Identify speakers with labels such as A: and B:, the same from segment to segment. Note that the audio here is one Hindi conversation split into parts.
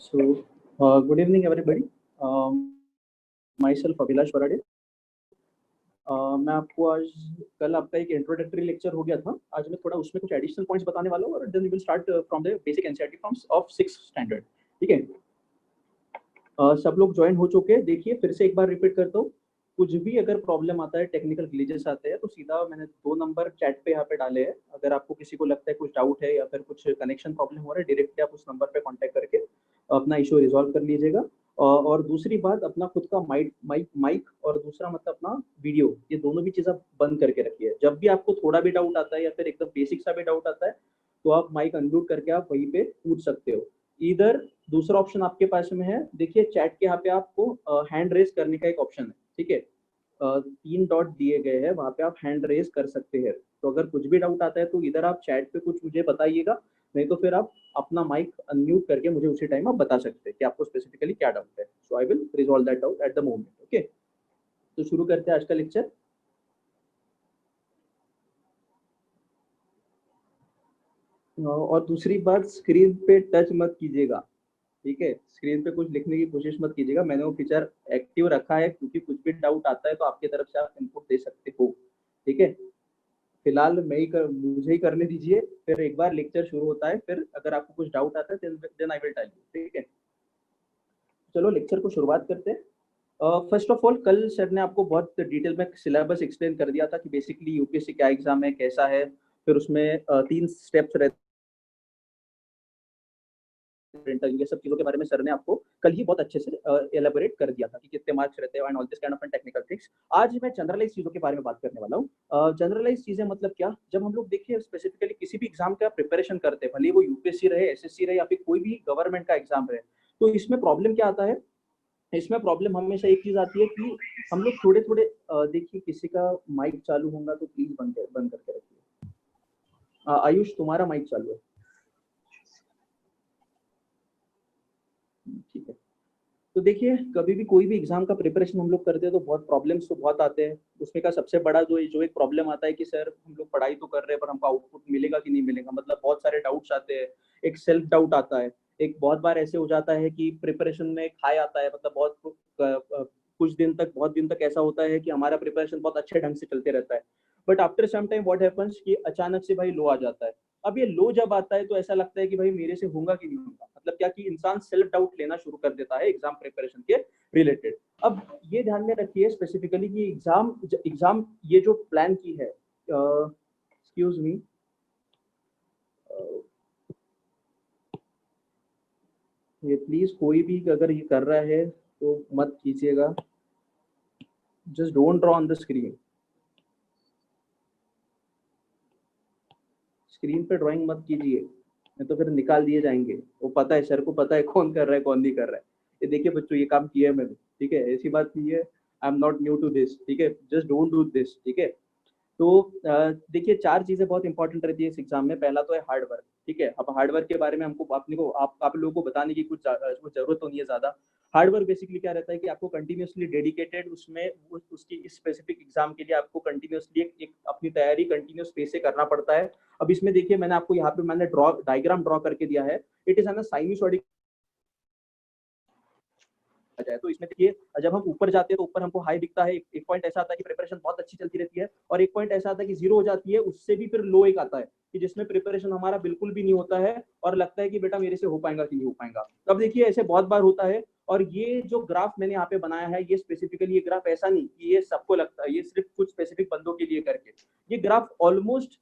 A: So, good evening, everybody. Myself Abhilash Varade. मैं आपको आज कल आपका एक इंट्रोडक्टरी लेक्चर हो गया था, आज मैं थोड़ा उसमें कुछ एडिशनल पॉइंट्स बताने वाला हूँ और then we will start from the basic NCERT from of 6th standard. ठीक है. सब लोग ज्वाइन हो चुके हैं. देखिए फिर से एक बार रिपीट करता हूँ, कुछ भी अगर प्रॉब्लम आता है, टेक्निकल ग्लिचेस आते हैं तो सीधा मैंने 2 नंबर चैट पे यहाँ पे डाले हैं. अगर आपको किसी को लगता है कुछ डाउट है या फिर कुछ कनेक्शन प्रॉब्लम हो रहा है, डायरेक्टली आप उस नंबर पे कांटेक्ट करके अपना इशू रिजॉल्व कर लीजिएगा. और दूसरी बात, अपना खुद का माइक और दूसरा मतलब अपना वीडियो, ये दोनों भी चीज़ आप बंद करके रखिए. जब भी आपको थोड़ा भी डाउट आता है या फिर एकदम बेसिक सा भी डाउट आता है तो आप माइक अनम्यूट करके आप वहीं पे पूछ सकते हो. इधर दूसरा ऑप्शन आपके पास में है, देखिए चैट के यहाँ पे आपको हैंड रेज करने का एक ऑप्शन है. ठीक है. 3 डॉट दिए गए हैं, वहाँ पे आप हैंड रेज कर सकते हैं. तो अगर कुछ भी डाउट आता है तो इधर आप चैट पे कुछ मुझे बताइएगा, नहीं तो फिर आप अपना माइक अनम्यूट करके मुझे उसी टाइम आप बता सकते हैं कि आपको स्पेसिफिकली क्या डाउट है. So I will resolve that doubt at the moment. Okay, तो शुरू करते हैं आज का लेक्चर. और दूसरी बात, स्क्रीन पे टच मत कीजिएगा. ठीक है, स्क्रीन पे कुछ लिखने की कोशिश मत कीजिएगा. मैंने वो फीचर एक्टिव रखा है क्योंकि कुछ भी डाउट आता है तो आपकी तरफ से आप इनपुट दे सकते हो. ठीक है. फिलहाल मुझे ही करने दीजिए, फिर एक बार लेक्चर शुरू होता है, फिर अगर आपको कुछ डाउट आता है then I will tell you. ठीक है, चलो लेक्चर को शुरुआत करते हैं. फर्स्ट ऑफ ऑल, कल सर ने आपको बहुत डिटेल में सिलेबस एक्सप्लेन कर दिया था कि बेसिकली यूपीएससी क्या एग्जाम है, कैसा है. फिर उसमें 3 स्टेप्स रहते, ये सब चीजों के बारे में सर ने आपको कल ही बहुत अच्छे से एलेबोरेट कर दिया था कि कितने मार्क्स रहते हैं and all this kind of technical tricks. आज मैं जनरलाइज चीजों के बारे में बात करने वाला हूँ. जनरलाइज चीजें मतलब क्या, जब हम लोग देखिए स्पेसिफिकली किसी भी एग्जाम का प्रिपरेशन करते हैं, भले वो यूपीएससी रहे, एसएससी रहे या फिर कोई भी गवर्नमेंट का एग्जाम रहे, तो इसमें प्रॉब्लम क्या आता है. इसमें प्रॉब्लम हमेशा एक चीज आती है कि हम लोग थोड़े थोड़े देखिए किसी का माइक चालू होगा तो प्लीज बंद करके रखिए. आयुष, तुम्हारा माइक चालू है. ठीक है. तो देखिए कभी भी कोई भी एग्जाम का प्रिपरेशन हम लोग करते हैं तो बहुत प्रॉब्लम्स तो बहुत आते हैं. उसमें का सबसे बड़ा जो एक प्रॉब्लम आता है कि सर हम लोग पढ़ाई तो कर रहे हैं पर हमको आउटपुट मिलेगा कि नहीं मिलेगा. मतलब बहुत सारे डाउट्स आते हैं. एक सेल्फ डाउट आता है. एक बहुत बार ऐसे हो जाता है कि प्रिपरेशन में एक हाई आता है, मतलब बहुत दिन तक ऐसा होता है कि हमारा प्रिपरेशन बहुत अच्छे ढंग से चलते रहता है. But after some time what happens कि अचानक से भाई लो आ जाता है. अब ये लो जब आता है तो ऐसा लगता है कि भाई मेरे से होगा कि नहीं होगा. मतलब क्या कि इंसान सेल्फ डाउट लेना शुरू कर देता है एग्जाम प्रिपरेशन के रिलेटेड. अब ये ध्यान में रखिए स्पेसिफिकली कि एग्जाम ये जो प्लान की है, एक्सक्यूज मी, ये प्लीज कोई भी अगर ये कर रहा है तो मत कीजिएगा. Just don't draw on the screen. Screen पे ड्राइंग मत कीजिए, नहीं तो फिर निकाल दिए जाएंगे. वो पता है, सर को पता है कौन कर रहा है कौन नहीं कर रहा है. ये देखिए बच्चों, ये काम किया है मैंने. ठीक है, ऐसी बात नहीं है. I am not new to this. ठीक है, जस्ट डोंट डू दिस. ठीक है. तो देखिए 4 चीजें बहुत इंपॉर्टेंट रहती है इस एग्जाम में. पहला तो है हार्ड वर्क. ठीक है, अब हार्ड वर्क के बारे में हमको अपने को आप लोगों को बताने की कुछ जरूरत तो नहीं है ज्यादा. हार्ड वर्क बेसिकली क्या रहता है कि आपको कंटिन्यूअसली डेडिकेटेड उसमें उसकी स्पेसिफिक एग्जाम के लिए आपको कंटिन्यूअसली एक अपनी तैयारी कंटिन्यूअस फेस से करना पड़ता है. अब इसमें देखिए मैंने आपको यहाँ पे मैंने डायग्राम ड्रॉ करके दिया है. इट इज एन साइनसॉइड जाए तो इसमें देखिए जब हम ऊपर जाते हैं तो ऊपर हमको हाई दिखता है. एक पॉइंट ऐसा आता है कि प्रिपरेशन बहुत अच्छी चलती रहती है, और एक पॉइंट ऐसा आता है कि जीरो हो जाती है. उससे भी फिर लो एक आता है कि जिसमें प्रिपरेशन हमारा बिल्कुल भी नहीं होता है और लगता है कि बेटा मेरे से हो पाएगा कि नहीं हो पाएगा. अब देखिए ऐसे बहुत बार होता है. और ये जो ग्राफ मैंने यहाँ पे बनाया है, ये स्पेसिफिकली ये ग्राफ ऐसा नहीं कि ये सबको लगता है, ये सिर्फ कुछ स्पेसिफिक बंदों के लिए करके. ये ग्राफ ऑलमोस्ट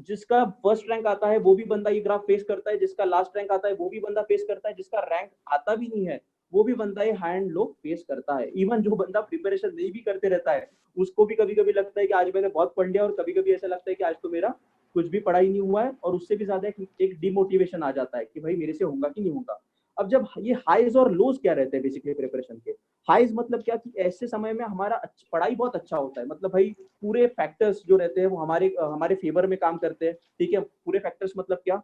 A: जिसका फर्स्ट रैंक आता है वो भी बंदा ये ग्राफ फेस करता है, जिसका लास्ट रैंक आता है वो भी बंदा फेस करता है, जिसका रैंक आता भी नहीं है वो भी बंदा ये हैंड लो फेस करता है. इवन जो बंदा प्रिपरेशन नहीं भी करते रहता है उसको भी कभी कभी लगता है कि आज मैंने बहुत पढ़ लिया, और कभी कभी ऐसा लगता है कि आज तो मेरा कुछ भी पढ़ाई नहीं हुआ है, और उससे भी ज्यादा एक डिमोटिवेशन आ जाता है कि भाई मेरे से होगा कि नहीं होगा. अब जब ये हाइज और लोज क्या रहते हैं बेसिकली प्रिपरेशन के. हाइज मतलब क्या कि ऐसे समय में हमारा पढ़ाई बहुत अच्छा होता है, मतलब भाई पूरे फैक्टर्स जो रहते हैं वो हमारे हमारे फेवर में काम करते हैं. ठीक है, पूरे फैक्टर्स मतलब क्या,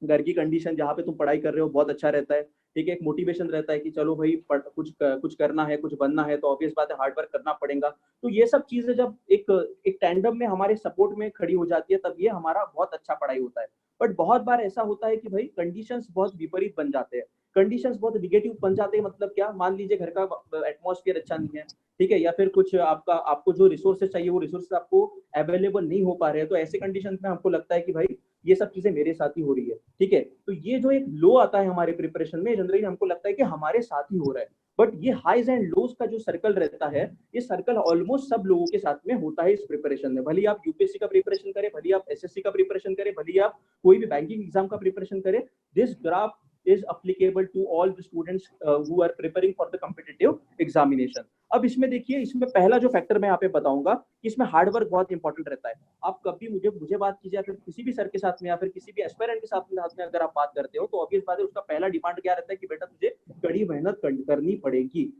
A: घर की कंडीशन जहाँ पे तुम पढ़ाई कर रहे हो बहुत अच्छा रहता है. ठीक है, एक मोटिवेशन रहता है कि चलो भाई कुछ करना है, कुछ बनना है, तो ऑब्वियस बात है हार्ड वर्क करना पड़ेगा. तो ये सब चीजें जब एक टैंडम में हमारे सपोर्ट में खड़ी हो जाती है तब ये हमारा बहुत अच्छा पढ़ाई होता है. बट बहुत बार ऐसा होता है कि भाई कंडीशंस बहुत विपरीत बन जाते हैं. कंडीशंस बहुत निगेटिव बन जाते हैं, मतलब क्या, मान लीजिए घर का एटमॉस्फेयर अच्छा नहीं है, ठीक है, या फिर कुछ आपको जो रिसोर्सेज चाहिए वो रिसोर्सेज आपको अवेलेबल नहीं हो पा रहे हैं, तो ऐसे कंडीशन में हमको लगता है कि भाई ये सब चीजें मेरे साथ ही हो रही है, ठीक है। तो ये जो एक लो आता है हमारे प्रिपरेशन में, जनरली हमको लगता है कि हमारे साथ ही हो रहा है, बट ये हाइज एंड लोज का जो सर्कल रहता है, ये सर्कल ऑलमोस्ट सब लोगों के साथ में होता है इस प्रिपरेशन में। भले आप यूपीएससी का प्रिपरेशन करें, भले आप एसएससी का प्रिपरेशन करें, भले आप कोई भी बैंकिंग एग्जाम का प्रिपरेशन करें, this graph is applicable to all the students who are preparing for the competitive examination. अब इसमें देखिए, इसमें पहला जो फैक्टर मैं यहाँ पे बताऊंगा कि इसमें हार्डवर्क बहुत इंपॉर्टेंट रहता है। आप कभी मुझे बात कीजिए, फिर किसी भी सर के साथ में या फिर किसी भी एस्पायरेंट के साथ में अगर आप बात करते हो, तो ऑब्वियस बात है उसका पहला डिमांड क्या रहता है कि बेटा तुझे कड़ी मेहनत करनी पड़ेगी।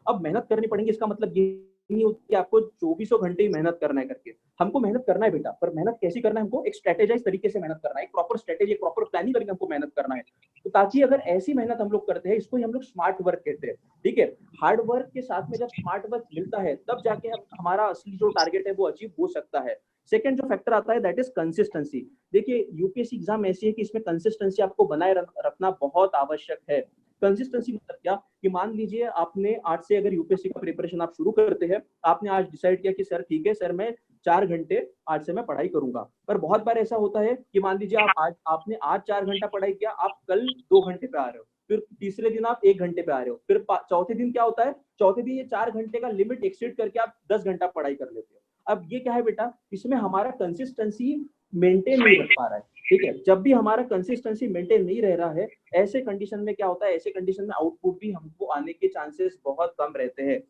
A: अब मेहनत करनी पड़ेगी इसका मतलब ये नहीं होता कि आपको 24 घंटे ही मेहनत करना है करके। हमको मेहनत करना है बेटा, पर मेहनत कैसी करना है, हमको एक स्ट्रेटेजाइज तरीके से मेहनत करना है, एक प्रॉपर स्ट्रेटेजी, एक प्रॉपर प्लानिंग करके हमको मेहनत करना है। तो ताकि अगर ऐसी मेहनत हम लोग करते हैं, इसको ही हम लोग स्मार्ट वर्क कहते हैं, ठीक है। हार्ड वर्क के साथ में जब स्मार्ट वर्क मिलता है, तब जाके हमारा असली जो टारगेट है वो अचीव हो सकता है। सेकंड जो फैक्टर आता है दैट इज कंसिस्टेंसी। देखिए यूपीएससी एग्जाम ऐसी है कि इसमें कंसिस्टेंसी आपको बनाए रखना बहुत आवश्यक है। कंसिस्टेंसी मतलब क्या, कि मान लीजिए आपने आज से अगर यूपीएससी का प्रिपरेशन आप शुरू करते हैं, आपने आज डिसाइड किया कि सर ठीक है सर, मैं 4 घंटे आज से मैं पढ़ाई करूंगा, पर बहुत बार ऐसा होता है कि मान लीजिए आपने आज 4 घंटा पढ़ाई किया, आप कल 2 घंटे पे आ रहे हो, फिर तीसरे दिन आप 1 घंटे पे आ रहे हो, फिर चौथे दिन क्या होता है, चौथे दिन ये 4 घंटे का लिमिट एक्सीड करके आप 10 घंटा पढ़ाई कर लेते हो। अब ये क्या है बेटा, इसमें हमारा कंसिस्टेंसी मेंटेन नहीं रख पा रहा है, ठीक है। जब भी हमारा कंसिस्टेंसी मेंटेन नहीं रह रहा है, ऐसे कंडीशन में क्या होता है, ऐसे कंडीशन में आउटपुट भी हमको आने के चांसेस बहुत कम रहते हैं।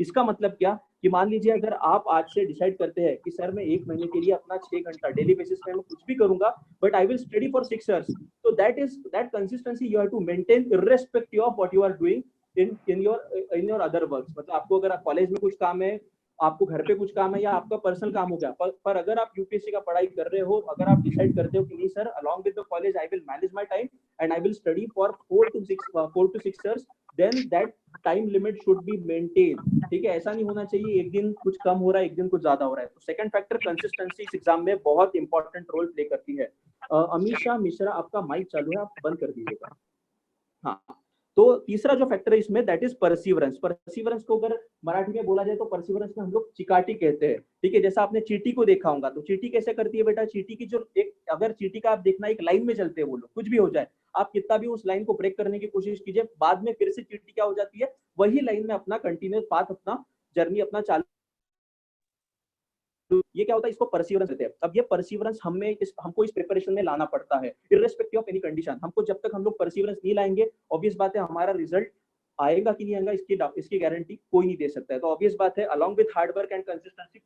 A: इसका मतलब क्या, कि मान लीजिए अगर आप आज से डिसाइड करते हैं कि सर मैं 1 महीने के लिए अपना 6 घंटा डेली बेसिस पे मैं कुछ भी करूंगा, but I will study for 6 hours, तो that consistency you have to maintain irrespective of what you are doing in your other works. मतलब आपको अगर कॉलेज में कुछ काम है, आपको घर पे कुछ काम है, या आपका पर्सनल काम हो गया, पर अगर आप यूपीएससी का पढ़ाई कर रहे हो, अगर आप डिसाइड करते हो कि नहीं sir, along with the college I will manage my time and I will study for 4 to 6 hours, then that time limit should be maintain, ठीक है। ऐसा नहीं होना चाहिए एक दिन कुछ कम हो रहा है, एक दिन कुछ ज्यादा हो रहा है। तो सेकंड फैक्टर कंसिस्टेंसी इस एग्जाम में बहुत इंपॉर्टेंट रोल प्ले करती है। अमीषा मिश्रा, आपका माइक चालू है, आप बंद कर दीजिएगा। हाँ, तो तीसरा जो फैक्टर है इसमें दैट इज परसिवरेंस। परसिवरेंस को अगर मराठी में बोला जाए तो परसिवरेंस में हम लोग चिकाटी कहते हैं, ठीक है। जैसा आपने चींटी को देखा होगा, तो चींटी कैसे करती है बेटा, चींटी की जो एक, अगर चींटी का आप देखना एक लाइन में चलते हैं वो लोग, कुछ भी हो जाए, आप कितना भी उस लाइन को ब्रेक करने की कोशिश कीजिए, बाद में फिर से चींटी क्या हो जाती है, वही लाइन में अपना कंटिन्यूस पाथ, अपना जर्नी अपना चालू। तो ये क्या होता है, इसको परसिवरेंस देते हैं। अब ये परसिवरेंस हमको इस प्रिपरेशन में लाना पड़ता है, इर्रेस्पेक्टिव ऑफ एनी कंडीशन। हमको जब तक हम लोग परसिवरेंस नहीं लाएंगे, ऑब्वियस बात है हमारा रिजल्ट आएगा कि नहीं आएगा इसकी गारंटी कोई नहीं दे सकता है। तो ऑब्वियस बात है, along with hard work and consistency,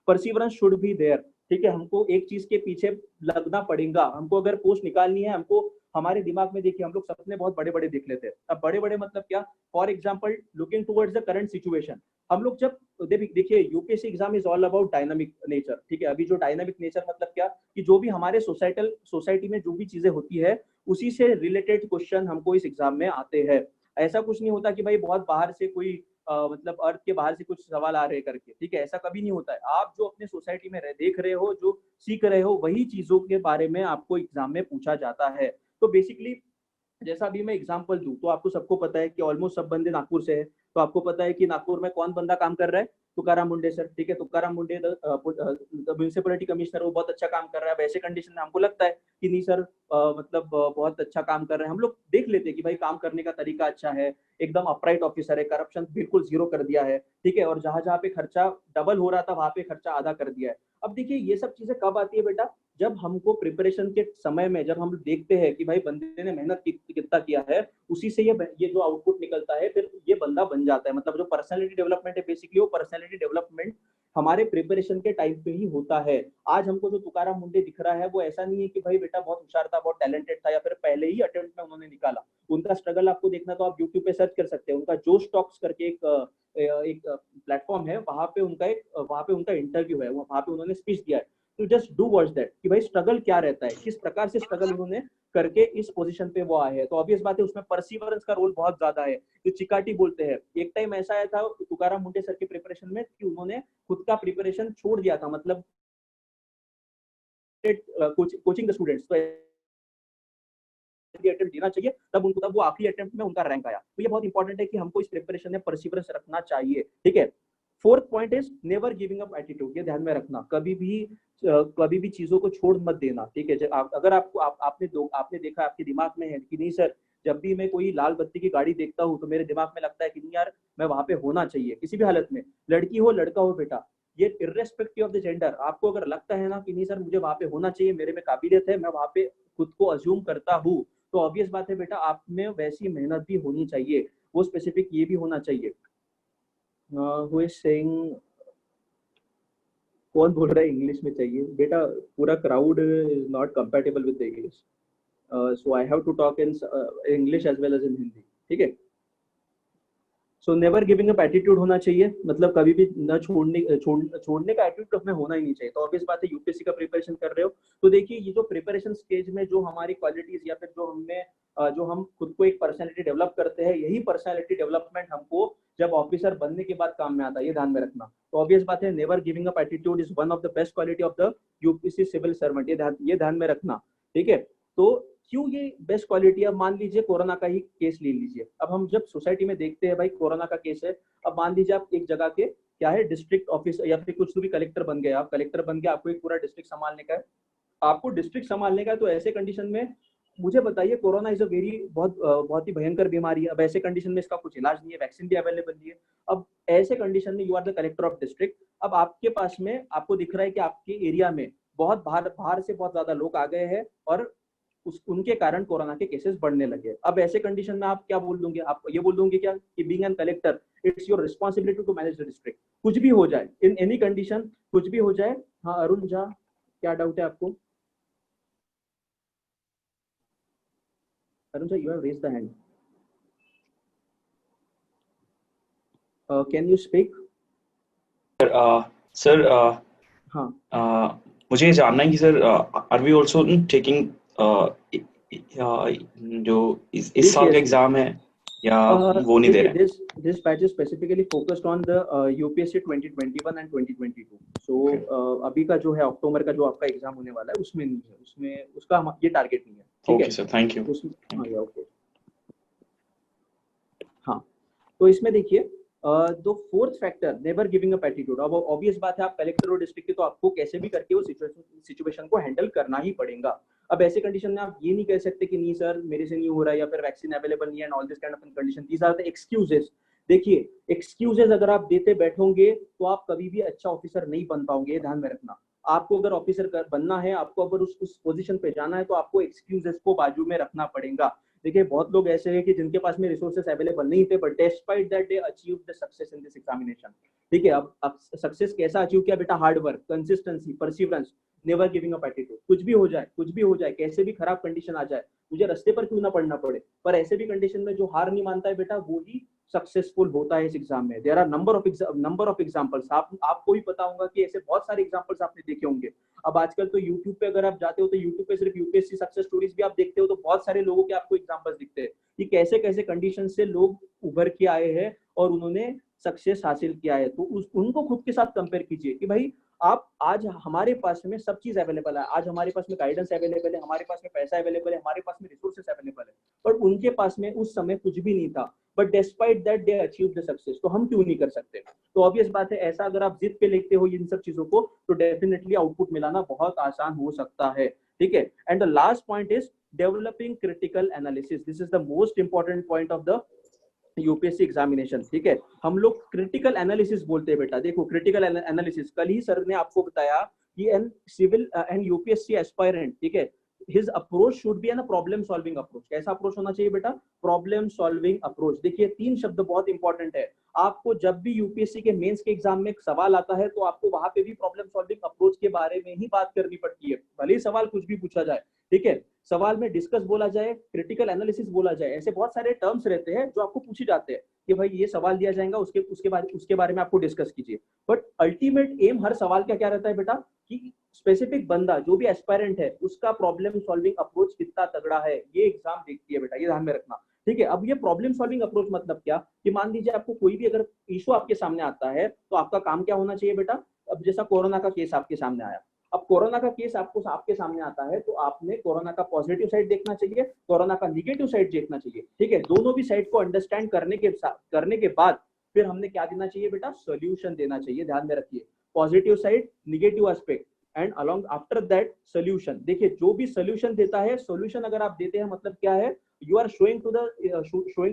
A: perseverance should be there, ठीक है। हमको एक चीज के पीछे लगना पड़ेगा। हमको अगर पोस्ट निकालनी है, हमको हमारे दिमाग में देखिए, हम लोग सपने बहुत बड़े बड़े देख लेते हैं। अब बड़े बड़े मतलब क्या, for example looking towards the current situation, हम लोग जब देखिए UPSC exam is all about dynamic nature, ठीक है। अभी जो डायनामिक नेचर मतलब क्या, कि जो भी हमारे सोसाइटी में जो भी चीजें होती है, उसी से रिलेटेड क्वेश्चन हमको इस एग्जाम में आते हैं। ऐसा कुछ नहीं होता कि भाई बहुत बाहर से कोई मतलब अर्थ के बाहर से कुछ सवाल आ रहे करके, ठीक है, ऐसा कभी नहीं होता है। आप जो अपने सोसाइटी में देख रहे हो, जो सीख रहे हो, वही चीजों के बारे में आपको एग्जाम में पूछा जाता है। तो बेसिकली जैसा अभी मैं एग्जांपल दूं, तो आपको सबको पता है कि ऑलमोस्ट सब बंदे नागपुर से है, तो आपको पता है कि नागपुर में कौन बंदा काम कर रहा है, तुकाराम मुंडे सर, ठीक है। तुकाराम मुंडे म्यूनिसिपैलिटी कमिश्नर, वो बहुत अच्छा काम कर रहा है। वैसे कंडीशन में हमको लगता है कि नहीं सर, मतलब बहुत अच्छा काम कर रहे हैं। हम लोग देख लेते हैं कि भाई काम करने का तरीका अच्छा है, एकदम अपराइट ऑफिसर है, करप्शन बिल्कुल जीरो कर दिया है, ठीक है। और जहां जहां पे खर्चा डबल हो रहा था, वहां पे खर्चा आधा कर दिया है। अब देखिए ये सब चीजें कब आती है बेटा, जब हमको प्रिपरेशन के समय में जब हम देखते हैं कि भाई बंदे ने मेहनत कितना किया है, उसी से ये जो आउटपुट निकलता है, फिर ये बंदा बन जाता है। मतलब जो पर्सनैलिटी डेवलपमेंट है, बेसिकली वो पर्सनैलिटी डेवलपमेंट हमारे प्रिपरेशन के टाइम पे ही होता है। आज हमको जो तुकाराम मुंडे दिख रहा है, वो ऐसा नहीं है कि भाई बेटा बहुत होशियार था, बहुत टैलेंटेड था, या फिर पहले ही अटेम्प्ट में उन्होंने निकाला। उनका स्ट्रगल आपको देखना तो आप यूट्यूब पे सर्च कर सकते हैं। उनका जो स्टॉक्स करके एक प्लेटफॉर्म है, वहां पे उनका इंटरव्यू है, वहां पे उन्होंने स्पीच दिया है। तो जस्ट डू वॉच दैट कि भाई स्ट्रगल क्या रहता है, किस प्रकार से स्ट्रगल उन्होंने करके इस पोजीशन पे वो आए हैं। तो ऑब्वियस बात है उसमें परसिवरेंस का रोल बहुत ज्यादा है, जो चिकाटी बोलते हैं। एक टाइम ऐसा आया था तुकाराम मुंडे सर के प्रिपरेशन में कि उन्होंने खुद का प्रिपरेशन छोड़ दिया था, मतलब कोचिंग द स्टूडेंट्स। तो अटेम्प्ट देना चाहिए, तब वो आखिरी अटेम्प्ट में उनका रैंक आया। तो ये बहुत इंपॉर्टेंट है कि हमको इस प्रिपरेशन में परसिवरेंस रखना चाहिए, ठीक है। Fourth point is never giving up attitude, ये ध्यान में रखना, कभी भी चीजों को छोड़ मत देना, ठीक है। अगर आपने देखा, आपके दिमाग में है कि नहीं सर, जब भी मैं कोई लाल बत्ती की गाड़ी देखता हूँ तो मेरे दिमाग में लगता है कि नहीं यार, मैं वहां पे होना चाहिए किसी भी हालत में, लड़की हो लड़का हो बेटा, ये इर्रेस्पेक्टिव ऑफ द जेंडर, आपको अगर लगता है ना कि नहीं सर मुझे वहां पे होना चाहिए, मेरे में काबिलियत है, मैं वहां पे खुद को अज्यूम करता हूँ, तो ऑब्वियस बात है बेटा, आप में वैसी मेहनत भी होनी चाहिए, वो स्पेसिफिक ये भी होना चाहिए। हु इज सेइंग, कौन बोल रहा है इंग्लिश में चाहिए बेटा, पूरा crowd is not compatible with English, so I have to talk in English as well as in Hindi, ठीक है। So never giving up attitude होना चाहिए, मतलब कभी भी न छोड़ने का एटीट्यूड हमें होना ही नहीं चाहिए। तो ऑब्वियस बात है, यूपीएससी का प्रिपरेशन कर रहे हो तो देखिए, ये जो प्रिपरेशन स्टेज में जो हमारी क्वालिटीज या फिर जो हम खुद को एक पर्सनैलिटी डेवलप करते हैं, यही पर्सनैलिटी डेवलपमेंट हमको जब ऑफिसर बनने के बाद काम में आता है, ये ध्यान में रखना। तो ऑब्वियस बात है, never giving up attitude is one of the best quality of the UPSC civil servant, ये ध्यान में रखना, ठीक है। तो क्यों ये बेस्ट क्वालिटी? अब मान लीजिए कोरोना का ही केस ले लीजिए, अब हम जब सोसाइटी में देखते हैं भाई कोरोना का केस है, अब मान लीजिए आप एक जगह के क्या है डिस्ट्रिक्ट ऑफिस या फिर कुछ तो भी कलेक्टर बन गए, आप कलेक्टर बन गए, आपको एक पूरा डिस्ट्रिक्ट संभालने का है, आपको डिस्ट्रिक्ट संभालने का है, तो ऐसे कंडीशन में मुझे बताइए, कोरोना इज अ वेरी बहुत ही भयंकर बीमारी है। अब ऐसे कंडीशन में इसका कुछ इलाज नहीं है, वैक्सीन भी अवेलेबल नहीं है। अब ऐसे कंडीशन में you are the collector of district, अब आपके पास में आपको दिख रहा है कि आपके एरिया में बहुत बाहर से बहुत ज्यादा लोग आ गए हैं और उनके कारण कोरोना के केसेस बढ़ने लगे। अब ऐसे कंडीशन में आप क्या बोल दोगे? आप ये बोल दोगे क्या कि being an collector it's your responsibility to manage the district, कुछ भी हो जाए, इन एनी कंडीशन कुछ भी हो जाए। हाँ अरुण झा, क्या डाउट है आपको? Arun Jha, you have raised the hand, can you speak?
B: Sir
A: हाँ,
B: मुझे जानना है कि sir are we also taking जो इस साल का एग्जाम है या वो नहीं दे रहे हैं?
A: this batch is specifically focused on the UPSC 2021 and 2022. So अभी का जो है अक्टूबर का जो आपका एग्जाम होने वाला है उसमें नहीं है, उसमें उसका ये टारगेट नहीं है, ठीक है।
B: Okay sir, thank you.
A: हाँ ओके, हाँ। तो इसमें देखिए तो fourth factor never giving up attitude. अब ऑब्वियस बात है, आप कलेक्टर और डिस्ट्रिक्ट के, तो आपको कैसे भी करके वो सिचुएशन को हैंडल करना ही पड़ेगा। अब ऐसे कंडीशन में आप ये नहीं कह सकते कि नहीं सर मेरे से नहीं हो रहा है या फिर वैक्सीन अवेलेबल नहीं है and all this kind of condition, these are the excuses. देखिए, एक्सक्यूजेस अगर आप देते बैठोगे तो आप कभी भी अच्छा ऑफिसर नहीं बन पाओगे, ये ध्यान में रखना। आपको अगर ऑफिसर बनना है, आपको अगर उस पोजीशन पे जाना है, तो आपको एक्सक्यूजेस को बाजू में रखना पड़ेगा। देखिए, बहुत लोग ऐसे हैं कि जिनके पास में रिसोर्सेस अवेलेबल नहीं थे, but despite that they achieve the success in this examination, ठीक है। अब सक्सेस कैसा अचीव किया बेटा? Hard work, consistency, perseverance, never giving up attitude. कुछ भी हो जाए, कैसे भी खराब कंडीशन आ जाए, मुझे रास्ते पर क्यों ना पड़ना पड़े, पर ऐसे भी कंडीशन में जो हार नहीं मानता है बेटा, वो ही सक्सेसफुल होता है इस एग्जाम में। There are number of examples, आपको भी पता होगा कि ऐसे बहुत सारे एग्जांपल्स आपने देखे होंगे। अब आजकल तो यूट्यूब पे अगर आप जाते हो तो यूट्यूब पे सिर्फ यूपीएससी सक्सेस स्टोरीज भी आप देखते हो, तो बहुत सारे लोगों के आपको एग्जांपल्स दिखते हैं कि कैसे कैसे कंडीशन से लोग उभर के आए हैं और उन्होंने सक्सेस हासिल किया है। तो उनको खुद के साथ कंपेयर कीजिए कि भाई आप आज हमारे पास में सब चीज अवेलेबल है, आज हमारे पास में गाइडेंस अवेलेबल है, हमारे पास में पैसा अवेलेबल है, हमारे पास में रिसोर्सेस अवेलेबल है, पर उनके पास में उस समय कुछ भी नहीं था, but despite that they achieve the success. तो हम क्यों नहीं कर सकते? तो ऑब्वियस बात है, ऐसा अगर आप जिद पे लेते हो इन सब चीजों को, तो डेफिनेटली आउटपुट मिलाना बहुत आसान हो सकता है, ठीक है। And the last point is developing critical analysis. This is the most important point of the UPSC examination, ठीक है। हम लोग क्रिटिकल एनालिसिस बोलते हैं बेटा। देखो, क्रिटिकल एनालिसिस, कल ही सर ने आपको बताया कि an civil and UPSC aspirant, ठीक है, his approach should be an problem solving approach. कैसा अप्रोच होना चाहिए बेटा? Problem solving approach. देखिए, 3 शब्द बहुत इंपॉर्टेंट है। आपको जब भी यूपीएससी के मेंस के एग्जाम में एक सवाल आता है, तो आपको वहां पे भी प्रॉब्लम सॉल्विंग अप्रोच के बारे में ही बात करनी पड़ती है, भले ही सवाल कुछ भी पूछा जाए, ठीक है। सवाल में डिस्कस बोला जाए, क्रिटिकल एनालिसिस बोला जाए, ऐसे बहुत सारे टर्म्स रहते हैं जो आपको पूछे जाते हैं कि भाई ये सवाल दिया जाएगा, उसके बारे में आपको डिस्कस कीजिए। बट अल्टीमेट एम हर सवाल का क्या रहता है बेटा? कि स्पेसिफिक बंदा जो भी एस्पायरेंट है, उसका प्रॉब्लम सॉल्विंग अप्रोच कितना तगड़ा है, ये एग्जाम देखती है बेटा, ये ध्यान में रखना, ठीक है। अब ये प्रॉब्लम सॉल्विंग अप्रोच मतलब क्या? कि मान लीजिए आपको कोई भी अगर इशू आपके सामने आता है, तो आपका काम क्या होना चाहिए बेटा? अब जैसा कोरोना का केस आपके सामने आया, अब कोरोना का केस आपको आपके सामने आता है तो आपने कोरोना का पॉजिटिव साइड देखना चाहिए, कोरोना का निगेटिव साइड देखना चाहिए, ठीक है। दोनों भी साइड को अंडरस्टैंड करने के बाद फिर हमने क्या देना चाहिए बेटा, सोल्यूशन देना चाहिए। ध्यान में रखिए, positive side, negative aspect and along after that solution. देखिए जो भी सोल्यूशन देता है, सोल्यूशन अगर आप देते हैं मतलब क्या है, you are showing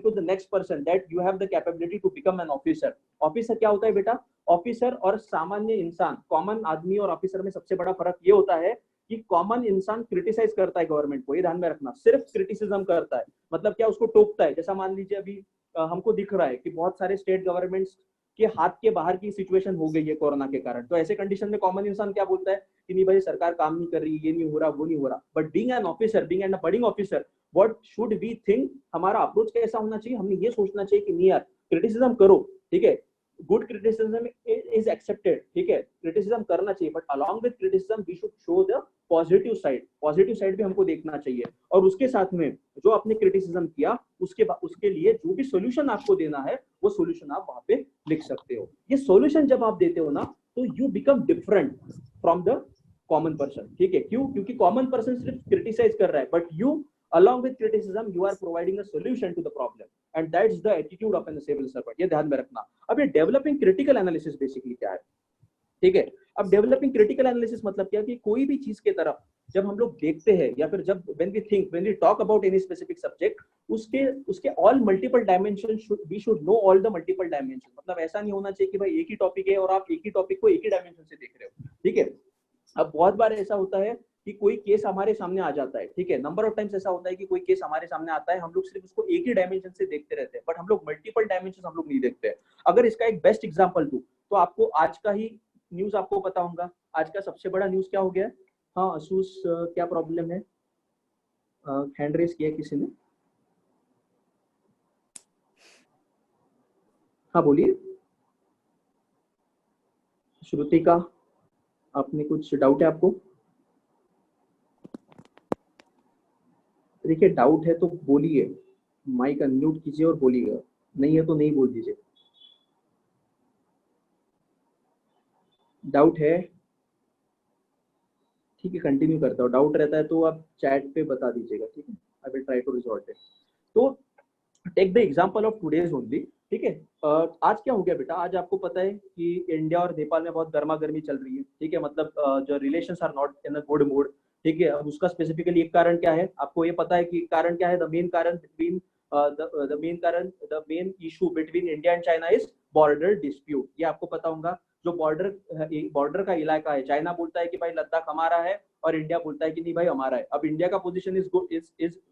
A: to the next person that you have the capability to become an officer। Officer क्या होता है बेटा, ऑफिसर और सामान्य इंसान, कॉमन आदमी और ऑफिसर में सबसे बड़ा फर्क ये होता है कि कॉमन इंसान क्रिटिसाइज करता है गवर्नमेंट को, ये ध्यान में रखना, सिर्फ क्रिटिसिज्म करता है। मतलब क्या, उसको टोकता है। जैसा मान लीजिए अभी हमको दिख रहा है कि बहुत सारे स्टेट गवर्नमेंट्स के हाथ के बाहर की सिचुएशन हो गई है कोरोना के कारण, तो ऐसे कंडीशन में कॉमन इंसान क्या बोलता है कि नहीं भाई सरकार काम नहीं कर रही, ये नहीं हो रहा, वो नहीं हो रहा। But being an officer, being an budding officer, what should we think, हमारा अप्रोच कैसा होना चाहिए, हमने ये सोचना चाहिए कि नहीं यार क्रिटिसिज्म करो, ठीक है, गुड क्रिटिसिज्म इज एक्सेप्टेड, ठीक है, क्रिटिसिज्म करना चाहिए, but along with criticism we should show the positive side, positive side भी हमको देखना चाहिए। और उसके साथ में जो आपने क्रिटिसिज्म किया उसके लिए जो भी सोल्यूशन आपको देना है वो सोल्यूशन आप वहां पे लिख सकते हो। ये सोल्यूशन जब आप देते हो ना तो you become different from the common person, ठीक है। क्यों? क्योंकि कॉमन पर्सन सिर्फ क्रिटिसाइज कर रहा है, but you along with criticism you are providing a solution to the problem and that's the attitude of an civil servant। ये ध्यान में रखना। अब ये डेवलपिंग क्रिटिकल एनालिसिस बेसिकली क्या है, ठीक है। अब डेवलपिंग क्रिटिकल एनालिसिस मतलब क्या, कि कोई भी चीज के तरफ जब हम लोग देखते हैं या फिर जब when we talk about any specific subject, उसके all multiple dimensions we should know all the multiple dimensions। मतलब ऐसा नहीं होना चाहिए कि भाई एक ही टॉपिक है और आप एक ही टॉपिक को एक ही डायमेंशन से देख रहे हो, ठीक है। अब बहुत बार ऐसा होता है कि कोई केस हमारे सामने आ जाता है, ठीक है, नंबर ऑफ टाइम्स ऐसा होता है कि कोई केस हमारे सामने आता है, हम लोग सिर्फ उसको एक ही डायमेंशन से देखते रहते हैं, बट हम लोग मल्टीपल डायमेंशन हम लोग नहीं देखते हैं। अगर इसका एक बेस्ट एग्जांपल दूं तो आपको आज का ही न्यूज आपको पता होगा, आज का सबसे बड़ा न्यूज क्या हो गया है। हाँ असूस क्या प्रॉब्लम है, हैंड रेस किया किसी ने, हाँ बोलिए श्रुतिका, आपने कुछ डाउट है आपको? देखिए डाउट है तो बोलिए, माइक अनम्यूट कीजिए और बोलिएगा, नहीं है तो नहीं बोल दीजिए। डाउट है, ठीक है कंटिन्यू करता हूँ। डाउट रहता है तो आप चैट पे बता दीजिएगा, ठीक है, I will try to resolve it. तो take the example of today's only, ठीक है। आज क्या हो गया बेटा, आज आपको पता है कि इंडिया और नेपाल में बहुत गर्मा गर्मी चल रही है, ठीक है, मतलब जो relations are not in a good mood, ठीक है। अब उसका स्पेसिफिकली एक कारण क्या है, आपको ये पता है कि कारण क्या है, द मेन कारण between the main issue between India and China is border dispute. ये आपको पता होगा। जो बॉर्डर का इलाका है, चाइना बोलता है कि भाई लद्दाख हमारा है और इंडिया बोलता है कि नहीं भाई हमारा है। अब इंडिया का position is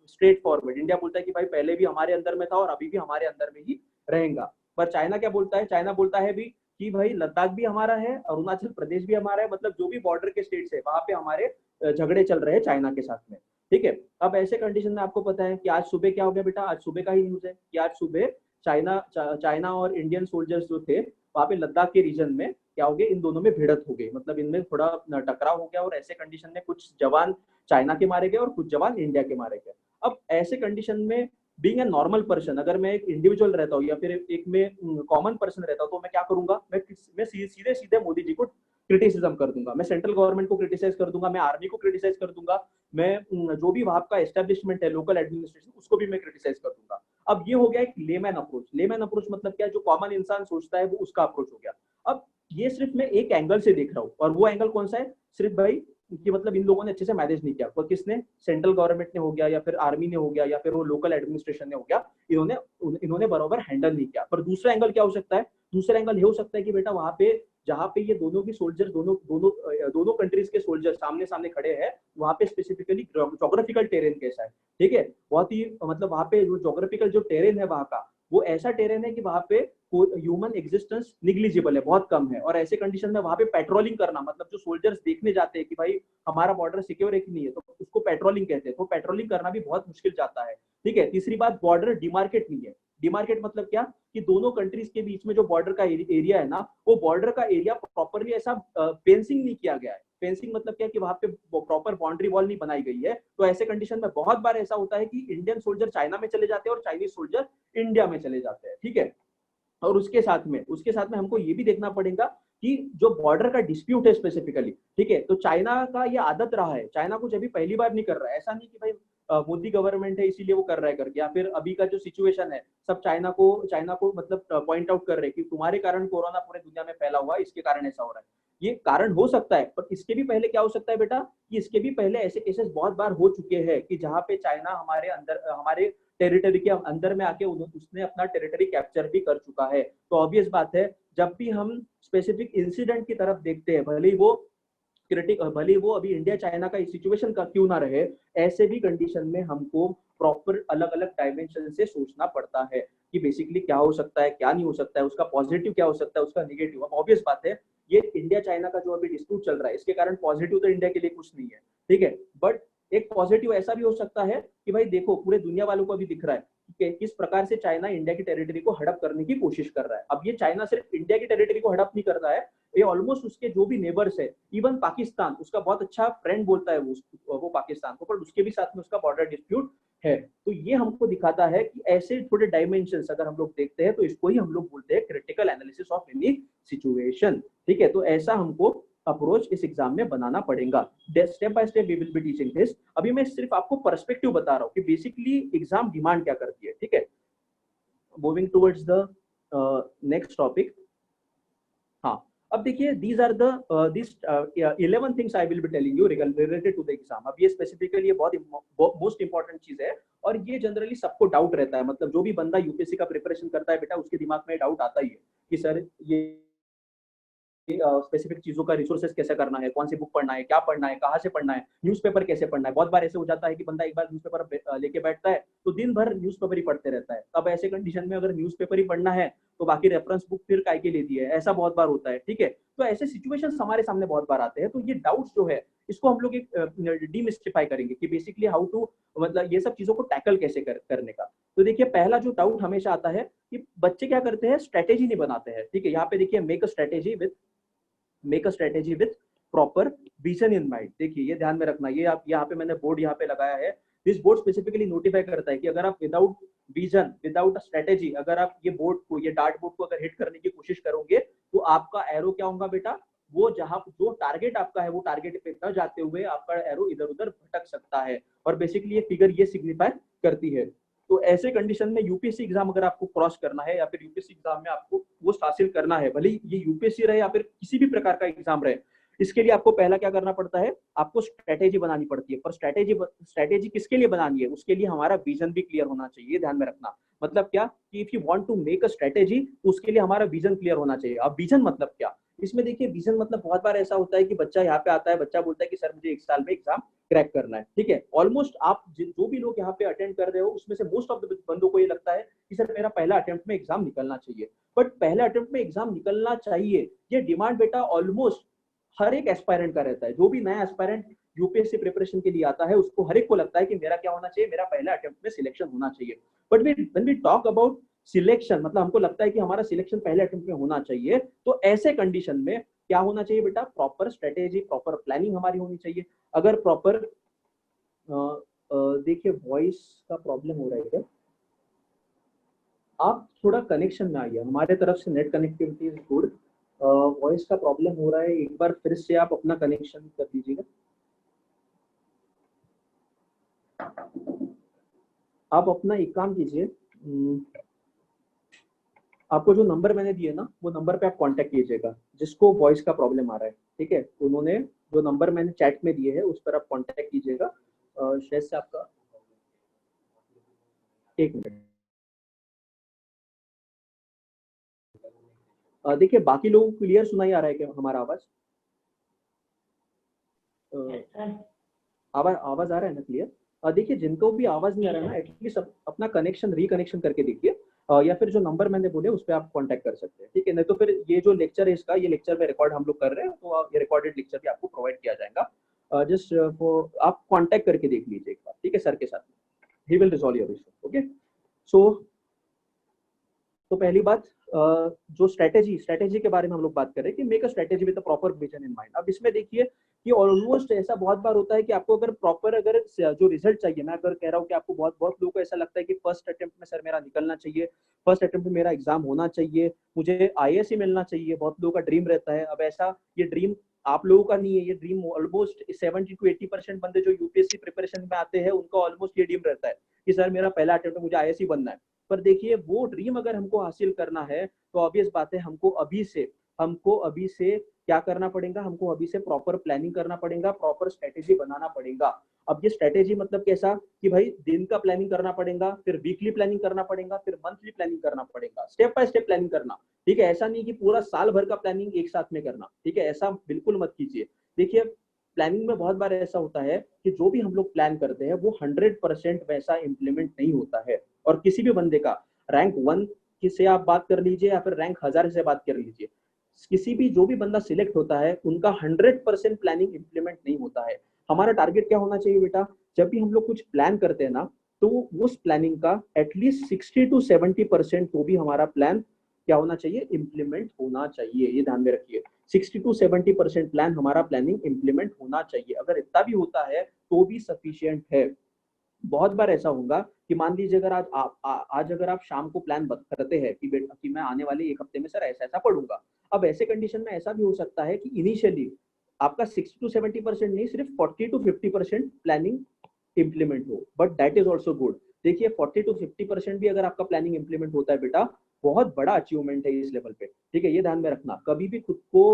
A: straight forward, India बोलता है कि भाई पहले भी हमारे अंदर में था और अभी भी हमारे अंदर में ही रहेगा। पर चाइना क्या बोलता है, चाइना बोलता है भी कि भाई लद्दाख भी हमारा है, अरुणाचल प्रदेश भी हमारा है, मतलब जो भी बॉर्डर के स्टेट्स है वहां पे हमारे झगड़े चल रहे हैं चाइना के साथ में, ठीक है। अब ऐसे कंडीशन में आपको पता है कि आज सुबह क्या हो गया बेटा, आज सुबह का ही न्यूज है कि आज सुबह चाइना और इंडियन सोल्जर्स जो थे वहां पे लद्दाख के रीजन में क्या हो गया, इन दोनों में भिड़त हो गई, मतलब इनमें थोड़ा टकराव हो गया और ऐसे कंडीशन में कुछ जवान चाइना के मारे गए और कुछ जवान इंडिया के मारे गए। अब ऐसे कंडीशन में बीइंग ए नॉर्मल पर्सन, अगर मैं एक इंडिविजुअल रहता हूँ या फिर एक में कॉमन पर्सन रहता हूँ तो मैं क्या करूंगा, मैं सीधे सीधे मोदी जी को क्रिटिसिज्म कर दूंगा, मैं सेंट्रल गवर्नमेंट को क्रिटिसाइज कर दूंगा, मैं आर्मी को क्रिटिसाइज कर दूंगा, मैं जो भी वहां का एस्टेब्लिशमेंट है लोकल एडमिनिस्ट्रेशन उसको भी मैं क्रिटिसाइज कर दूंगा। अब ये हो गया एक लेमैन अप्रोच। लेमैन अप्रोच मतलब क्या है, जो कॉमन इंसान सोचता है वो उसका अप्रोच हो गया। अब ये सिर्फ मैं एक एंगल से देख रहा हूँ, और वो एंगल कौन सा है, सिर्फ भाई कि मतलब इन लोगों ने अच्छे से मैनेज नहीं किया, पर किसने, सेंट्रल गवर्नमेंट ने हो गया या फिर आर्मी ने हो गया या फिर वो लोकल एडमिनिस्ट्रेशन ने हो गया, इन्होंने बराबर हैंडल नहीं किया। पर दूसरा एंगल क्या हो सकता है, दूसरा एंगल ये हो सकता है कि बेटा वहां पे जहाँ पे ये दोनों भी सोल्जर दोनों कंट्रीज के सोल्जर सामने सामने खड़े हैं, वहां पे स्पेसिफिकली जोग्राफिकल टेरेन कैसा है, ठीक है, बहुत ही मतलब वहां पे जो जोग्राफिकल जो टेरेन है वहां का, वो ऐसा टेरेन है कि वहां पे ह्यूमन एग्जिस्टेंस निग्लिजिबल है, बहुत कम है। और ऐसे कंडीशन में वहां पे पेट्रोलिंग करना, मतलब जो सोल्जर्स देखने जाते हैं कि भाई हमारा बॉर्डर सिक्योर है कि नहीं है, तो उसको पेट्रोलिंग कहते हैं, तो पेट्रोलिंग करना भी बहुत मुश्किल जाता है, ठीक है। तीसरी बात, बॉर्डर डिमार्केट नहीं है। डिमार्केट मतलब क्या, कि दोनों कंट्रीज के बीच में जो बॉर्डर का एरिया है ना, वो बॉर्डर का एरिया प्रॉपरली ऐसा फेंसिंग नहीं किया गया है। फेंसिंग मतलब क्या, कि वहां पे प्रॉपर बाउंड्री वॉल नहीं बनाई गई है। तो ऐसे कंडीशन में बहुत बार ऐसा होता है कि इंडियन सोल्जर चाइना में चले जाते हैं और चाइनीज सोल्जर इंडिया में चले जाते हैं, ठीक है। और उसके साथ में हमको ये भी देखना पड़ेगा कि जो बॉर्डर का डिस्प्यूट है स्पेसिफिकली, ठीक है, तो चाइना का ये आदत रहा है, चाइना कुछ अभी पहली बार नहीं कर रहा है, ऐसा नहीं कि भाई मोदी गवर्नमेंट है इसीलिए वो कर रहा है करके, या फिर अभी का जो सिचुएशन है सब चाइना को मतलब पॉइंट आउट कर रहे हैं कि तुम्हारे कारण कोरोना पूरे दुनिया में फैला हुआ है, इसके कारण ऐसा हो रहा है। ये कारण हो सकता है, पर इसके भी पहले क्या हो सकता है बेटा, कि इसके भी पहले ऐसे केसेस बहुत बार हो चुके हैं कि जहाँ पे चाइना हमारे अंदर, हमारे टेरिटरी के अंदर में आके उसने अपना टेरिटरी कैप्चर भी कर चुका है। तो ऑब्वियस बात है, जब भी हम स्पेसिफिक इंसिडेंट की तरफ देखते हैं, भले वो अभी इंडिया चाइना का सिचुएशन का क्यों ना रहे, ऐसे भी कंडीशन में हमको प्रॉपर अलग अलग डायमेंशन से सोचना पड़ता है कि बेसिकली क्या हो सकता है, क्या नहीं हो सकता है, उसका पॉजिटिव क्या हो सकता है, उसका निगेटिव। अब ऑब्वियस बात है, ये इंडिया चाइना का जो अभी डिस्प्यूट चल रहा है, इसके कारण पॉजिटिव तो इंडिया के लिए कुछ नहीं है, ठीक है, बट एक पॉजिटिव ऐसा भी हो सकता है कि भाई देखो, पूरे दुनिया वालों को अभी दिख रहा है कि किस प्रकार से चाइना इंडिया की टेरिटरी को हड़प करने की कोशिश कर रहा है। अब ये चाइना सिर्फ इंडिया की टेरिटरी को हड़प नहीं कर रहा है, ये ऑलमोस्ट उसके जो भी नेबर्स है, इवन पाकिस्तान, उसका बहुत अच्छा फ्रेंड बोलता है वो पाकिस्तान को, पर उसके भी साथ में उसका बॉर्डर डिस्प्यूट है। तो ये हमको दिखाता है कि ऐसे थोड़े डायमेंशंस अगर हम लोग देखते हैं तो इसको ही हम लोग बोलते हैं critical analysis of any situation, ठीक है। तो ऐसा हमको अप्रोच इस एग्जाम में बनाना पड़ेगा। Step by step we will be teaching this. अभी मैं सिर्फ आपको पर्सपेक्टिव बता रहा हूँ कि बेसिकली एग्जाम डिमांड क्या करती है, ठीक है। Moving towards the next topic. हाँ, अब देखिए, these are the these 11 things I will be telling you related to the exam। अब ये स्पेसिफिकली ये बहुत मोस्ट इंपॉर्टेंट चीज है, और ये जनरली सबको डाउट रहता है, मतलब जो भी बंदा यूपीएससी का प्रिपरेशन करता है बेटा, उसके दिमाग में डाउट आता ही है कि सर ये स्पेसिफिक चीजों का रिसोर्सेज कैसे करना है, कौन सी बुक पढ़ना है, क्या पढ़ना है, कहाँ से पढ़ना है, न्यूज़पेपर कैसे पढ़ना है। बहुत बार ऐसे हो जाता है कि बंदा एक बार न्यूज़पेपर लेके बैठता है तो दिन भर न्यूज़पेपर ही पढ़ते रहता है। तब ऐसे कंडीशन में अगर न्यूज़पेपर ही पढ़ना है तो बाकी रेफरेंस बुक फिर काय के लेती है, ऐसा बहुत बार होता है, ठीक है। तो ऐसे सिचुएशंस हमारे सामने बहुत बार आते हैं। तो ये डाउट्स जो है, इसको हम लोग एक डीमिस्टिफाई करेंगे कि बेसिकली हाउ टू, मतलब ये सब चीजों को टैकल कैसे करने का। तो देखिए, पहला जो डाउट हमेशा आता है कि बच्चे क्या करते हैं, स्ट्रेटेजी नहीं बनाते हैं, ठीक है। यहाँ पे देखिए, make a strategy with proper vision in mind. देखिए, ये ध्यान में रखना, ये आप यहाँ पे मैंने बोर्ड यहाँ पे लगाया है। दिस बोर्ड स्पेसिफिकली नोटिफाई करता है कि अगर आप विदाउट विजन, विदाउट स्ट्रेटेजी, अगर आप ये बोर्ड को, ये डार्ट बोर्ड को अगर हिट करने की कोशिश करोगे तो आपका एरो क्या होगा बेटा, वो जहां जो टारगेट आपका है वो टारगेट पे न जाते हुए आपका एरो इधर उधर भटक सकता है। और बेसिकली ये फिगर ये सिग्निफाई करती है। तो ऐसे कंडीशन में यूपीएससी एग्जाम अगर आपको क्रॉस करना है, या फिर यूपीएससी एग्जाम में आपको वो हासिल करना है, भले ये यूपीएससी रहे या फिर किसी भी प्रकार का एग्जाम रहे, इसके लिए आपको पहला क्या करना पड़ता है, आपको स्ट्रेटेजी बनानी पड़ती है। पर स्ट्रेटेजी किसके लिए बनानी है, उसके लिए हमारा विजन भी क्लियर होना चाहिए, ध्यान में रखना। मतलब क्या, कि if you want to make a strategy तो उसके लिए हमारा विजन क्लियर होना चाहिए। अब विजन मतलब क्या, इसमें देखिए, विजन मतलब बहुत बार ऐसा होता है कि बच्चा यहाँ पे आता है, बच्चा बोलता है कि सर मुझे एक साल में एग्जाम क्रैक करना है, ठीक है। ऑलमोस्ट आप जो भी लोग यहाँ पे अटेंड कर रहे हो उसमें से मोस्ट ऑफ द बंदों को ये लगता है कि सर मेरा पहला अटेम्प्ट में एग्जाम निकलना चाहिए। बट पहले अटेम्प्ट में एग्जाम निकलना चाहिए, ये डिमांड बेटा ऑलमोस्ट हर एक एस्पायरेंट का रहता है। जो भी नया एस्पायरेंट यूपीएससी प्रिपरेशन के लिए आता है, उसको हर एक को लगता है कि मेरा क्या होना चाहिए, मेरा पहला अटेम्प्ट में सिलेक्शन होना चाहिए। But when we talk about selection, मतलब हमको लगता है कि हमारा सिलेक्शन पहले अटेम्प्ट में होना चाहिए। तो ऐसे कंडीशन में क्या होना चाहिए बेटा, प्रॉपर स्ट्रेटेजी, प्रॉपर प्लानिंग हमारी होनी चाहिए। अगर प्रॉपर, देखिए वॉइस का प्रॉब्लम हो रहा है क्या, आप थोड़ा कनेक्शन में आइए, हमारे तरफ से net connectivity is good. Voice का प्रॉब्लम हो रहा है, एक बार फिर से आप अपना कनेक्शन कर दीजिएगा। आप अपना एक काम कीजिए, आपको जो नंबर मैंने दिए ना, वो नंबर पे आप कांटेक्ट कीजिएगा जिसको वॉइस का प्रॉब्लम आ रहा है, ठीक है। उन्होंने जो नंबर मैंने चैट में दिए है उस पर आप कांटेक्ट कीजिएगा। शायद से आपका, एक मिनट, देखिए बाकी लोगों को क्लियर सुनाई आ रहा है क्या हमारा आवाज? आवाज आवाज आ रहा है ना क्लियर? देखिए, जिनको भी आवाज नहीं आ रहा है ना, एटलीस्ट अपना कनेक्शन रिकनेक्शन करके देखिए, या फिर जो नंबर मैंने बोले उस पर आप कांटेक्ट कर सकते हैं, ठीक है। नहीं तो फिर ये जो लेक्चर है इसका, ये लेक्चर में रिकॉर्ड हम लोग कर रहे हैं, तो ये रिकॉर्डेड लेक्चर भी आपको प्रोवाइड किया जाएगा। जस्ट आप कांटेक्ट करके देख लीजिए एक बार, ठीक है, सर के साथ। He will resolve your issue, okay. So तो पहली बात, जो स्ट्रेटेजी के बारे में हम लोग बात कर रहे हैं कि make a strategy with a proper vision in mind. अब इसमें देखिए, कि ऑलमोस्ट ऐसा बहुत बार होता है कि आपको अगर प्रॉपर अगर जो रिजल्ट चाहिए, मैं अगर कह रहा हूँ कि आपको बहुत बहुत लोगों को ऐसा लगता है कि फर्स्ट अटेम्प्ट में सर मेरा निकलना चाहिए, फर्स्ट अटेम्प्ट में मेरा एग्जाम होना चाहिए, मुझे आईएएस ही मिलना चाहिए, बहुत लोगों का ड्रीम रहता है। अब ऐसा ये ड्रीम आप लोगों का नहीं है, ये ड्रीम ऑलमोस्ट 70 to 80% बंदे जो यूपीएससी प्रिपरेशन में आते हैं उनका ऑलमोस्ट ये ड्रीम रहता है कि सर मेरा पहला अटेम्प्ट मुझे आईएएस ही बनना है। पर देखिए वो ड्रीम अगर हमको हासिल करना है तो ऑब्वियस बात है हमको अभी से क्या करना पड़ेगा, हमको अभी से प्रॉपर प्लानिंग करना पड़ेगा, प्रॉपर स्ट्रेटेजी बनाना पड़ेगा। अब ये स्ट्रेटेजी मतलब कैसा कि भाई दिन का प्लानिंग करना पड़ेगा, फिर वीकली प्लानिंग करना पड़ेगा, फिर मंथली प्लानिंग करना पड़ेगा, स्टेप बाय स्टेप प्लानिंग करना। ठीक है, ऐसा नहीं कि पूरा साल भर का प्लानिंग एक साथ में करना। ठीक है, ऐसा बिल्कुल मत कीजिए। देखिए प्लानिंग में बहुत बार ऐसा होता है कि जो भी हम लोग प्लान करते हैं वो 100% वैसा इम्प्लीमेंट नहीं होता है। और किसी भी बंदे का रैंक 1 से आप बात कर लीजिए या फिर रैंक 1000 से बात कर लीजिए, किसी भी जो भी बंदा सिलेक्ट होता है उनका 100% प्लानिंग इंप्लीमेंट नहीं होता है। हमारा टारगेट क्या होना चाहिए बेटा, जब भी हम लोग कुछ प्लान करते हैं ना, तो उस प्लानिंग का एटलीस्ट 60 to 70% तो भी हमारा प्लान क्या होना चाहिए, इंप्लीमेंट होना चाहिए। ये ध्यान में रखिए, 60 to 70% प्लान हमारा प्लानिंग इंप्लीमेंट होना चाहिए। अगर इतना भी होता है तो भी सफिशियंट है। बहुत बार ऐसा होगा कि मान लीजिए अगर आज अगर आप शाम को प्लान करते हैं कि बेटा कि मैं आने वाले एक हफ्ते में सर ऐसा ऐसा पढ़ूंगा। अब ऐसे कंडीशन में ऐसा भी हो सकता है कि इनिशियली आपका 60 to 70% नहीं, सिर्फ 40 to 50% प्लानिंग इंप्लीमेंट हो, but that is also good. देखिए 40 to 50% भी अगर आपका प्लानिंग इंप्लीमेंट होता है बेटा, बहुत बड़ा अचीवमेंट है इस लेवल पे। ठीक है, ये ध्यान में रखना, कभी भी खुद को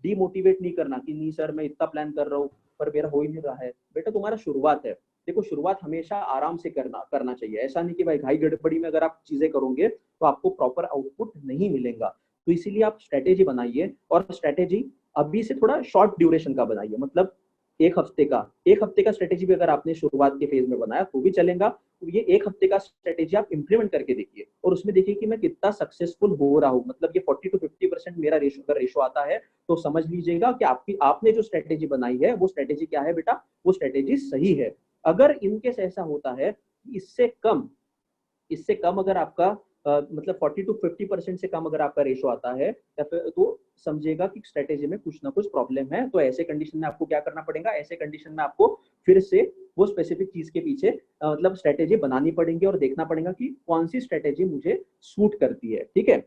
A: डीमोटिवेट नहीं करना कि नहीं सर मैं इतना प्लान कर रहा हूँ पर मेरा हो ही नहीं रहा है। बेटा तुम्हारा शुरुआत है, देखो शुरुआत हमेशा आराम से करना चाहिए। ऐसा नहीं कि भाई घाई गड़बड़ी में अगर आप चीजें करोगे तो आपको प्रॉपर आउटपुट नहीं मिलेगा। तो इसीलिए आप स्ट्रेटेजी बनाइए, और स्ट्रेटेजी अभी से थोड़ा शॉर्ट ड्यूरेशन का बनाइए। मतलब एक हफ्ते का स्ट्रेटेजी भी अगर आपने शुरुआत के फेज में बनाया तो भी चलेगा। तो ये एक हफ्ते का स्ट्रेटेजी आप इंप्लीमेंट करके देखिए और उसमें देखिए कि मैं कितना सक्सेसफुल हो रहा हूँ। मतलब ये 40 to 50% मेरा रेशो अगर रेशो आता है तो समझ लीजिएगा कि आपने जो स्ट्रेटेजी बनाई है वो स्ट्रेटेजी क्या है बेटा, वो स्ट्रेटेजी सही है। अगर इनकेस ऐसा होता है इससे कम अगर आपका मतलब 40 to 50% से कम अगर आपका रेशो आता है या फिर तो समझिएगा कि स्ट्रेटेजी में कुछ ना कुछ प्रॉब्लम है। तो ऐसे कंडीशन में आपको क्या करना पड़ेगा, ऐसे कंडीशन में आपको फिर से वो स्पेसिफिक चीज के पीछे मतलब स्ट्रेटेजी बनानी पड़ेगी और देखना पड़ेगा कि कौन सी स्ट्रेटेजी मुझे सूट करती है। ठीक है,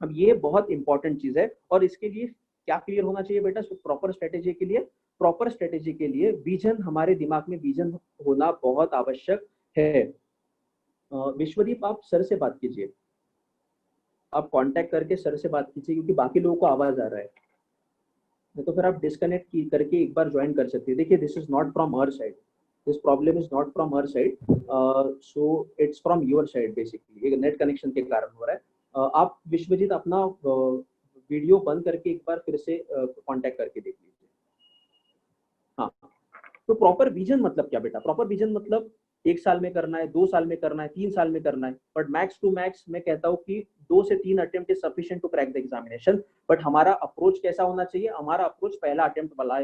A: अब ये बहुत इंपॉर्टेंट चीज है। और इसके लिए क्या क्लियर होना चाहिए बेटा, प्रॉपर स्ट्रेटेजी के लिए विजन, हमारे दिमाग में विजन होना बहुत आवश्यक है। विश्वदीप आप सर से बात कीजिए, आप कांटेक्ट करके सर से बात कीजिए क्योंकि बाकी लोगों को आवाज आ रहा है। नहीं तो फिर आप डिस्कनेक्ट करके एक बार ज्वाइन कर सकते हैं। देखिए this is not from our side, this problem is not from our side, so it's from your side. Basically ये नेट कनेक्शन के कारण हो रहा है। आप विश्वजीत अपना वीडियो बंद करके एक बार फिर से कांटेक्ट करके देख लीजिए। हाँ, तो प्रॉपर विजन मतलब क्या बेटा, प्रॉपर विजन मतलब 1 साल में करना है, 2 साल में करना है, 3 साल में करना है, बट मैक्स टू मैक्स मैं कहता हूँ कि 2 से 3 attempt is sufficient to crack the examination. But हमारा अप्रोच कैसा होना चाहिए, हमारा अप्रोच पहला अटेम्प्ट वाला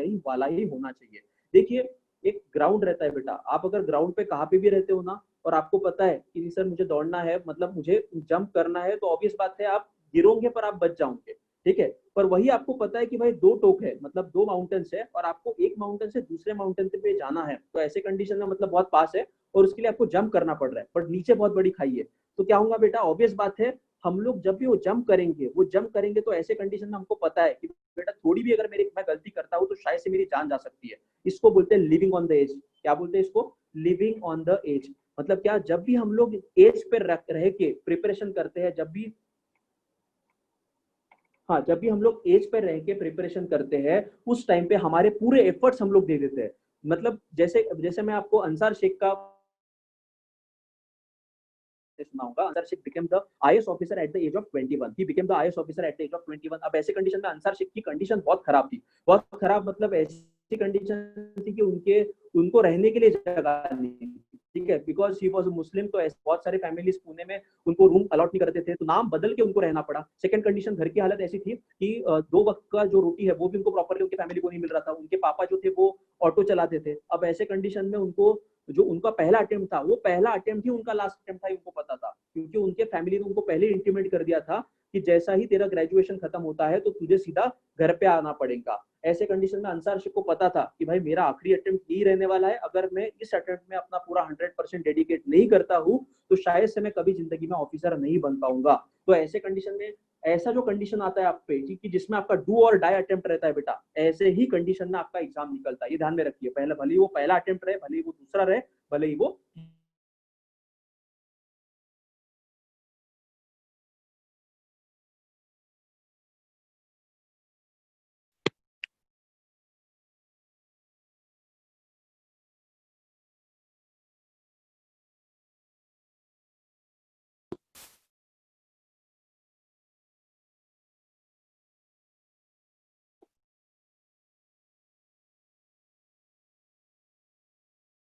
A: ही होना चाहिए। देखिए एक ग्राउंड रहता है बेटा, आप अगर ग्राउंड पे कहाँ पे भी रहते हो ना और आपको पता है कि सर मुझे दौड़ना है, मतलब मुझे जंप करना है, तो ऑब्वियस बात है आप गिरोगे पर आप बच जाओगे। ठीक है, पर वही आपको पता है कि भाई 2 टोक है, मतलब 2 माउंटेन्स है और आपको एक माउंटेन से दूसरे माउंटेन पे जाना है, तो ऐसे कंडीशन में मतलब बहुत पास है और उसके लिए आपको जंप करना पड़ रहा है, पर नीचे बहुत बड़ी खाई है। तो क्या होगा बेटा, ऑब्वियस बात है हम लोग जब भी वो जंप करेंगे तो ऐसे कंडीशन में हमको पता है कि बेटा थोड़ी भी अगर मैं गलती करता हूँ तो शायद से मेरी जान जा सकती है। इसको बोलते हैं लिविंग ऑन द एज। क्या बोलते हैं इसको, लिविंग ऑन द एज। मतलब क्या, जब भी हम लोग एज पे रह के प्रिपरेशन करते हैं, जब भी हम लोग एज पे रह के प्रिपरेशन करते हैं उस टाइम पे हमारे पूरे एफर्ट्स हम लोग दे देते हैं। मतलब जैसे जैसे मैं आपको अंसार शेख का सुनाऊंगा। Ansar Shaikh became the IAS officer at the age of 21। He became the IAS officer at the age of 21। अब ऐसे कंडीशन में अंसार शेख की कंडीशन बहुत खराब थी, बहुत खराब, मतलब ऐसी कंडीशन थी कि उनको रहने के लिए जगह नहीं थी। ठीक है, बिकॉज ही वॉज मुस्लिम, तो बहुत सारे फैमिलीज पुणे में उनको रूम अलॉट नहीं करते थे, तो नाम बदल के उनको रहना पड़ा। सेकंड कंडीशन, घर की हालत ऐसी थी कि 2 वक्त का जो रोटी है वो भी उनको प्रॉपरली उनकी फैमिली को नहीं मिल रहा था। उनके पापा जो थे वो ऑटो चलाते थे। अब ऐसे कंडीशन में उनको जो उनका पहला अटेम्प्ट था वो पहला अटेम्प्ट ही उनका लास्ट अटेम्प्ट था, उनको पता था, क्योंकि उनके फैमिली ने उनको पहले इंटीमेट कर दिया था कि जैसा ही तेरा ग्रेजुएशन खत्म होता है तो तुझे सीधा घर पे आना पड़ेगा। ऐसे कंडीशन में अंसार शेख को पता था कि भाई मेरा आखिरी अटेम्प्ट यही रहने वाला है, अगर मैं इस अटेम्प्ट में अपना पूरा 100% डेडिकेट नहीं करता हूँ तो शायद से मैं कभी जिंदगी में ऑफिसर नहीं बन पाऊंगा। तो ऐसे कंडीशन में ऐसा जो कंडीशन आता है आप पे कि जिसमें आपका डू और डाई अटेम्प्ट रहता है बेटा, ऐसे ही कंडीशन में आपका एग्जाम निकलता है, ये ध्यान में रखिए। पहले भले ही वो पहला अटेम्प्ट रहे, भले ही वो दूसरा रहे, भले ही वो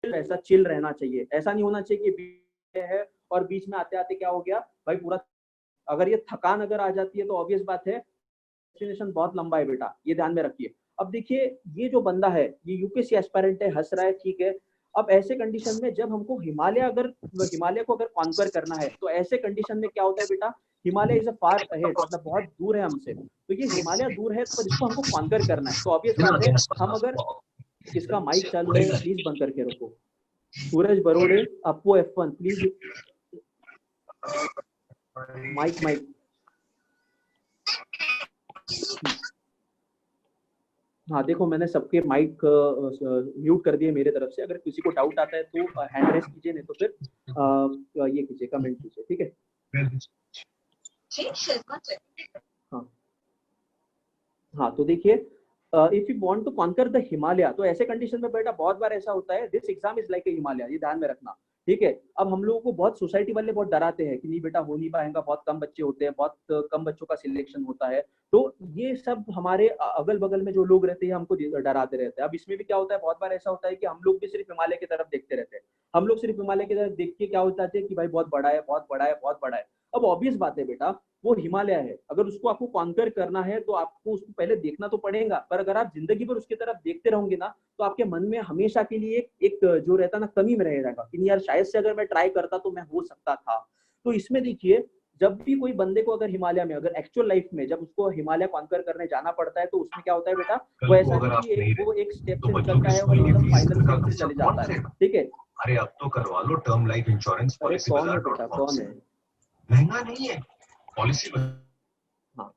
A: ऐसा चिल रहना चाहिए। ऐसा नहीं होना चाहिए कि बीच में है और बीच में आते आते क्या हो गया भाई पूरा, अगर ये थकान अगर आ जाती है तो ऑब्वियस बात है डेस्टिनेशन बहुत लंबा है बेटा, ये ध्यान में रखिए। अब देखिए ये जो बंदा है ये यूपीएससी एस्पायरेंट है, हंस रहा है, ठीक है। अब ऐसे कंडीशन में जब हमको हिमालय को अगर कॉन्कर करना है तो ऐसे कंडीशन में क्या होता है बेटा, Himalaya is a far ahead, मतलब बहुत दूर है हमसे, तो ये हिमालय दूर है पर इसको हमको कॉन्कर करना है। तो ऑब्वियस बात है हम अगर, इसका माइक चालू है प्लीज बंद करके रखो। सूरज Barode अपो F1 please, mic mic. हाँ देखो मैंने सबके माइक म्यूट कर दिए मेरे तरफ से, अगर किसी को डाउट आता है तो हैंड रेस कीजिए, नहीं तो फिर ये कीजिए, कमेंट कीजिए, ठीक है। हाँ हाँ तो देखिए if you want to conquer the Himalaya, तो ऐसे कंडीशन में बेटा बहुत बार ऐसा होता है, this exam is like a Himalaya, ये ध्यान में रखना, ठीक है। अब हम लोगों को बहुत सोसाइटी वाले बहुत डराते हैं कि नहीं बेटा हो नहीं पाएगा, बहुत कम बच्चे होते हैं, बहुत कम बच्चों का सिलेक्शन होता है, तो ये सब हमारे अगल बगल में जो लोग रहते हैं हमको डराते रहते हैं। अब इसमें भी क्या होता है, बहुत बार ऐसा होता है कि हम लोग भी सिर्फ हिमालय की तरफ देखते रहते हैं, हम लोग सिर्फ हिमालय की तरफ देख के क्या होता है कि भाई बहुत बड़ा है, बहुत बड़ा है, बहुत बड़ा है। अब ऑब्वियस बात है बेटा वो हिमालय है, अगर उसको आपको कॉन्कर करना है तो आपको उसको पहले देखना तो पड़ेगा, पर अगर आप जिंदगी भर उसकी तरफ देखते रहोगे ना तो आपके मन में हमेशा के लिए एक जो रहता ना कमी में रहेगा कि यार शायद से अगर मैं ट्राई करता तो मैं हो सकता था। तो इसमें देखिए जब भी कोई बंदे को अगर हिमालय में, अगर एक्चुअल लाइफ में जब उसको हिमालय कॉन्कर करने जाना पड़ता है तो उसमें क्या होता है बेटा, वो ऐसा नहीं कि वो एक स्टेप से निकलता है और एकदम फाइनल स्टेप पे चले जाता है, ठीक है।
C: अरे अब तो करवा लो टर्म लाइफ इंश्योरेंस
A: अरे
C: पॉलिसी
A: कौन है
C: बाजार
A: बेटा,
C: डॉट कॉम
A: कौन
C: से।
A: है।
C: महंगा नहीं है पॉलिसी।
A: हाँ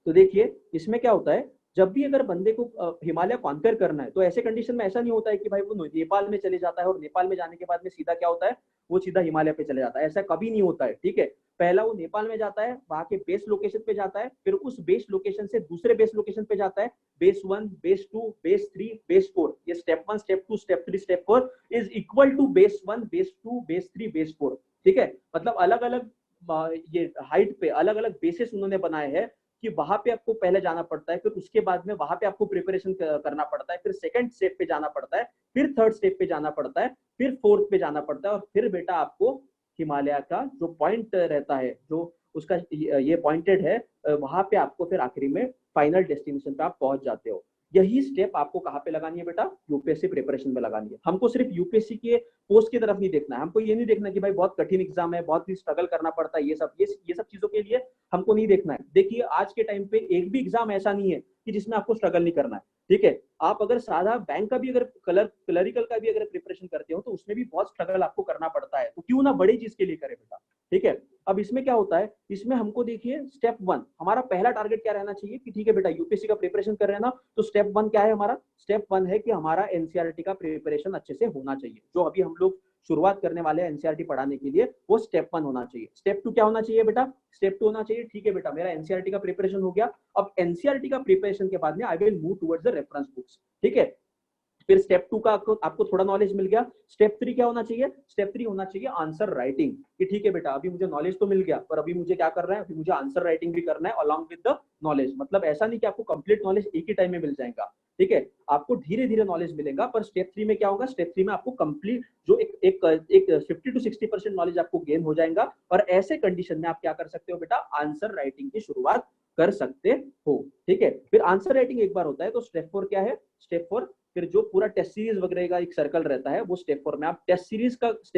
A: तो देखिए इसमें क्या होता है, जब भी अगर बंदे को हिमालय कॉन्कर करना है तो ऐसे कंडीशन में ऐसा नहीं होता है कि भाई वो नेपाल में चले जाता है और नेपाल में जाने के बाद में सीधा क्या होता है, वो सीधा हिमालय पे चले जाता है, ऐसा कभी नहीं होता है, ठीक है। पहला वो नेपाल में जाता है, वहां के बेस लोकेशन पे जाता है, फिर उस बेस लोकेशन से दूसरे बेस लोकेशन पे जाता है, बेस 1, बेस 2, बेस 3, बेस 4, ये step 1, step 2, step 3, step 4 is equal to base 1, base 2, base 3, base 4, ठीक है। मतलब अलग अलग ये हाइट पे अलग अलग बेसिस उन्होंने बनाए हैं कि वहां पे आपको पहले जाना पड़ता है, फिर उसके बाद में वहां पे आपको प्रिपरेशन करना पड़ता है, फिर सेकंड स्टेप पे जाना पड़ता है, फिर थर्ड स्टेप पे जाना पड़ता है, फिर फोर्थ पे जाना पड़ता है, और फिर बेटा आपको हिमालय का जो पॉइंट रहता है, जो उसका ये पॉइंटेड है, वहां पे आपको फिर आखिरी में फाइनल डेस्टिनेशन पे आप पहुंच जाते हो। यही स्टेप आपको कहाँ पे लगानी है बेटा, यूपीएससी प्रिपरेशन में लगानी है। हमको सिर्फ यूपीएससी के पोस्ट की तरफ नहीं देखना है, हमको ये नहीं देखना कि भाई बहुत कठिन एग्जाम है, बहुत ही स्ट्रगल करना पड़ता है, ये सब चीजों के लिए हमको नहीं देखना है। देखिए आज के टाइम पे एक भी एग्जाम ऐसा नहीं है कि जिसमें आपको स्ट्रगल नहीं करना है, ठीक है। आप अगर साधा बैंक का भी अगर क्लरिकल का भी अगर प्रिपरेशन करते हो तो उसमें भी बहुत स्ट्रगल आपको करना पड़ता है, तो क्यों ना बड़ी चीज के लिए करे बेटा, ठीक है। अब इसमें क्या होता है, इसमें हमको देखिए स्टेप 1 हमारा पहला टारगेट क्या रहना चाहिए कि ठीक है बेटा यूपीएससी का प्रिपरेशन कर रहे हैं ना, तो स्टेप 1 क्या है हमारा, स्टेप 1 है कि हमारा एनसीईआरटी का प्रिपरेशन अच्छे से होना चाहिए। जो अभी हम लोग शुरुआत करने वाले हैं एनसीईआरटी पढ़ाने के लिए, वो स्टेप 1 होना चाहिए। स्टेप 2 क्या होना चाहिए बेटा, स्टेप 2 होना चाहिए ठीक है बेटा मेरा एनसीईआरटी का प्रिपरेशन हो गया, अब एनसीईआरटी का प्रिपरेशन के बाद में I will move towards the reference books, ठीक है। फिर स्टेप 2 का आपको थोड़ा नॉलेज मिल गया। स्टेप 3 क्या होना चाहिए, स्टेप 3 होना चाहिए आंसर राइटिंग, कि ठीक है बेटा अभी मुझे नॉलेज तो मिल गया पर अभी मुझे क्या करना है, अभी मुझे आंसर राइटिंग भी करना है अलॉन्ग विद द नॉलेज। मतलब ऐसा नहीं कि आपको कंप्लीट नॉलेज एक ही टाइम में मिल जाएगा, ठीक है, आपको धीरे धीरे नॉलेज मिलेगा। पर स्टेप 3 में क्या होगा, स्टेप 3 में आपको कंप्लीट जो एक 50 to 60% नॉलेज आपको गेन हो जाएगा, और ऐसे कंडीशन में आप क्या कर सकते हो बेटा, आंसर राइटिंग की शुरुआत कर सकते हो, ठीक है। फिर आंसर राइटिंग एक बार होता है तो स्टेप 4 क्या है, स्टेप 4 फिर जो पूरा टेस्ट सीरीज वगैरह का एक सर्कल रहता है, वो स्टेप 4 में आप टेस्ट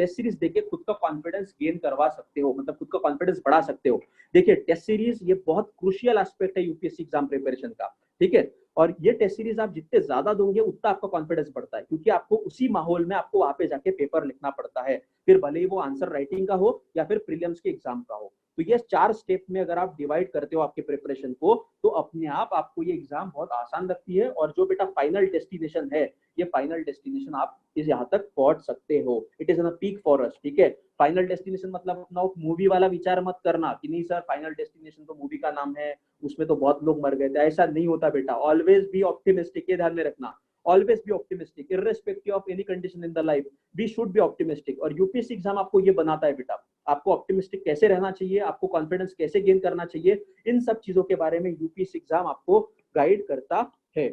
A: सीरीज देके खुद का कॉन्फिडेंस गेन करवा सकते हो, मतलब खुद का कॉन्फिडेंस बढ़ा सकते हो। देखिए टेस्ट सीरीज ये बहुत क्रूशियल एस्पेक्ट है यूपीएससी एग्जाम प्रिपरेशन का, ठीक है। और ये टेस्ट सीरीज आप जितने ज्यादा दोगे उतना आपका कॉन्फिडेंस बढ़ता है, क्योंकि आपको उसी माहौल में आपको वहां पे जाके पेपर लिखना पड़ता है, फिर भले ही वो आंसर राइटिंग का हो या फिर प्रीलिम्स के एग्जाम का हो। तो ये 4 स्टेप में अगर आप डिवाइड करते हो आपके प्रिपरेशन को, तो अपने आप आपको ये एग्जाम बहुत आसान लगती है। और जो बेटा फाइनल डेस्टिनेशन है, ये फाइनल डेस्टिनेशन आप इस यहाँ तक पहुंच सकते हो। It is N peak for us, ठीक है। फाइनल डेस्टिनेशन मतलब अपना मूवी वाला विचार मत करना कि नहीं सर फाइनल डेस्टिनेशन तो मूवी का नाम है, उसमें तो बहुत लोग मर गए थे, ऐसा नहीं होता बेटा। ऑलवेज बी ऑप्टिमिस्टिक, ये ध्यान में रखना। Always be optimistic irrespective of any condition in the life, we should be optimistic. और यूपीएससी एग्जाम आपको ये बनाता है बेटा, आपको ऑप्टिमिस्टिक कैसे रहना चाहिए, आपको कॉन्फिडेंस कैसे गेन करना चाहिए, इन सब चीजों के बारे में यूपीएससी एग्जाम आपको गाइड करता है।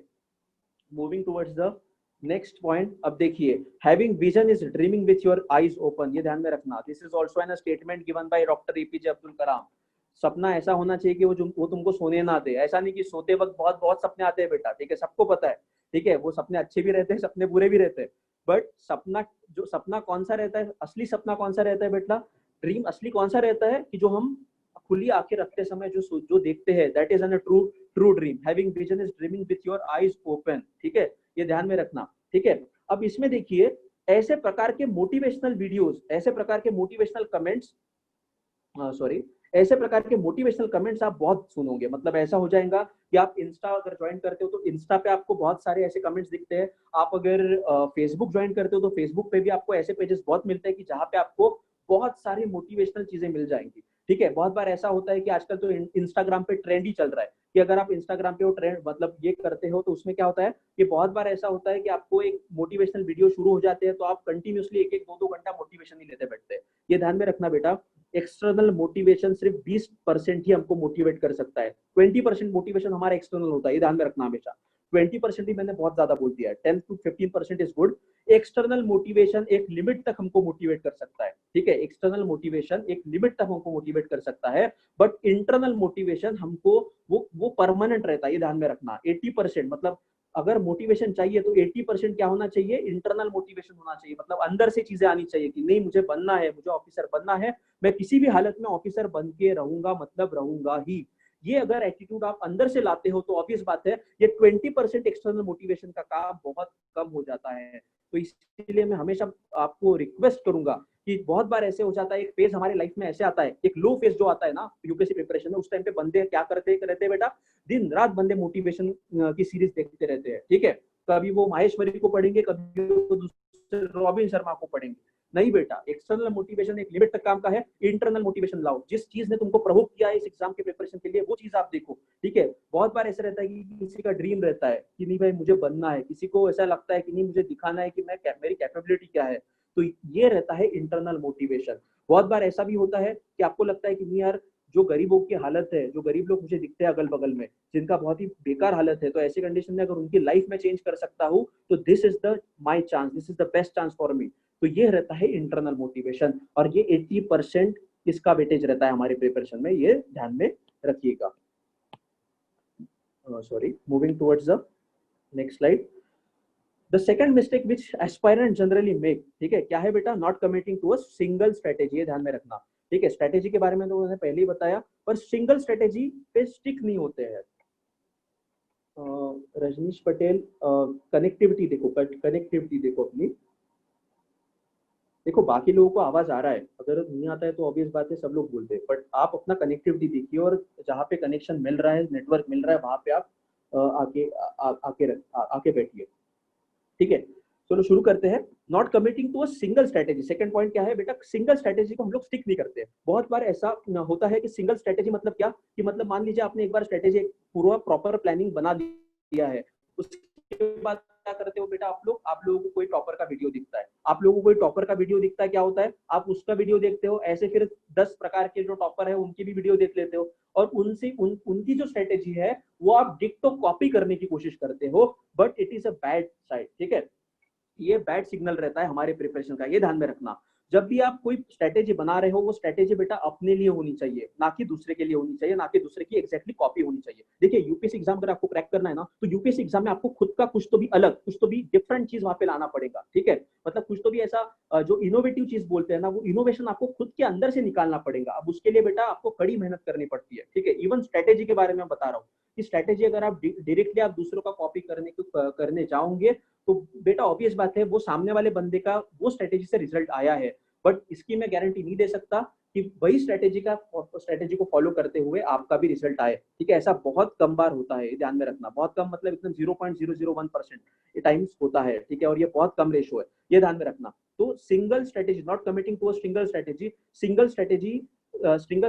A: Moving towards the next point, अब देखिए, having vision is dreaming with your eyes open, ये ध्यान में रखना। This is also an statement given by doctor APJ Abdul Kalam. सपना ऐसा होना चाहिए कि वो तुमको सोने ना दे। ऐसा नहीं कि सोते वक्त बहुत बहुत सपने आते हैं बेटा, ठीक है, सबको पता है, ठीक है, वो सपने अच्छे भी रहते हैं, सपने बुरे भी रहते हैं। बट सपना कौन सा रहता है, असली सपना कौन सा रहता है बेटा, ड्रीम असली कौन सा रहता है कि जो हम खुली आंखें रखते समय जो देखते हैं, that is an true dream. Having vision is dreaming with your eyes open, ठीक है, ये ध्यान में रखना, ठीक है। अब इसमें देखिए, ऐसे प्रकार के मोटिवेशनल वीडियोस, ऐसे प्रकार के मोटिवेशनल कमेंट्स, ऐसे प्रकार के मोटिवेशनल कमेंट्स आप बहुत सुनोगे। मतलब ऐसा हो जाएगा कि आप इंस्टा अगर ज्वाइन करते हो तो इंस्टा पे आपको बहुत सारे ऐसे कमेंट्स दिखते हैं। आप अगर फेसबुक ज्वाइन करते हो तो फेसबुक पे भी आपको ऐसे पेजेस बहुत मिलते हैं कि जहाँ पे आपको बहुत सारी मोटिवेशनल चीजें मिल जाएंगी, ठीक है। बहुत बार ऐसा होता है कि आजकल तो इंस्टाग्राम पे ट्रेंड ही चल रहा है कि अगर आप इंस्टाग्राम पे वो ट्रेंड मतलब ये करते हो तो उसमें क्या होता है कि बहुत बार ऐसा होता है कि आपको एक मोटिवेशनल वीडियो शुरू हो जाते हैं तो आप कंटिन्यूअसली 1-1 2-2 घंटा मोटिवेशन ही लेते बैठते हैं। ये ध्यान में रखना बेटा, एक्सटर्नल मोटिवेशन सिर्फ 20% ही हमको मोटिवेट कर सकता है। 20% मोटिवेशन हमारा एक्सटर्नल होता है, ये ध्यान में रखना हमेशा। 20% ही मैंने बहुत ज्यादा बोल दिया है, 10 to 15% is good. External motivation एक लिमिट तक हमको मोटिवेट कर सकता है, ठीक है, एक्सटर्नल मोटिवेशन एक लिमिट तक हमको मोटिवेट कर सकता है। बट इंटरनल मोटिवेशन हमको वो परमानेंट रहता है, ये ध्यान में रखना। 80% मतलब अगर मोटिवेशन चाहिए तो 80% क्या होना चाहिए, इंटरनल मोटिवेशन होना चाहिए। मतलब अंदर से चीजें आनी चाहिए कि नहीं मुझे बनना है, मुझे ऑफिसर बनना है, मैं किसी भी हालत में ऑफिसर बन के रहूंगा, मतलब रहूंगा ही। ये अगर एटीट्यूड आप अंदर से लाते हो तो ऑब्वियस बात है ये 20% एक्सटर्नल मोटिवेशन का काम बहुत कम हो जाता है। तो इसलिए मैं हमेशा आपको रिक्वेस्ट करूंगा कि बहुत बार ऐसे हो जाता है, एक फेज हमारे लाइफ में ऐसे आता है, एक लो फेज जो आता है ना यूपीएससी प्रिपरेशन में, उस टाइम पे बंदे क्या करते रहते हैं बेटा, दिन रात बंदे मोटिवेशन की सीरीज देखते रहते हैं, ठीक है। कभी वो माहेश्वरी को पढ़ेंगे, कभी वो दूसरे रॉबिन शर्मा को पढ़ेंगे। नहीं बेटा, एक्सटर्नल मोटिवेशन एक लिमिट तक काम का है, इंटरनल मोटिवेशन लाओ। जिस चीज ने तुमको प्रोवोक किया है इस एग्जाम के प्रिपरेशन के लिए, वो चीज आप देखो, ठीक है। बहुत बार ऐसा रहता है कि किसी का ड्रीम रहता है कि नहीं भाई मुझे बनना है, किसी को ऐसा लगता है कि नहीं मुझे दिखाना है कि मेरी कैपेबिलिटी क्या है, तो ये रहता है इंटरनल मोटिवेशन। बहुत बार ऐसा भी होता है कि आपको लगता है कि नहीं यार, जो गरीबों की हालत है, जो गरीब लोग मुझे दिखते हैं अगल बगल में, जिनका बहुत ही बेकार हालत है, तो ऐसी कंडीशन में अगर उनकी लाइफ में चेंज कर सकता हूँ तो this is the my chance, this is the best chance for me. तो ये रहता है इंटरनल मोटिवेशन, और ये 80% इसका वेटेज रहता है हमारे प्रिपरेशन में, ये ध्यान में रखिएगा। Sorry, moving towards the next slide. The second mistake which aspirant generally make, ठीक है, क्या है बेटा, not committing to a single strategy, ये ध्यान में रखना, ठीक है। स्ट्रेटेजी के बारे में तो मैंने पहले ही बताया, पर सिंगल स्ट्रेटेजी पे स्टिक नहीं होते हैं। रजनीश पटेल, कनेक्टिविटी देखो, कनेक्टिविटी देखो अपनी, देखो बाकी लोगों को आवाज आ रहा है, अगर नहीं आता है तो ऑब्वियस बात है सब लोग बोलते हैं, बट आप अपना कनेक्टिविटी देखिए और जहाँ पे कनेक्शन मिल रहा है, नेटवर्क मिल रहा है, वहां पे आप आके बैठिए, ठीक है। चलो शुरू करते हैं। Not committing to a single strategy, second point क्या है बेटा, सिंगल स्ट्रेटेजी को हम लोग स्टिक नहीं करते। बहुत बार ऐसा होता है कि सिंगल स्ट्रेटेजी मतलब क्या, कि मतलब मान लीजिए आपने एक बार स्ट्रेटेजी पूरा प्रॉपर प्लानिंग बना लिया है, उसके बाद क्या करते हो बेटा, आप लोगों को कोई टॉपर का वीडियो दिखता है, आप लोगों को कोई टॉपर का वीडियो दिखता है, क्या होता है, आप उसका वीडियो देखते हो, ऐसे फिर 10 प्रकार के जो टॉपर है उनकी भी वीडियो देख लेते हो, और उनकी जो स्ट्रेटेजी है वो आप डिक्टो कॉपी करने की कोशिश करते हो, but it is a bad side, ठीक है। ये बैड सिग्नल रहता है हमारे प्रिपरेशन का, ये ध्यान में रखना। जब भी आप कोई स्ट्रेटेजी बना रहे हो, वो स्ट्रेटेजी बेटा अपने लिए होनी चाहिए, ना कि दूसरे के लिए होनी चाहिए, ना कि दूसरे की एग्जैक्टली कॉपी होनी चाहिए। देखिए यूपीएससी एग्जाम अगर आपको क्रैक करना है ना, तो यूपीएससी एग्जाम में आपको खुद का कुछ तो भी अलग, कुछ तो भी डिफरेंट चीज वहां पे लाना पड़ेगा, ठीक है। मतलब कुछ तो भी ऐसा जो इनोवेटिव चीज बोलते हैं ना, वो इनोवेशन आपको खुद के अंदर से निकालना पड़ेगा। अब उसके लिए बेटा आपको कड़ी मेहनत करनी पड़ती है, ठीक है। इवन स्ट्रेटेजी के बारे में बता रहा हूँ, कि स्ट्रेटेजी अगर आप डायरेक्टली आप दूसरों का कॉपी करने जाओगे तो बेटा ऑब्वियस बात है वो सामने वाले बंदे का वो स्ट्रेटेजी से रिजल्ट आया है, बट इसकी मैं गारंटी नहीं दे सकता कि वही स्ट्रेटेजी को फॉलो करते हुए आपका भी रिजल्ट आए। ठीक है, ऐसा बहुत कम बार होता है, ध्यान में रखना, बहुत कम मतलब एकदम 0.001% टाइम्स होता है। ठीक है, और ये बहुत कम रेशो है, ये ध्यान में रखना। तो single strategy, not committing to a single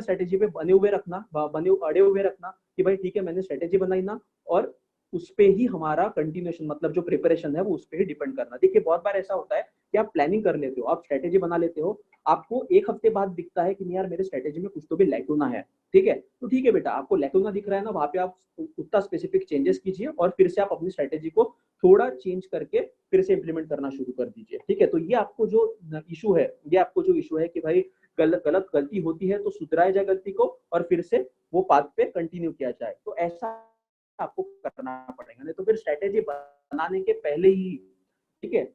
A: strategy पे बने हुए रखना, अड़े हुए रखना कि भाई ठीक है मैंने स्ट्रेटेजी बनाई ना, और उस पे ही हमारा कंटिन्यूएशन मतलब जो प्रिपरेशन है वो उस पे ही डिपेंड करना। देखिए बहुत बार ऐसा होता है कि आप प्लानिंग कर लेते हो, आप स्ट्रेटेजी बना लेते हो, आपको एक हफ्ते बाद दिखता है कि नहीं यार मेरे स्ट्रेटेजी में कुछ तो भी लैकुना है। ठीक है, तो ठीक है बेटा, आपको लैकुना दिख रहा है ना, वहां पे आप उतना स्पेसिफिक चेंजेस कीजिए और फिर से आप अपनी स्ट्रेटेजी को थोड़ा चेंज करके फिर से इंप्लीमेंट करना शुरू कर दीजिए। ठीक है, तो ये आपको जो इशू है, कि भाई गलती होती है तो सुधराया जाए गलती को और फिर से वो पाथ पे कंटिन्यू किया जाए, तो ऐसा आपको करना पड़ेगा। नहीं तो फिर स्ट्रेटेजी बनाने के पहले ही, ठीक है,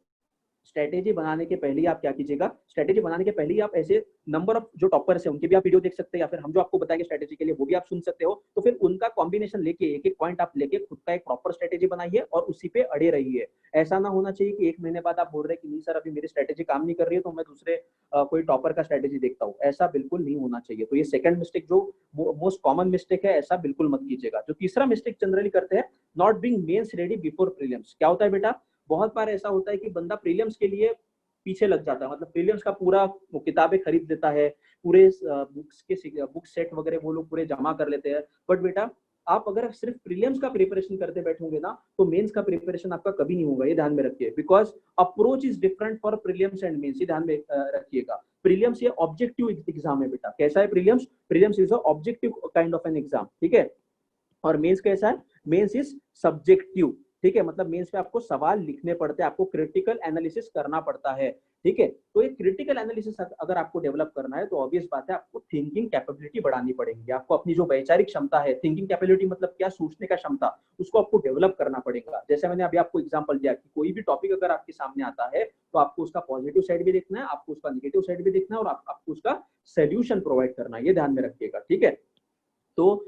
A: स्ट्रेटेजी बनाने के पहले ही आप क्या कीजिएगा, स्ट्रेटेजी बनाने के पहले ही आप ऐसे नंबर ऑफ जो टॉपर्स है उनके भी आप वीडियो देख सकते हैं, या फिर हम जो आपको बताएंगे स्ट्रेटेजी के लिए वो भी आप सुन सकते हो। तो फिर उनका कॉम्बिनेशन लेके एक एक पॉइंट आप लेके खुद का एक प्रॉपर स्ट्रेटेजी बनाइए और उसी पे अड़े रहिए। ऐसा ना होना चाहिए कि एक महीने बाद आप बोल रहे हैं कि नहीं सर अभी मेरी स्ट्रेटेजी काम नहीं कर रही है तो मैं दूसरे कोई टॉपर का स्ट्रेटेजी देखता हूँ, ऐसा बिल्कुल नहीं होना चाहिए। तो ये सेकंड मिस्टेक जो मोस्ट कॉमन मिस्टेक है, ऐसा बिल्कुल मत कीजिएगा। जो तीसरा मिस्टेक जनरली करते हैं, not being mains ready before prelims. क्या होता है बेटा, बहुत बार ऐसा होता है कि बंदा प्रीलिम्स के लिए पीछे लग जाता है, मतलब प्रीलिम्स का पूरा किताबें खरीद लेता है, पूरे बुक सेट वगैरह वो लोग पूरे जमा कर लेते हैं, बट बेटा आप अगर सिर्फ प्रीलिम्स का प्रिपरेशन करते बैठोगे ना तो मेंस का प्रिपरेशन आपका कभी नहीं होगा, ये ध्यान में रखिए। Because approach is different for prelims and mains, ये ध्यान में रखिएगा। प्रीलिम्स ये ऑब्जेक्टिव एग्जाम है बेटा। कैसा है prelims is objective kind of an exam, ठीक है। और मेंस कैसा है, मेंस इज सब्जेक्टिव, ठीक है, मतलब मेंस में आपको सवाल लिखने पड़ते हैं, आपको क्रिटिकल एनालिसिस करना पड़ता है, ठीक है। तो एक क्रिटिकल एनालिसिस अगर आपको डेवलप करना है तो ऑब्वियस बात है आपको थिंकिंग कैपेबिलिटी बढ़ानी पड़ेगी, आपको अपनी जो वैचारिक क्षमता है, थिंकिंग कैपेबिलिटी मतलब क्या, सोचने का क्षमता, उसको आपको डेवलप करना पड़ेगा। जैसे मैंने अभी आपको एग्जांपल दिया कि कोई भी टॉपिक अगर आपके सामने आता है तो आपको उसका पॉजिटिव साइड भी देखना है, आपको उसका नेगेटिव साइड भी देखना है, और आपको उसका सोल्यूशन प्रोवाइड करना है, ये ध्यान में रखिएगा, ठीक है। तो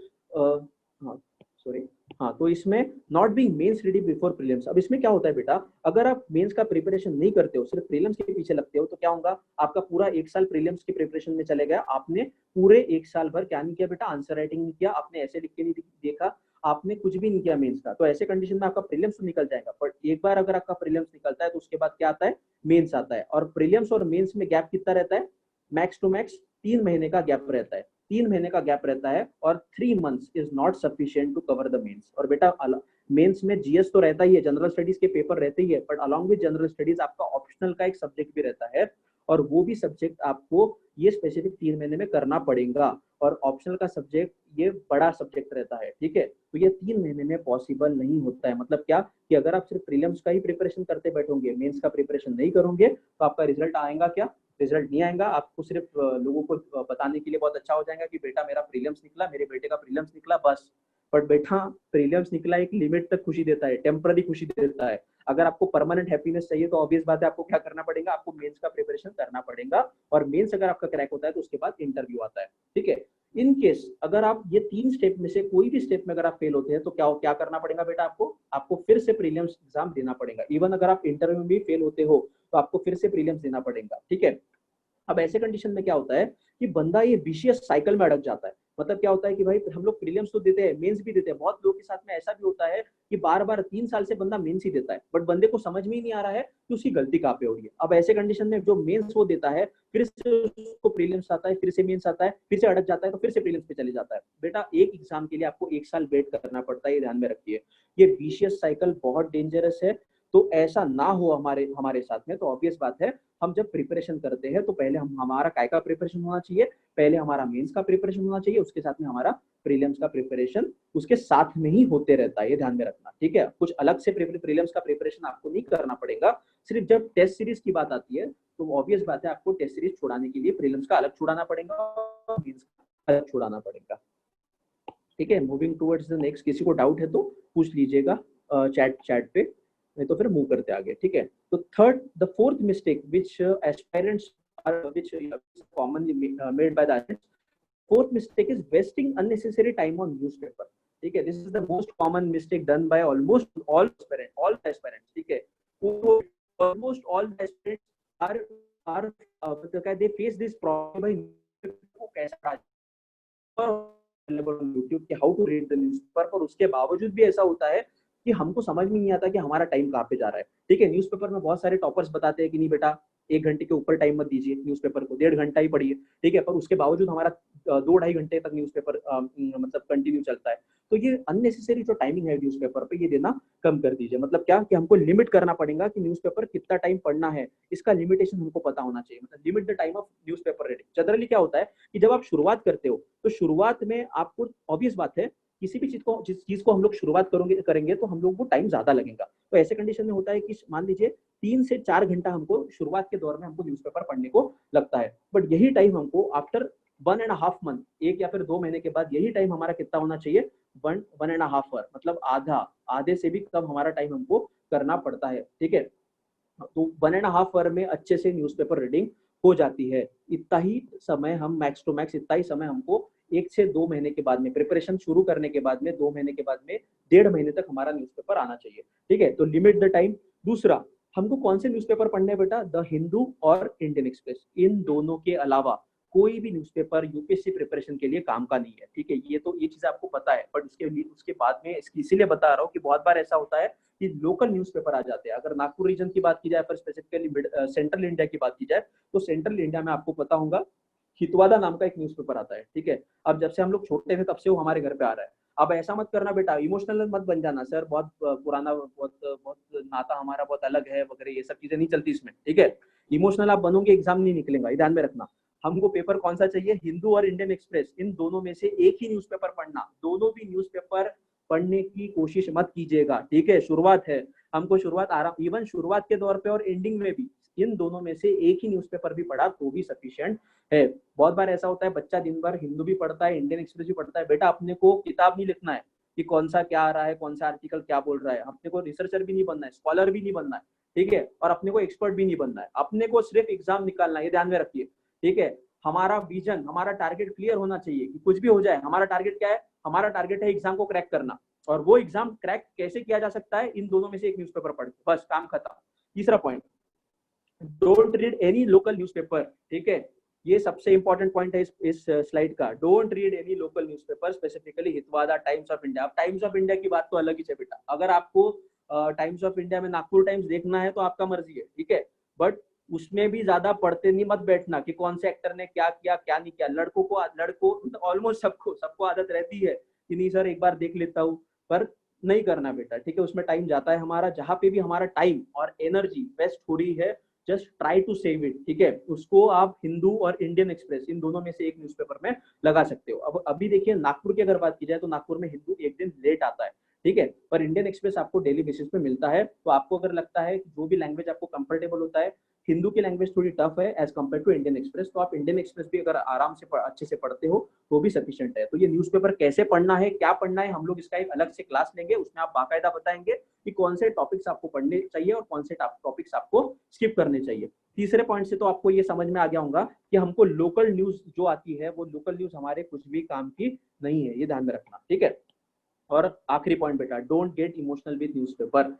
A: हाँ, तो इसमें not being mains ready before prelims. अब इसमें क्या होता है बेटा, अगर आप मेंस का प्रिपरेशन नहीं करते हो, सिर्फ प्रीलिम्स के पीछे लगते हो, तो क्या होगा, आपका पूरा एक साल प्रीलिम्स की प्रिपरेशन में चले गया, आपने पूरे एक साल भर क्या नहीं किया बेटा, आंसर राइटिंग नहीं किया, आपने ऐसे लिख के नहीं देखा, आपने कुछ भी नहीं किया मेंस का। तो ऐसे कंडीशन में आपका प्रीलिम्स तो निकल जाएगा, पर एक बार अगर आपका प्रीलिम्स निकलता है तो उसके बाद क्या आता है, मेंस आता है। और प्रीलिम्स और मेंस में गैप कितना रहता है, मैक्स टू मैक्स 3 महीने का गैप रहता है, 3 महीने का गैप रहता है, और 3 months is not sufficient to cover the mains. और बेटा मेंस में जीएस तो रहता ही है, जनरल स्टडीज के पेपर रहते ही है, but along with general studies आपका ऑप्शनल का एक सब्जेक्ट भी रहता है, और वो भी सब्जेक्ट आपको ये स्पेसिफिक 3 महीने में करना पड़ेगा। और ऑप्शनल का सब्जेक्ट ये बड़ा सब्जेक्ट रहता है, ठीक है। तो ये 3 महीने में पॉसिबल नहीं होता है। मतलब क्या कि अगर आप सिर्फ प्रीलिम्स का ही प्रिपरेशन करते बैठोगे, मेंस का प्रिपरेशन नहीं करोगे, तो आपका रिजल्ट आएगा क्या, रिजल्ट नहीं आएगा। आपको सिर्फ लोगों को बताने के लिए बहुत अच्छा हो जाएगा कि बेटा मेरा प्रीलिम्स निकला, मेरे बेटे का प्रीलिम्स निकला, बस। बट बेटा प्रीलिम्स निकला एक लिमिट तक खुशी देता है, टेम्पररी खुशी देता है। अगर आपको परमानेंट हैप्पीनेस चाहिए तो ऑब्वियस बात है आपको क्या करना पड़ेगा, आपको मेंस का प्रिपरेशन करना पड़ेगा। और मेंस अगर आपका क्रैक होता है तो उसके बाद इंटरव्यू आता है, ठीक है। इन केस अगर आप ये 3 स्टेप में से कोई भी स्टेप में अगर आप फेल होते हैं तो क्या करना पड़ेगा बेटा, आपको फिर से प्रीलिम्स एग्जाम देना पड़ेगा। इवन अगर आप इंटरव्यू में भी फेल होते हो तो आपको फिर से प्रीलिम्स देना पड़ेगा, ठीक है। अब ऐसे कंडीशन में क्या होता है कि बंदा ये विशियस साइकिल में अटक जाता है। मतलब क्या होता है कि भाई हम लोग प्रीलिम्स तो देते हैं, मेंस भी देते हैं, बहुत लोगों के साथ में ऐसा भी होता है कि बार बार 3 साल से बंदा मेंस ही देता है, बट बंदे को समझ में ही नहीं आ रहा है कि उसकी गलती कहाँ पे हो रही है। अब ऐसे कंडीशन में जो मेंस वो देता है, फिर से उसको प्रीलिम्स आता है, फिर से मेंस आता है, फिर से अटक जाता है, तो फिर से प्रीलिम्स पे चले जाता है। बेटा एक एग्जाम के लिए आपको 1 साल वेट करना पड़ता है, ये ध्यान में रखिए। ये विशियस साइकिल बहुत डेंजरस है, तो ऐसा ना हो हमारे साथ में। तो ऑब्वियस बात है हम जब प्रिपरेशन करते हैं तो पहले हमारा काय का प्रिपरेशन होना चाहिए, पहले हमारा मेंस का प्रिपरेशन होना चाहिए, उसके साथ में हमारा प्रीलिम्स का प्रिपरेशन उसके साथ में ही होते रहता है, ये ध्यान में रखना, ठीक है। कुछ अलग से प्रीलिम्स का प्रिपरेशन आपको नहीं करना पड़ेगा। सिर्फ जब टेस्ट सीरीज की बात आती है तो ऑब्वियस बात है आपको टेस्ट सीरीज छुड़ाने के लिए प्रीलिम्स का अलग छुड़ाना पड़ेगा, मेंस का अलग छुड़ाना पड़ेगा, ठीक है। मूविंग टुवर्ड्स द नेक्स्ट, किसी को डाउट है तो पूछ लीजिएगा चैट पे, नहीं तो फिर मूव करते आगे, ठीक है। तो the fourth mistake which aspirants are which commonly made by the aspirants, fourth mistake is wasting unnecessary time on newspaper. ठीक है, this is the most common mistake done by almost all aspirants, ठीक है, ऑलमोस्ट ऑल एस्पिरेंट्स आर मतलब दे फेस दिस प्रॉब्लम भाई को कैसा यूट्यूब के how to read the newspaper, पर उसके बावजूद भी ऐसा होता है कि हमको समझ में नहीं आता कि हमारा टाइम कहाँ पे जा रहा है। ठीक है, न्यूज़पेपर में बहुत सारे टॉपर्स बताते हैं कि नहीं बेटा 1 घंटे के ऊपर टाइम मत दीजिए न्यूज़पेपर को, 1.5 घंटा ही पढ़िए। ठीक है, पर उसके बावजूद हमारा 2 ढाई घंटे तक न्यूज़पेपर मतलब कंटिन्यू चलता है। तो ये अननेसेसरी जो टाइमिंग है न्यूज़पेपर पे, ये देना कम कर दीजिए। मतलब क्या कि हमको लिमिट करना पड़ेगा कि न्यूज़पेपर कितना टाइम पढ़ना है, इसका लिमिटेशन हमको पता होना चाहिए। मतलब limit the time of newspaper reading. Generally क्या होता है कि जब आप शुरुआत करते हो तो शुरुआत में आपको ऑब्वियस बात है किसी भी जिस चीज को हम लोग शुरुआत करेंगे तो हम लोग को टाइम ज्यादा लगेगा। तो ऐसे कंडीशन में होता है कि मान लीजिए 3 से 4 घंटा हमको शुरुआत के दौर में हमको न्यूज़पेपर पढ़ने को लगता है, बट यही टाइम हमको आफ्टर 1.5 मंथ, 1 या फिर 2 महीने के बाद यही टाइम हमारा कितना होना चाहिए, 1.5 आवर, मतलब आधे से भी कम हमारा टाइम हमको करना पड़ता है। ठीक है, तो 1.5 आवर में अच्छे से न्यूज़पेपर रीडिंग हो जाती है। इतना ही समय हम मैक्स टू मैक्स, इतना ही समय हमको 1 से 2 महीने के बाद में, प्रिपरेशन शुरू करने के बाद में 2 महीने के बाद में 1.5 महीने तक हमारा न्यूज़पेपर आना चाहिए। ठीक है, तो लिमिट द टाइम। दूसरा, हमको कौन से न्यूज़पेपर पढ़ने हैं बेटा, द हिंदू और इंडियन एक्सप्रेस, इन दोनों के अलावा कोई भी न्यूज़पेपर यूपीएससी प्रिपरेशन के लिए काम का नहीं है। ठीक है, ये चीज आपको पता है, बट उसके बाद में इसीलिए बता रहा हूँ कि बहुत बार ऐसा होता है कि लोकल न्यूज़पेपर आ जाते हैं। अगर नागपुर रीजन की बात की जाए, पर स्पेसिफिकली सेंट्रल इंडिया की बात की जाए, तो सेंट्रल इंडिया में आपको पता होगा हितवादा नाम का एक न्यूज़पेपर आता है। ठीक है, अब जब से हम लोग छोटे थे तब से वो हमारे घर पे आ रहा है। अब ऐसा मत करना बेटा, इमोशनल मत बन जाना, सर बहुत पुराना, बहुत नाता हमारा बहुत अलग है वगैरह, ये सब चीजें नहीं चलती इसमें। ठीक है, इमोशनल आप बनोगे एग्जाम नहीं निकलेगा, ये ध्यान में रखना। हमको पेपर कौन सा चाहिए, हिंदू और इंडियन एक्सप्रेस, इन दोनों में से एक ही न्यूज़पेपर पढ़ना। दोनों भी न्यूज़पेपर पढ़ने की कोशिश मत कीजिएगा। ठीक है, शुरुआत है, हमको शुरुआत आराम, इवन शुरुआत के दौर पे और एंडिंग में भी इन दोनों में से एक ही न्यूज़पेपर भी पढ़ा तो भी सफिशिएंट है। बहुत बार ऐसा होता है बच्चा दिन भर हिंदू भी पढ़ता है, इंडियन एक्सप्रेस भी पढ़ता है। बेटा अपने को किताब नहीं लिखना है कि कौन सा क्या आ रहा है, कौन सा आर्टिकल क्या बोल रहा है। अपने को रिसर्चर भी नहीं बनना है, स्कॉलर भी नहीं बनना है। ठीक है, और अपने को एक्सपर्ट भी नहीं बनना है। अपने को सिर्फ एग्जाम निकालना है, ये ध्यान में रखिए। ठीक है, हमारा विजन, हमारा टारगेट क्लियर होना चाहिए कि कुछ भी हो जाए, हमारा टारगेट क्या है, हमारा टारगेट है एग्जाम को क्रैक करना। और वो एग्जाम क्रैक कैसे किया जा सकता है, इन दोनों में से एक न्यूज़पेपर पढ़ के, बस काम खत्म। तीसरा point, don't read any local newspaper. ठीक है, ये सबसे इंपॉर्टेंट पॉइंट है इस स्लाइड का। Don't read any local newspaper, specifically Hitavada, Times of India. अब टाइम्स ऑफ इंडिया की बात तो अलग ही है बेटा। अगर आपको टाइम्स ऑफ इंडिया में नागपुर टाइम्स देखना है तो आपका मर्जी है। ठीक है, बट उसमें भी ज्यादा पढ़ते नहीं मत बैठना कि कौन से एक्टर ने क्या किया क्या नहीं किया। लड़कों ऑलमोस्ट सबको आदत रहती है कि नहीं सर एक बार देख लेता हूँ, पर नहीं करना बेटा। ठीक है, उसमें टाइम जाता है हमारा। जहां पे भी हमारा टाइम और एनर्जी वेस्ट हो रही है, just try to save it. ठीक है, उसको आप हिंदू और इंडियन एक्सप्रेस, इन दोनों में से एक न्यूज़पेपर में लगा सकते हो। अब अभी देखिए नागपुर की अगर बात की जाए तो नागपुर में हिंदू एक दिन लेट आता है। ठीक है, पर इंडियन एक्सप्रेस आपको डेली बेसिस पे मिलता है। तो आपको अगर लगता है कि जो भी लैंग्वेज आपको कंफर्टेबल होता है, हिंदू की लैंग्वेज थोड़ी टफ है as compare to Indian express, तो आप इंडियन एक्सप्रेस भी अगर आराम से अच्छे से पढ़ते हो तो भी सफिशिएंट है। तो ये न्यूज़पेपर कैसे पढ़ना है, क्या पढ़ना है, हम लोग इसका एक अलग से क्लास लेंगे, उसमें आप बाकायदा बताएंगे कि कौन से टॉपिक्स आपको पढ़ने चाहिए और कौन से टॉपिक्स आपको स्किप करने चाहिए। तीसरे पॉइंट से तो आपको ये समझ में आ गया होगा कि हमको लोकल न्यूज जो आती है वो लोकल न्यूज हमारे कुछ भी काम की नहीं है, ये ध्यान में रखना। ठीक है, और आखिरी पॉइंट बेटा, don't get emotional with newspaper.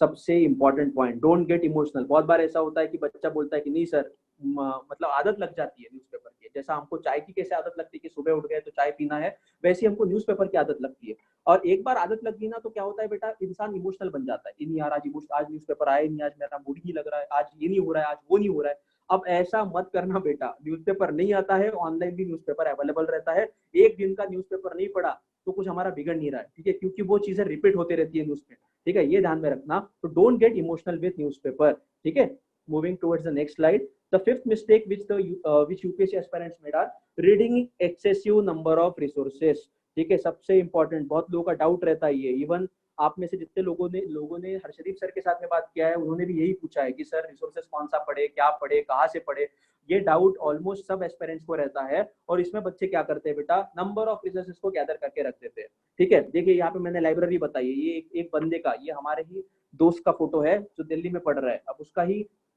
A: सबसे important point, don't get emotional. बहुत बार ऐसा होता है कि बच्चा बोलता है कि नहीं सर, मतलब आदत लग जाती है न्यूज़पेपर की। जैसा हमको चाय की कैसे आदत लगती है कि सुबह उठ गए तो चाय पीना है, वैसे हमको न्यूज़पेपर की आदत लगती है। और एक बार आदत लग गई ना तो क्या होता है बेटा, इंसान इमोशनल बन जाता है कि नहीं यार आज न्यूज़पेपर आया नहीं, आज मेरा मूड नहीं लग रहा है, आज ये नहीं हो रहा है, आज वो नहीं हो रहा है। अब ऐसा मत करना बेटा, न्यूज़पेपर नहीं आता है, ऑनलाइन भी न्यूज़पेपर अवेलेबल रहता है। एक दिन का न्यूज़पेपर नहीं पढ़ा तो कुछ हमारा बिगड़ नहीं रहा है। ठीक है, क्योंकि वो चीजें रिपीट होती रहती है न्यूज में। ठीक है, ये ध्यान में रखना। तो don't get emotional with newspaper. ठीक है, moving towards the next slide. The fifth mistake which UPSC aspirants made are reading excessive number of resources। ठीक है, सबसे इंपॉर्टेंट, बहुत लोगों का डाउट रहता है ये। इवन आप में से जितने लोगों ने हर्षदीप सर के साथ में बात किया है, उन्होंने भी यही पूछा है कि सर रिसोर्सेज कौन सा पढ़े, क्या पढ़े, कहाँ से पढ़े। ये डाउट ऑलमोस्ट सब एस्पिरेंट्स को रहता है। और इसमें बच्चे क्या करते हैं बेटा, नंबर ऑफ रिसोर्सेज को गैदर करके रख देते हैं। ठीक है, देखिए यहाँ पे मैंने लाइब्रेरी बताई है, ये एक बंदे का, ये हमारे ही दोस्त का फोटो है जो दिल्ली में पढ़ रहा है। अब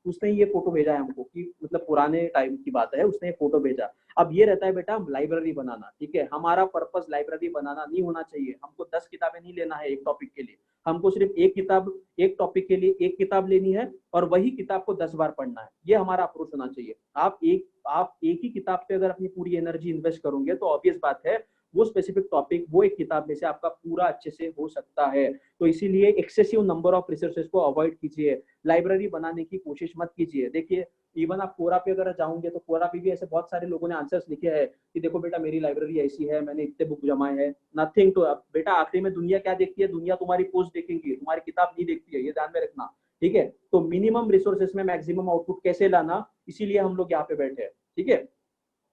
A: उसने ये फोटो भेजा है हमको कि मतलब पुराने टाइम की बात है, उसने ये फोटो भेजा। अब ये रहता है बेटा लाइब्रेरी बनाना, ठीक है, हमारा पर्पस लाइब्रेरी बनाना नहीं होना चाहिए। हमको 10 किताबें नहीं लेना है एक टॉपिक के लिए, हमको सिर्फ एक किताब, एक टॉपिक के लिए एक किताब लेनी है और वही किताब को 10 बार पढ़ना है। ये हमारा अप्रोच होना चाहिए। आप एक ही किताब पे अगर अपनी पूरी एनर्जी इन्वेस्ट करोगे तो ऑब्वियस बात है वो स्पेसिफिक टॉपिक वो एक किताब में से आपका पूरा अच्छे से हो सकता है। तो इसीलिए एक्सेसिव नंबर ऑफ रिसोर्सेज को अवॉइड कीजिए, लाइब्रेरी बनाने की कोशिश मत कीजिए। देखिए इवन आप कोरा पे अगर जाओगे तो कोरा पे भी ऐसे बहुत सारे लोगों ने आंसर्स लिखे हैं कि देखो बेटा मेरी लाइब्रेरी ऐसी है, मैंने इतने बुक जमाए हैं। नथिंग टू बेटा, आखिरी में दुनिया क्या देखती है? दुनिया तुम्हारी पोस्ट देखेंगी, तुम्हारी किताब नहीं देखती है, ये ध्यान में रखना, ठीक है। तो मिनिमम रिसोर्सेज में मैक्सिमम आउटपुट कैसे लाना, इसीलिए हम लोग यहाँ पे बैठे हैं, ठीक है।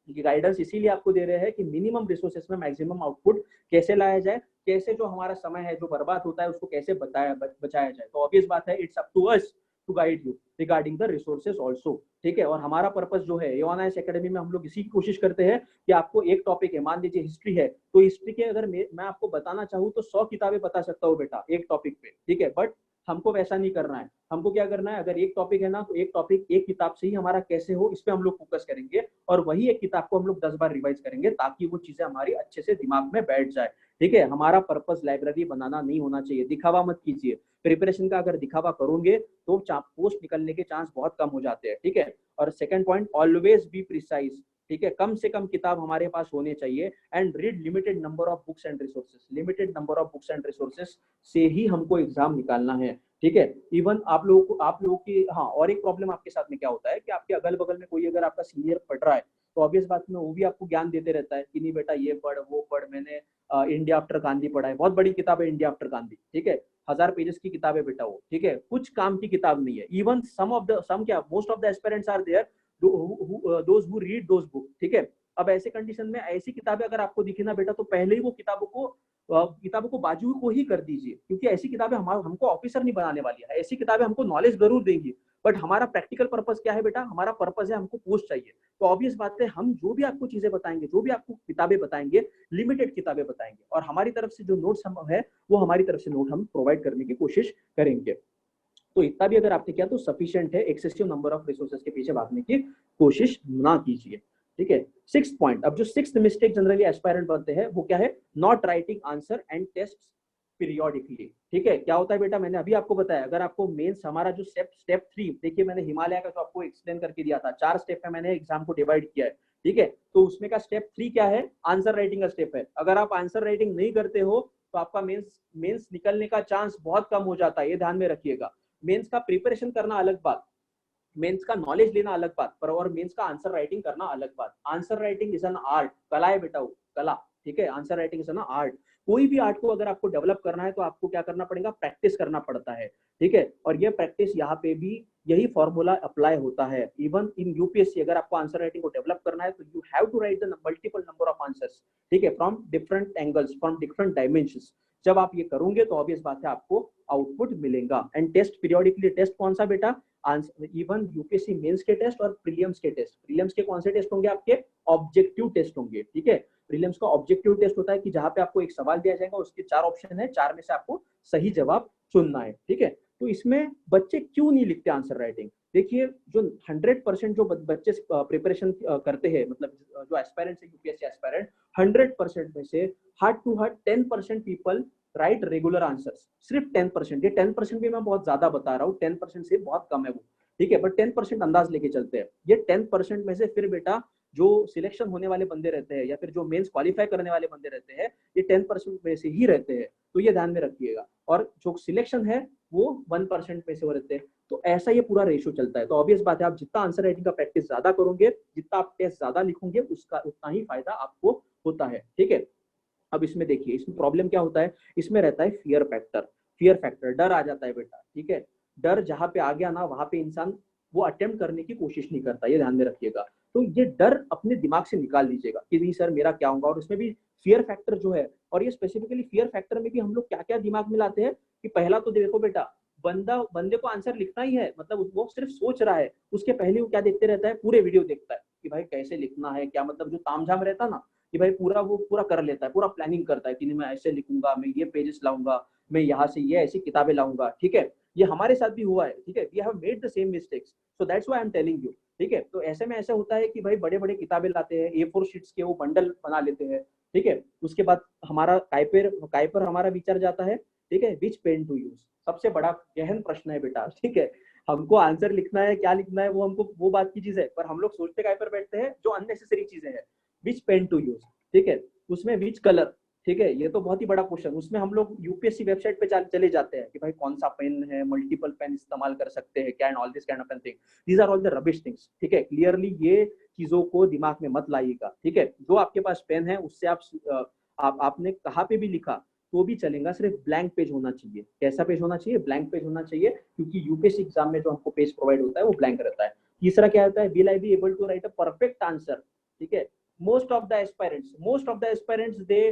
A: गाइडेंस इसीलिए आपको दे रहे हैं कि मिनिमम रिसोर्सेज में मैक्सिमम आउटपुट कैसे लाया जाए, कैसे जो हमारा समय है जो बर्बाद होता है उसको कैसे बचाया जाए। तो ऑब्वियस बात है it's up to us to guide you regarding the resources also, ठीक है। और हमारा पर्पस जो है योनास एकेडमी में हम लोग इसी की कोशिश करते हैं कि आपको एक टॉपिक है, मान लीजिए हिस्ट्री है, तो हिस्ट्री के अगर मैं आपको बताना चाहूँ तो 100 किताबें बता सकता हूँ बेटा एक टॉपिक पे, ठीक है। बट हमको वैसा नहीं करना है। हमको क्या करना है, अगर एक टॉपिक है ना तो एक टॉपिक एक किताब से ही हमारा कैसे हो इस पे हम लोग फोकस करेंगे और वही एक किताब को हम लोग 10 बार रिवाइज करेंगे ताकि वो चीजें हमारी अच्छे से दिमाग में बैठ जाए, ठीक है। हमारा पर्पस लाइब्रेरी बनाना नहीं होना चाहिए। दिखावा मत कीजिए। प्रिपरेशन का अगर दिखावा करोगे तो पोस्ट निकलने के चांस बहुत कम हो जाते हैं, ठीक है। और second point, always be precise, ठीक है। कम से कम किताब हमारे पास होने चाहिए and read limited number of books and resources. Limited number of books and resources से ही हमको एग्जाम निकालना है, ठीक है। इवन आप लोगों की हाँ और एक प्रॉब्लम आपके साथ में क्या होता है कि आपके अगल बगल में कोई अगर आपका सीनियर पढ़ रहा है तो ऑब्वियस बात में वो भी आपको ज्ञान देते रहता है कि नहीं बेटा ये पढ़ वो पढ़। मैंने इंडिया आफ्टर गांधी पढ़ा है, बहुत बड़ी किताब है इंडिया आफ्टर गांधी, ठीक है, 1000 पेजेस की किताब है बेटा वो, ठीक है, कुछ काम की किताब नहीं है। इवन सम क्या most of the aspirants are there those who read those book, ठीक है। अब ऐसे कंडीशन में ऐसी किताबें अगर आपको दिखे ना बेटा तो पहले ही वो किताबों को बाजू को ही कर दीजिए, क्योंकि ऐसी किताबें हमको ऑफिसर नहीं बनाने वाली है। ऐसी किताबें हमको नॉलेज जरूर देंगी बट हमारा प्रैक्टिकल पर्पस क्या है बेटा, हमारा पर्पस है हमको पोस्ट चाहिए। तो ऑब्वियस बात है हम जो भी आपको चीजें बताएंगे, जो भी आपको किताबें बताएंगे, लिमिटेड किताबें बताएंगे और हमारी तरफ से जो नोट्स हम है वो हमारी तरफ से नोट हम प्रोवाइड करने की कोशिश करेंगे। तो इतना भी अगर आपने किया तो सफिशिएंट है। एक्सेसिव नंबर ऑफ रिसोर्सेज के पीछे भागने की कोशिश ना कीजिए, ठीक है। 6th पॉइंट, अब जो 6th मिस्टेक जनरली एस्पायरेंट बनते हैं वो क्या है, not writing answer and test periodically, ठीक है। क्या होता है बेटा, मैंने अभी आपको बताया, अगर आपको मेंस हमारा जो स्टेप 3, देखिए मैंने हिमालय का तो आपको एक्सप्लेन करके दिया था, 4 स्टेप में मैंने एग्जाम को डिवाइड किया है, ठीक है। तो उसमें का स्टेप 3 क्या है, आंसर राइटिंग का स्टेप है। अगर आप आंसर राइटिंग नहीं करते हो तो आपका मेंस निकलने का चांस बहुत कम हो जाता है, ये ध्यान में रखिएगा। मेंस का प्रिपरेशन करना अलग बात, मेंस का नॉलेज लेना अलग बात, पर और मेंस का आंसर राइटिंग करना अलग बात। Answer writing is an art, कला है बेटा वो, कला, ठीक है। Answer writing is an art. कोई भी आर्ट को अगर आपको डेवलप करना है तो आपको क्या करना पड़ेगा, प्रैक्टिस करना पड़ता है, ठीक है। और ये प्रैक्टिस यहाँ पे भी यही फॉर्मूला अप्लाई होता है। इवन इन यूपीएससी अगर आपको आंसर राइटिंग को डेवलप करना है तो you have to write the multiple number of answers, ठीक है, from different angles, from different dimensions. जब आप ये करोगे तो ऑब्वियस बात है आपको आउटपुट मिलेगा। एंड टेस्ट पीरियोडिकली, टेस्ट कौन सा बेटा, इवन यूपीएससी मेंस के टेस्ट और प्रीलिम्स के टेस्ट। प्रीलिम्स के कौन से टेस्ट होंगे, आपके ऑब्जेक्टिव टेस्ट होंगे, ठीक है। प्रीलिम्स का ऑब्जेक्टिव टेस्ट होता है कि जहां पे आपको एक सवाल दिया जाएगा, उसके 4 ऑप्शन है, 4 में से आपको सही जवाब चुनना है, ठीक है। तो इसमें बच्चे क्यों नहीं लिखते आंसर राइटिंग, देखिए जो 100% जो बच्चे प्रिपरेशन करते हैं, मतलब जो एस्पायरेंट्स है यूपीएससी एस्पायरेंट, 100% में से heart to heart 10% people write regular answers, सिर्फ 10%। ये 10% भी मैं बहुत ज्यादा बता रहा हूँ, 10% से बहुत कम है वो, ठीक है, बट 10% अंदाज लेके चलते हैं। ये 10% में से फिर बेटा जो सिलेक्शन होने वाले बंदे रहते हैं या फिर जो मेंस क्वालिफाई करने वाले बंदे रहते हैं, ये 10% में से ही रहते हैं, तो ये ध्यान में रखिएगा। और जो सिलेक्शन है वो 1% में से वो रहते हैं। तो ऐसा ये पूरा रेशियो चलता है। तो ऑब्वियस बात है आप जितना आंसर राइटिंग का प्रैक्टिस ज्यादा करोगे, जितना आप टेस्ट ज्यादा लिखोगे, उसका उतना ही फायदा आपको होता है, ठीक है। अब इसमें देखिए, इसमें प्रॉब्लम क्या होता है, इसमें रहता है फियर फैक्टर। फियर फैक्टर, डर आ जाता है बेटा, ठीक है। डर जहां पे आ गया ना, वहां पे इंसान वो अटेम्प्ट करने की कोशिश नहीं करता, ये ध्यान में रखिएगा। तो ये डर अपने दिमाग से निकाल लीजिएगा कि नहीं सर मेरा क्या होगा। और उसमें भी फियर फैक्टर जो है, और ये स्पेसिफिकली फियर फैक्टर में भी हम लोग क्या क्या दिमाग में लाते हैं कि पहला तो देखो बेटा, बंदे को आंसर लिखना ही है, मतलब वो सिर्फ सोच रहा है, उसके पहले वो क्या देखते रहता है, पूरे वीडियो देखता है कि भाई कैसे लिखना है, क्या मतलब जो तामझाम रहता है ना कि भाई वो पूरा कर लेता है, पूरा प्लानिंग करता है कि नहीं मैं ऐसे लिखूंगा, मैं ये पेजेस लाऊंगा, मैं यहाँ से ये ऐसी किताबें लाऊंगा, ठीक है। ये हमारे साथ भी हुआ है, ठीक है, we have made the same mistakes, so that's why I am telling you, ठीक है। तो ऐसे में ऐसा होता है कि भाई बड़े बड़े किताबें लाते हैं, A4 शीट्स के वो बंडल बना लेते हैं, ठीक है। उसके बाद हमारा काय पर हमारा विचार जाता है, ठीक है, विच पेन टू यूज, सबसे बड़ा गहन प्रश्न है बेटा, ठीक है। हमको आंसर लिखना है, क्या लिखना है, वो हमको वो बात की चीज है, पर हम लोग सोचते काय पर बैठते हैं, जो अननेसेसरी चीजें हैं, विच पेन टू यूज, ठीक है, उसमें विच कलर, ठीक है, ये तो बहुत ही बड़ा क्वेश्चन, उसमें हम लोग यूपीएससी वेबसाइट पे चले जाते हैं कि भाई कौन सा पेन है, मल्टीपल पेन इस्तेमाल कर सकते हैं क्या, and all this kind of thing, these are all the rubbish things, ठीक है। क्लियरली ये चीजों को दिमाग में मत लाइएगा, ठीक है। जो आपके पास पेन है उससे आपने कहाँ पे भी लिखा तो भी चलेगा, सिर्फ ब्लैंक पेज होना चाहिए। कैसा पेज होना चाहिए? ब्लैंक पेज होना चाहिए, क्योंकि यूपीएससी एग्जाम में जो हमको पेज प्रोवाइड होता है वो ब्लैंक रहता है। तीसरा क्या होता है? Will I be able to write a perfect answer, ठीक है। Most of the aspirants they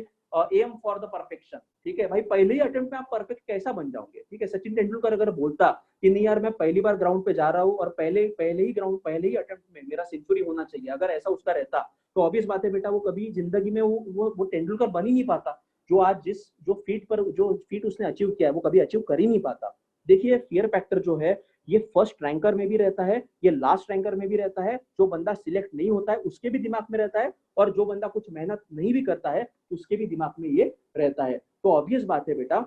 A: aim for the perfection, ठीक है भाई, पहले ही अटेम्प्ट में आप परफेक्ट कैसा बन जाओगे, ठीक है। सचिन तेंदुलकर अगर बोलता कि नहीं यार मैं पहली बार ग्राउंड पे जा रहा हूँ और पहले ही अटेम्प्ट में मेरा सेंचुरी होना चाहिए, अगर ऐसा उसका रहता तो ऑब्वियस बात है बेटा, वो कभी जिंदगी में वो तेंदुलकर बन ही नहीं पाता। जो आज जो फीट उसने अचीव किया है वो कभी अचीव कर ही नहीं पाता। देखिए फियर फैक्टर जो है ये फर्स्ट रैंकर में भी रहता है, ये लास्ट रैंकर में भी रहता है, जो बंदा सिलेक्ट नहीं होता है उसके भी दिमाग में रहता है, और जो बंदा कुछ मेहनत नहीं भी करता है उसके भी दिमाग में ये रहता है। तो ऑब्वियस बात है बेटा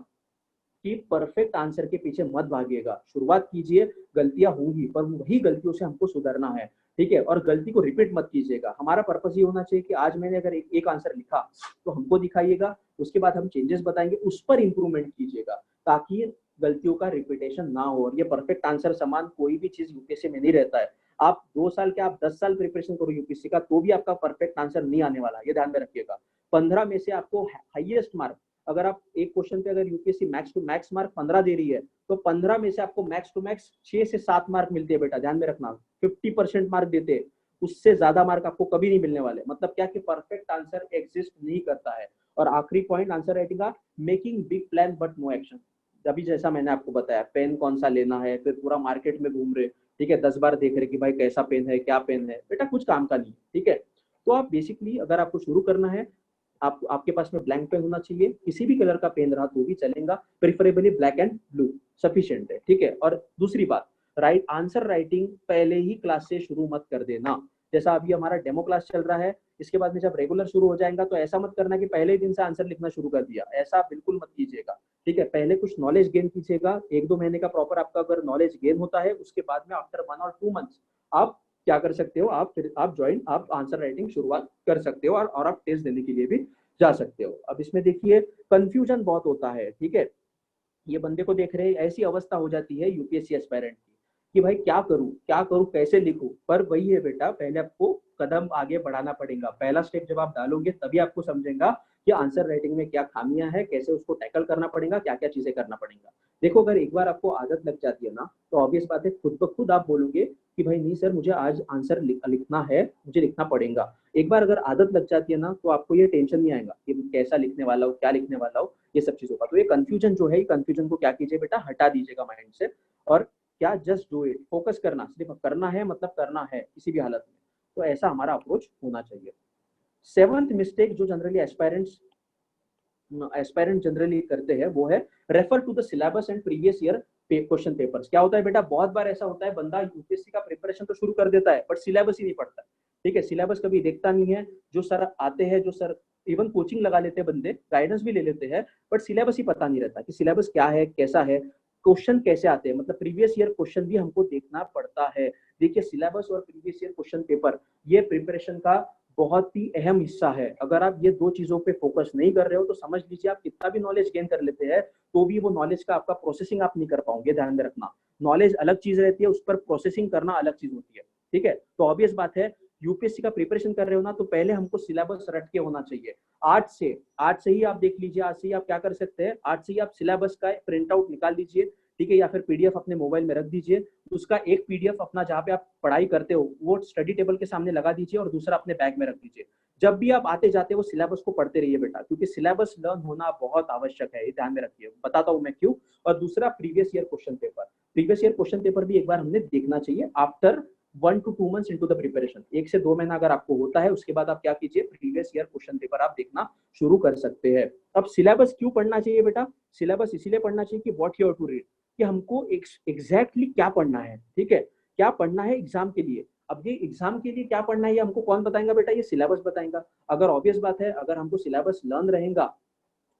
A: कि परफेक्ट आंसर के पीछे मत भागिएगा, शुरुआत कीजिए, गलतियां होंगी पर वही गलतियों से हमको सुधरना है, ठीक है। और गलती को रिपीट मत कीजिएगा। हमारा पर्पस ये होना चाहिए कि आज मैंने अगर एक आंसर लिखा तो हमको दिखाइएगा, उसके बाद हम चेंजेस बताएंगे, उस पर इंप्रूवमेंट कीजिएगा, ताकि गलतियों का रिपीटेशन ना हो। और ये परफेक्ट आंसर समान कोई भी चीज यूपीएससी में नहीं रहता है। आप 2 साल के, आप 10 साल प्रिपरेशन करो यूपीएससी का, तो भी आपका परफेक्ट आंसर नहीं आने वाला, ये ध्यान में रखिएगा। 15 में से आपको हाईएस्ट मार्क, अगर आप एक क्वेश्चन पे अगर UPSC max to max mark 15 दे रही है, तो 15 में से आपको मैक्स टू मैक्स 6 से 7 मार्क मिलते हैं बेटा, ध्यान में रखना। 50% मार्क देते हैं, उससे ज्यादा मार्क आपको कभी नहीं मिलने वाले। मतलब क्या कि परफेक्ट आंसर एग्जिस्ट नहीं करता है। और आखिरी पॉइंट आंसर राइटिंग का, making big plan but no action. अभी जैसा मैंने आपको बताया, पेन कौन सा लेना है, फिर पूरा मार्केट में घूम रहे, ठीक है, 10 बार देख रहे कि भाई कैसा पेन है, क्या पेन है, बेटा कुछ काम का नहीं, ठीक है। तो आप बेसिकली अगर आपको शुरू करना है, आपके पास में ब्लैंक पेन होना चाहिए, किसी भी कलर का पेन रहा तो भी चलेगा, preferably black and blue sufficient है, ठीक है। और दूसरी बात, आंसर राइटिंग पहले ही क्लास से शुरू मत कर देना। जैसा अभी हमारा डेमो क्लास चल रहा है, इसके बाद में जब रेगुलर शुरू हो जाएगा तो ऐसा मत करना कि पहले ही दिन से आंसर लिखना शुरू कर दिया, ऐसा बिल्कुल मत कीजिएगा, ठीक है। पहले कुछ नॉलेज गेन कीजिएगा, 1-2 महीने का प्रॉपर आपका अगर नॉलेज गेन होता है, उसके बाद में आफ्टर 1 और 2 मंथ्स आप क्या कर सकते हो, आप आंसर राइटिंग शुरुआत कर सकते हो, और आप टेस्ट देने के लिए भी जा सकते हो। अब इसमें देखिए कंफ्यूजन बहुत होता है, ठीक है। ये बंदे को देख रहे हैं, ऐसी अवस्था हो जाती है यूपीएससी एस्पायरेंट की कि भाई क्या करूं, कैसे लिखूं। पर वही है बेटा, पहले आपको कदम आगे बढ़ाना पड़ेगा। पहला स्टेप जब आप डालोगे तभी आपको समझेगा कि आंसर राइटिंग में क्या खामियां है, कैसे उसको टैकल करना पड़ेगा, क्या क्या चीजें करना पड़ेगा। देखो अगर एक बार आपको आदत लग जाती है ना, तो ऑब्वियस बात है खुद ब खुद आप बोलोगे कि भाई नहीं सर, मुझे आज आंसर लिखना है, मुझे लिखना पड़ेगा। एक बार अगर आदत लग जाती है ना, तो आपको ये टेंशन नहीं आएगा कि कैसा लिखने वाला हूँ, क्या लिखने वाला हूँ, ये सब चीजों का। तो ये कंफ्यूजन जो है, कंफ्यूजन को क्या कीजिए बेटा, हटा दीजिएगा माइंड से। और क्या, जस्ट डू इट, फोकस करना, सिर्फ करना है, मतलब करना है किसी भी हालत में। तो ऐसा हमारा अप्रोच होना चाहिए। 7th मिस्टेक जो जनरली एस्पायरेंट जनरली करते हैं वो है refer to the syllabus and previous year question papers. क्या होता है बेटा, बहुत बार ऐसा होता है, बंदा यूपीएससी का प्रिपरेशन तो शुरू कर देता है बट सिलेबस ही नहीं पढ़ता, ठीक है। सिलेबस कभी देखता नहीं है। जो सर आते हैं, जो सर इवन कोचिंग लगा लेते हैं बंदे, गाइडेंस भी ले लेते हैं, बट सिलेबस ही पता नहीं रहता कि सिलेबस क्या है, कैसा है, क्वेश्चन कैसे आते हैं, मतलब प्रीवियस ईयर क्वेश्चन भी हमको देखना पड़ता है। देखिए सिलेबस और प्रीवियस ईयर क्वेश्चन पेपर ये प्रिपरेशन का बहुत ही अहम हिस्सा है। अगर आप ये 2 चीजों पे फोकस नहीं कर रहे हो तो समझ लीजिए आप कितना भी नॉलेज गेन कर लेते हैं तो भी वो नॉलेज का आपका प्रोसेसिंग आप नहीं कर पाओगे, ध्यान में रखना। नॉलेज अलग चीज रहती है, उस पर प्रोसेसिंग करना अलग चीज होती है, ठीक है। तो ऑब्वियस बात है, यूपीएससी का प्रिपरेशन कर रहे हो ना, तो पहले हमको सिलेबस रट के होना चाहिए। आज से ही आप देख लीजिए, आज से ही आप क्या कर सकते हैं, आज से ही आप सिलेबस का प्रिंट आउट निकाल लीजिए, ठीक है, या फिर पीडीएफ अपने मोबाइल में रख दीजिए। उसका एक पीडीएफ अपना जहाँ पे आप पढ़ाई करते हो वो स्टडी टेबल के सामने लगा दीजिए, और दूसरा अपने बैग में रख दीजिए। जब भी आप आते जाते वो सिलेबस को पढ़ते रहिए बेटा, क्योंकि सिलेबस लर्न होना बहुत आवश्यक है, ये ध्यान में रखिए। बताता हूँ मैं क्यों। और दूसरा प्रीवियस ईयर क्वेश्चन पेपर भी एक बार हमने देखना चाहिए after 1 to 2 months into the preparation. 1 से 2 महीना अगर आपको होता है, उसके बाद आप क्या कीजिए, प्रीवियस ईयर क्वेश्चन पेपर आप देखना शुरू कर सकते हैं। अब सिलेबस क्यों पढ़ना चाहिए बेटा, सिलेबस इसीलिए पढ़ना चाहिए कि what you have to read. कि हमको एग्जैक्टली क्या पढ़ना है, ठीक है, क्या पढ़ना है एग्जाम के लिए। अब ये एग्जाम के लिए क्या पढ़ना है ये हमको कौन बताएगा बेटा, ये सिलेबस बताएगा। अगर ऑब्वियस बात है, अगर हमको सिलेबस लर्न रहेगा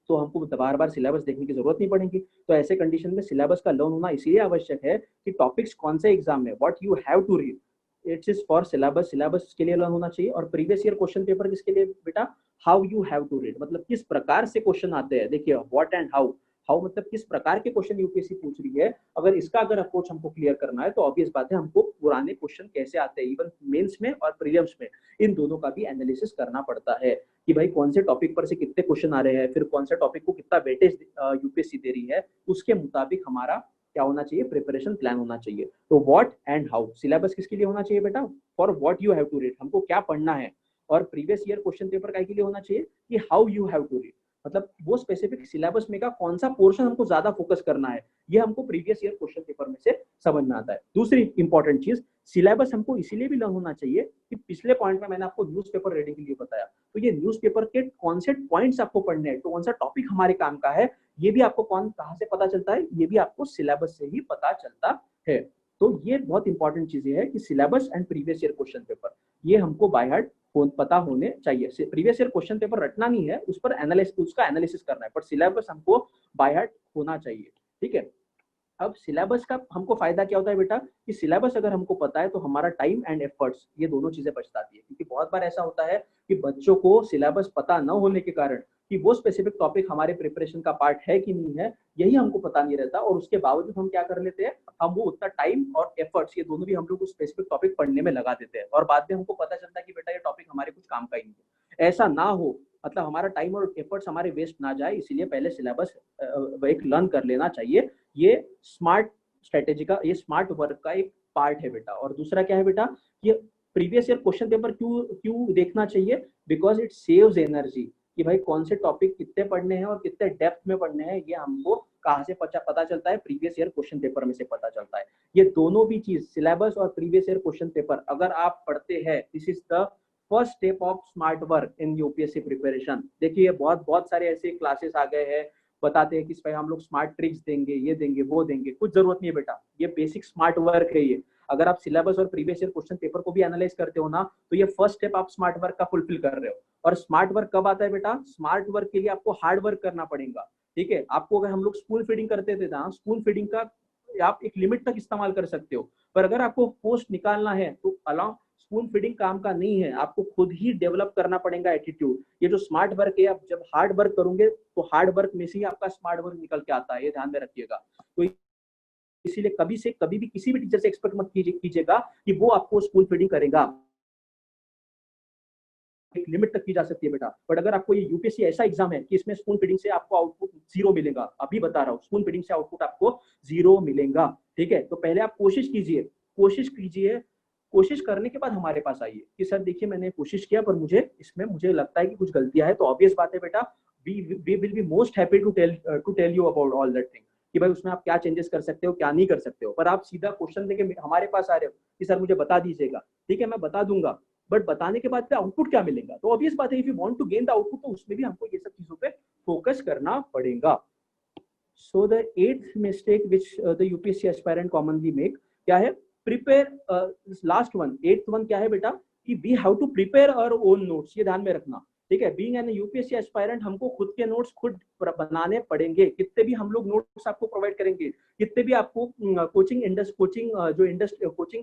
A: तो हमको बार बार सिलेबस देखने की जरूरत नहीं पड़ेगी। तो ऐसे कंडीशन में सिलेबस का लर्न होना इसीलिए आवश्यक है कि टॉपिक्स कौन से एग्जाम में what you have to read, it's is for syllabus, syllabus के लिए लर्न होना चाहिए। और प्रीवियस ईयर क्वेश्चन पेपर किसके लिए बेटा, how you have to read, मतलब किस प्रकार से क्वेश्चन आते हैं। देखिए व्हाट एंड हाउ, हाउ मतलब किस प्रकार के क्वेश्चन यूपीएससी पूछ रही है, अगर इसका अगर अप्रोच हमको क्लियर करना है तो ऑब्वियस बात है हमको पुराने क्वेश्चन कैसे आते हैं इवन मेंस में और प्रीलिम्स में, इन दोनों का भी एनालिसिस करना पड़ता है कि भाई कौन से टॉपिक पर से कितने क्वेश्चन आ रहे हैं, फिर कौन से टॉपिक को कितना वेटेज यूपीएससी दे रही है, उसके मुताबिक हमारा क्या होना चाहिए, प्रिपरेशन प्लान होना चाहिए। तो व्हाट एंड हाउ, सिलेबस किसके लिए होना चाहिए बेटा, for what you have to read, हमको क्या पढ़ना है। और प्रीवियस ईयर क्वेश्चन पेपर का के लिए होना चाहिए कि how you have to read, मतलब वो स्पेसिफिक सिलेबस में का कौन सा पोर्शन हमको ज्यादा फोकस करना है, ये हमको प्रीवियस ईयर क्वेश्चन पेपर में से समझ में आता है। दूसरी इंपॉर्टेंट चीज, सिलेबस हमको इसीलिए भी लर्न होना चाहिए कि पिछले पॉइंट में मैंने आपको न्यूज़पेपर रीडिंग के लिए बताया, तो ये न्यूज़पेपर के कौन से पॉइंट्स आपको पढ़ने हैं, तो कौन सा टॉपिक हमारे काम का है, ये भी आपको कहाँ से पता चलता है, ये भी आपको सिलेबस से ही पता चलता है। तो ये बहुत इंपॉर्टेंट चीजें है कि syllabus and previous year question paper ये हमको बाय हार्ट पता होने चाहिए। प्रीवियस ईयर क्वेश्चन पेपर रटना नहीं है, उस पर उसका एनालिसिस करना है, पर सिलेबस हमको बाय हार्ट होना चाहिए, ठीक है। अब सिलेबस का हमको फायदा क्या होता है बेटा, कि सिलेबस अगर हमको पता है तो हमारा टाइम एंड एफर्ट्स ये दोनों चीजें बच जाती है। क्योंकि बहुत बार ऐसा होता है कि बच्चों को सिलेबस पता न होने के कारण कि वो स्पेसिफिक टॉपिक हमारे प्रिपरेशन का पार्ट है कि नहीं है, यही हमको पता नहीं रहता, और उसके बावजूद हम क्या कर लेते हैं, हम वो उतना टाइम और एफर्ट्स ये दोनों भी हम लोग उस स्पेसिफिक टॉपिक पढ़ने में लगा देते हैं, और बाद में हमको पता चलता है कि बेटा ये टॉपिक हमारे कुछ काम का ही नहीं है। ऐसा ना हो, मतलब हमारा टाइम और एफर्ट्स हमारे वेस्ट ना जाए, इसीलिए पहले सिलेबस एक लर्न कर लेना चाहिए। ये स्मार्ट स्ट्रेटेजी का, ये स्मार्ट वर्क का एक पार्ट है बेटा। और दूसरा क्या है बेटा, ये प्रीवियस ईयर क्वेश्चन पेपर क्यों क्यों देखना चाहिए, बिकॉज इट सेव्स एनर्जी, कि भाई कौन से टॉपिक कितने पढ़ने हैं और कितने डेप्थ में पढ़ने हैं, ये हमको कहाँ से पता चलता है, प्रीवियस ईयर क्वेश्चन पेपर में से पता चलता है। ये दोनों भी चीज, सिलेबस और प्रीवियस ईयर क्वेश्चन पेपर अगर आप पढ़ते हैं, this is the first step of smart work in UPSC preparation. देखिए बहुत बहुत सारे ऐसे क्लासेस आ गए हैं, बताते हैं कि भाई हम लोग स्मार्ट ट्रिक्स देंगे, ये देंगे वो देंगे, कुछ जरूरत नहीं है बेटा, ये बेसिक स्मार्ट वर्क है। ये अगर आप सिलेबस और प्रीवियस ईयर क्वेश्चन पेपर को भी एनालाइज करते हो ना, तो ये फर्स्ट स्टेप आप स्मार्ट वर्क का फुलफिल कर रहे हो। और स्मार्ट वर्क कब आता है बेटा, स्मार्ट वर्क के लिए आपको हार्ड वर्क करना पड़ेगा, ठीक है। आपको अगर हम लोग स्पून फीडिंग करते थे ना, स्पून फीडिंग का आप एक लिमिट तक इस्तेमाल कर सकते हो, पर अगर आपको पोस्ट निकालना है तो अलाउ स्पून फीडिंग काम का नहीं है, आपको खुद ही डेवलप करना पड़ेगा एटीट्यूड। ये जो स्मार्ट वर्क है, आप जब हार्ड वर्क करोगे तो हार्ड वर्क में से ही आपका स्मार्ट वर्क निकल के आता है, ये ध्यान में रखिएगा। तो इसीलिए कभी से कभी भी किसी भी टीचर से एक्सपेक्ट मत कीजिएगा कि वो आपको स्पून फीडिंग करेगा, एक लिमिट तक की जा सकती है बेटा। बट अगर आपको ये यूपीएससी ऐसा एग्जाम है कि इसमें स्पून फीडिंग से आपको आउटपुट जीरो मिलेगा, अभी बता रहा हूँ, स्पून फीडिंग से आउटपुट आपको जीरो मिलेगा, ठीक है। तो पहले आप कोशिश कीजिए, कोशिश करने के बाद हमारे पास आइए कि सर देखिए मैंने कोशिश किया पर मुझे लगता है कि कुछ गलतियां हैं, तो ऑब्वियस बात है बेटा, we will be most happy to tell you about all that thing, कि भाई उसमें आप क्या चेंजेस कर सकते हो, क्या नहीं कर सकते हो। पर आप सीधा क्वेश्चन लेके हमारे पास आ रहे हो कि सर मुझे बता दीजिएगा, ठीक है मैं बता दूंगा, बट बताने के बाद आउटपुट क्या मिलेगा, तो ऑब्वियस बात है if you want to gain the output तो उसमें भी हमको ये सब चीजों पे फोकस करना पड़ेगा। So the eighth mistake which the UPSC aspirant commonly make क्या है, prepare last one, eighth one क्या है बेटा, कि we have to prepare our own notes, ये ध्यान में रखना, ठीक है। बीइंग एन यूपीएससी एस्पायरेंट हमको खुद के नोट्स खुद बनाने पड़ेंगे, कितने भी हम लोग नोट्स आपको प्रोवाइड करेंगे, कितने भी आपको कोचिंग